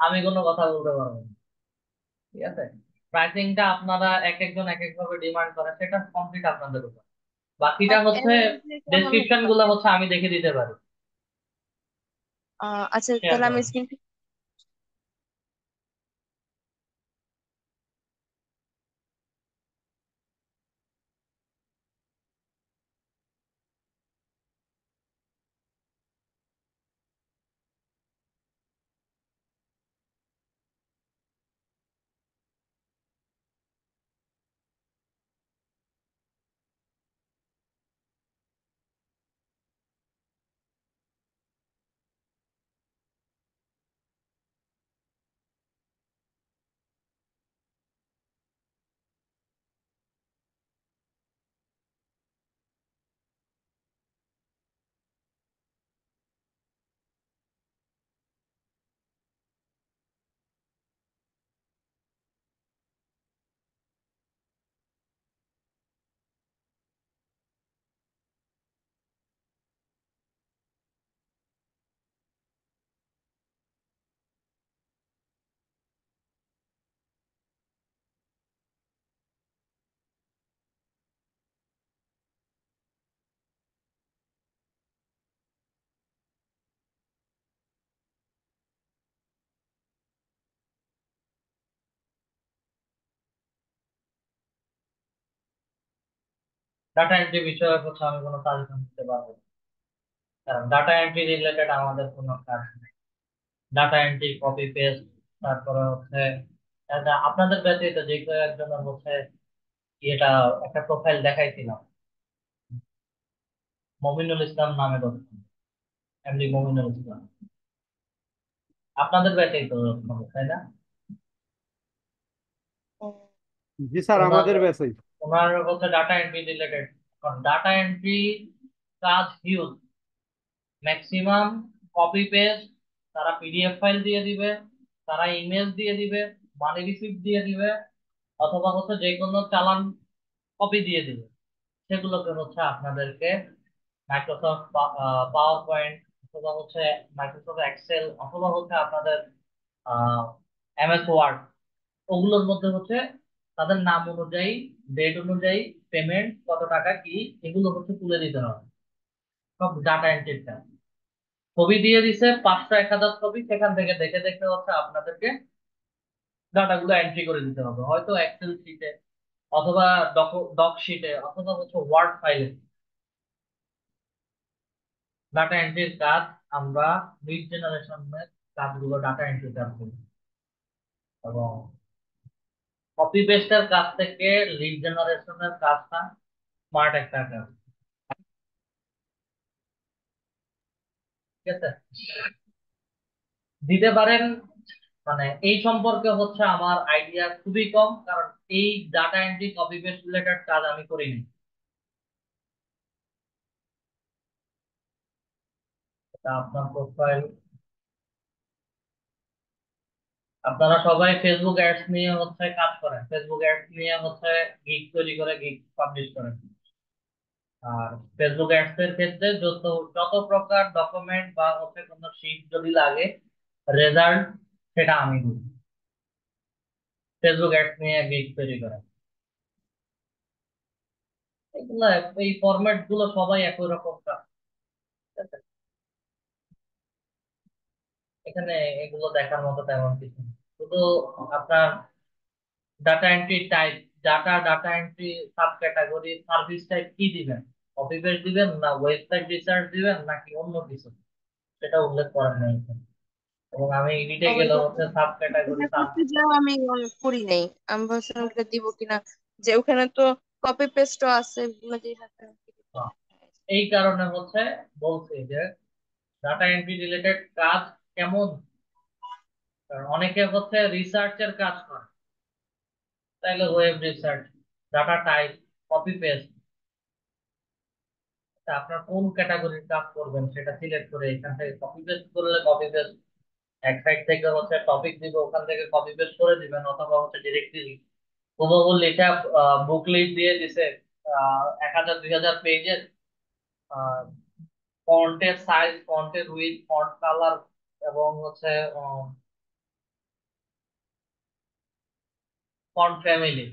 আমি কোনো কথা বলতে পারবো না, ঠিক আছে। প্রাইসিংটা আপনারা এক একজন এক এক ভাবে ডিমান্ড করে, সেটা কমপ্লিট আপনাদের উপর। বাকিটা
বাট
হচ্ছে
অ্যাভারেজে কেমন হতে
ডেসক্রিপশন গুলো
পারে?
হচ্ছে আমি দেখে দিতে পারি,
আচ্ছা,
শেয়ার
তাহলে আমি
করেন।
স্ক্রিন।
ডাটা এন্ট্রি বিষয়ে হচ্ছে আমি কোনো কাজ দিতে পারবো না, কারণ ডাটা এন্ট্রি রিলেটেড আমাদের কোনো কাজ নেই। ডাটা এন্ট্রি, কপি পেস্ট, তারপরে হচ্ছে আপনাদের ব্যতীত যে কেউ একজনের হচ্ছে এটা একটা প্রোফাইল দেখাইছিলাম, মমিনুল ইসলাম নামে, এমডি মমিনুল ইসলাম, আপনাদের ব্যাচেই তো হবে, তাই না?
জি স্যার,
ওনার
আমাদের ব্যাচেই।
ওনার হচ্ছে ডাটা এন্ট্রি রিলেটেড। কারণ ডাটা এন্ট্রি কাজ হিউজ, ম্যাক্সিমাম কপি পেস্ট, তারা পিডিএফ ফাইল দিয়ে দিবে, তারা ইমেল দিয়ে দিবে, মানি রিসিপ্ট দিয়ে দিবে, অথবা হচ্ছে যে কোনো চালান কপি দিয়ে দিবে। সেগুলোকে হচ্ছে আপনাদেরকে মাইক্রোসফট পাওয়ার পয়েন্ট, অথবা হচ্ছে মাইক্রোসফট এক্সেল, অথবা হচ্ছে আপনাদের এমএস ওয়ার্ড, ওগুলোর মধ্যে হচ্ছে তাদের নাম অনুযায়ী, ডেট অনুযায়ী, পেমেন্ট কত টাকা কি, এগুলো হচ্ছে তুলে দিতে হবে। সব ডাটা এন্ট্রির কাজ। ছবি দিয়ে দিছে 500 1000 ছবি, সেখান থেকে দেখে দেখে হচ্ছে আপনাদেরকে ডাটাগুলো এন্ট্রি করে দিতে হবে, হয়তো এক্সেল শিটে অথবা ডক শিটে অথবা হচ্ছে ওয়ার্ড ফাইলে। ডাটা এন্ট্রির কাজ আমরা লিড জেনারেশনের কাজগুলো ডাটা এন্ট্রি কাজ করি, এবং কপি পেস্টের কাজ থেকে লিড জেনারেশনের কাজটা স্মার্ট একটা কাজ। ঠিক আছে, দিতে পারেন। মানে এই সম্পর্কে হচ্ছে আমার আইডিয়া খুবই কম, কারণ এই data entry copy paste related কাজ আমি করিনি। এটা আপনার প্রোফাইল। আপনারা সবাই ফেসবুক অ্যাডস নিয়ে হচ্ছে কাজ করেন, ফেসবুক অ্যাডস নিয়ে হচ্ছে গিগ তৈরি করে গিগ পাবলিশ করেন। আর ফেসবুক অ্যাডস এর ক্ষেত্রে যত যত প্রকার ডকুমেন্ট বা হচ্ছে কোনো শিট যদি লাগে, রেজাল্ট সেটা আমি দিই। ফেসবুক অ্যাডস নিয়ে গিগ তৈরি করেন, এগুলা এই ফরম্যাট গুলো সবাই একই রকম কাজ। ঠিক আছে? এখানে এগুলো দেখার মতো তেমন কিছু না। শুধু আপনার data entry type, data entry sub category, service type কি দিবেন, কপি পেস্ট দিবেন না ওয়েবসাইট রিসার্চ দিবেন নাকি অন্য কিছু, সেটা উল্লেখ করেন নাই এখানে। এবং আমি এডিটে গেলে হচ্ছে সাব ক্যাটাগরি
এটা করতে যাও আমি করি নাই। আমি ভাবছিলাম এটা দিব কিনা, যে ওখানে তো কপি পেস্টও আছে বিভিন্ন জিনিস আছে।
এই কারণে হচ্ছে বলছি যে ডাটা এন্ট্রি রিলেটেড কাজ কেমন। কারণ অনেকে হচ্ছে রিসার্চের কাজ করে, তাইলে web research, data type, copy paste, আপনার কোন ক্যাটাগরির কাজ করবেন সেটা সিলেক্ট করে এখান থেকে কপি পেস্ট করলে কপি পেস্ট, এক সাইড থেকে হচ্ছে টপিক দিব ওখান থেকে কপি পেস্ট করে দিবেন, অথবা হচ্ছে ডিরেক্টলি হুবহু লেখা বুকলেট দিয়ে দিছে 1000 2000 পেজের, ফন্টের সাইজ, ফন্টের উইডথ, ফন্ট কালার এবং হচ্ছে ফন্ট ফ্যামিলি,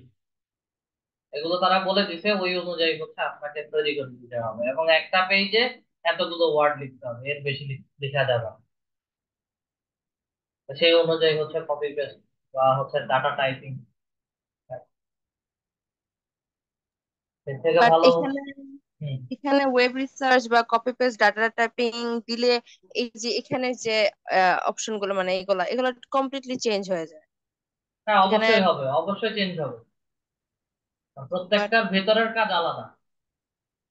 এগুলো তারা বলে দিছে, ওই অনুযায়ী হচ্ছে আপনাকে তৈরি করে দিতে হবে, এবং একটা পেজে এতগুলো ওয়ার্ড লিখতে হবে, এর বেশি লেখা যাবে না। তো সেই অনুযায়ী হচ্ছে কপি পেস্ট বা হচ্ছে ডাটা টাইপিং, এর থেকে
বাট
ভালো।
এখানে
হুম।
এখানে ওয়েব রিসার্চ বা কপি পেস্ট ডাটা টাইপিং দিলে এই যে এখানে যে অপশন গুলো মানে এগুলা এগুলো কমপ্লিটলি চেঞ্জ হয়ে যায়
হ্যাঁ,
এখানে।
অবশ্যই হবে, অবশ্যই চেঞ্জ হবে,
বাট
প্রত্যেকটার ভেতরের কাজ আলাদা।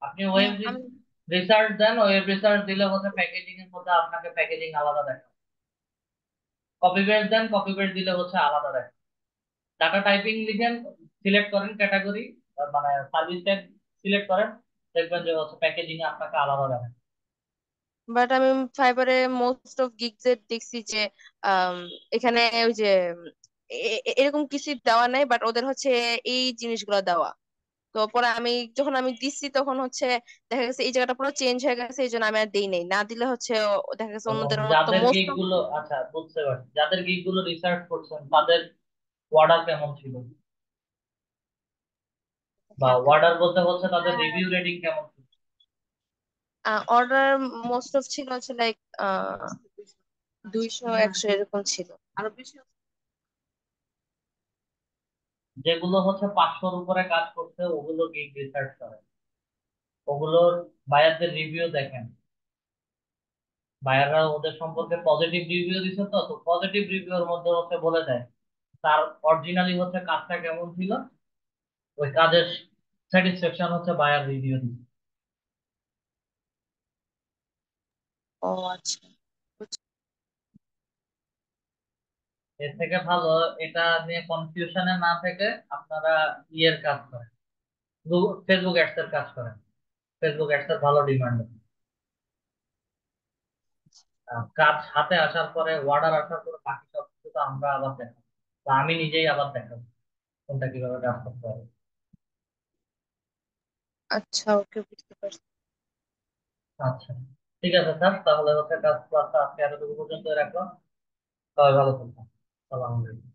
আপনি ওয়েব
আমি
রিসার্চ দেন, ওয়েব রিসার্চ দিলে হচ্ছে প্যাকেজিং এর মধ্যে আপনাকে প্যাকেজিং আলাদা দেখাবে। কপি পেস্ট দেন, কপি পেস্ট দিলে হচ্ছে আলাদা দেখাবে। ডাটা টাইপিং লিখেন, সিলেক্ট করেন ক্যাটাগরি, মানে সার্ভিস টাইপ সিলেক্ট করেন, দেখবেন যে হচ্ছে প্যাকেজিং এ আপনাকে আলাদা দেখাবে।
বাট আমি ফাইবারে মোস্ট অফ গিগস এর দেখছি যে আম, এখানে ওই যে এরকম কিছু দেওয়া নাই, বাট ওদের হচ্ছে এই জিনিসগুলো দেওয়া। তো পরে আমি যখন আমি দিচ্ছি তখন হচ্ছে দেখা গেছে এই জায়গাটা পুরো চেঞ্জ হয়ে গেছে, এই জন্য আমি আর দিই নাই। না দিলে হচ্ছে দেখা গেছে
এবং
অন্যদের মতো
যাদের
মোস্ট
গিগ
অফ।
গুলো, আচ্ছা বুঝতে পারছি, যাদের গিগ গুলো রিসার্চ করছেন তাদের অর্ডার কেমন ছিল, বা অর্ডার বলতে হচ্ছে তাদের রিভিউ রেটিং কেমন ছিল।
অর্ডার মোস্ট অফ ছিল হচ্ছে লাইক 200 100 এরকম ছিল, আরো বেশি।
যেগুলো হচ্ছে 500-র উপরে কাজ করছে ওগুলো গিগ রিসার্চ করে, ওগুলোর বায়ারদের রিভিউ দেখেন, বায়াররা ওদের সম্পর্কে পজিটিভ রিভিউ দিছে, তো তো পজিটিভ রিভিউর মধ্যে হচ্ছে বলে দেয় তার অরিজিনালি হচ্ছে কাজটা কেমন ছিল, ওই কাজের স্যাটিসফ্যাকশন হচ্ছে বায়ার রিভিউ দিচ্ছে।
ও আচ্ছা।
এর থেকে ভালো এটা নিয়ে কনফিউশনে না থেকে আপনারা ইয়ের কাজ করেন, ফেসবুক অ্যাডস এর কাজ করেন, ফেসবুক অ্যাডস এর ভালো ডিমান্ড। কাজ হাতে আসার পরে, অর্ডার আসার পরে বাকি সব কিছু তো আমরা আবার দেখাবো, বা আমি নিজেই আবার দেখাবো কোনটা কিভাবে কাজ করতে হবে।
আচ্ছা, ওকে, বুঝতে পারছি।
আচ্ছা, ঠিক আছে স্যার, তাহলে হচ্ছে কাজ ক্লাসটা আজকে এতটুকু পর্যন্ত রাখলাম। সবাই ভালো থাকবেন। সালাম আলাইকুম।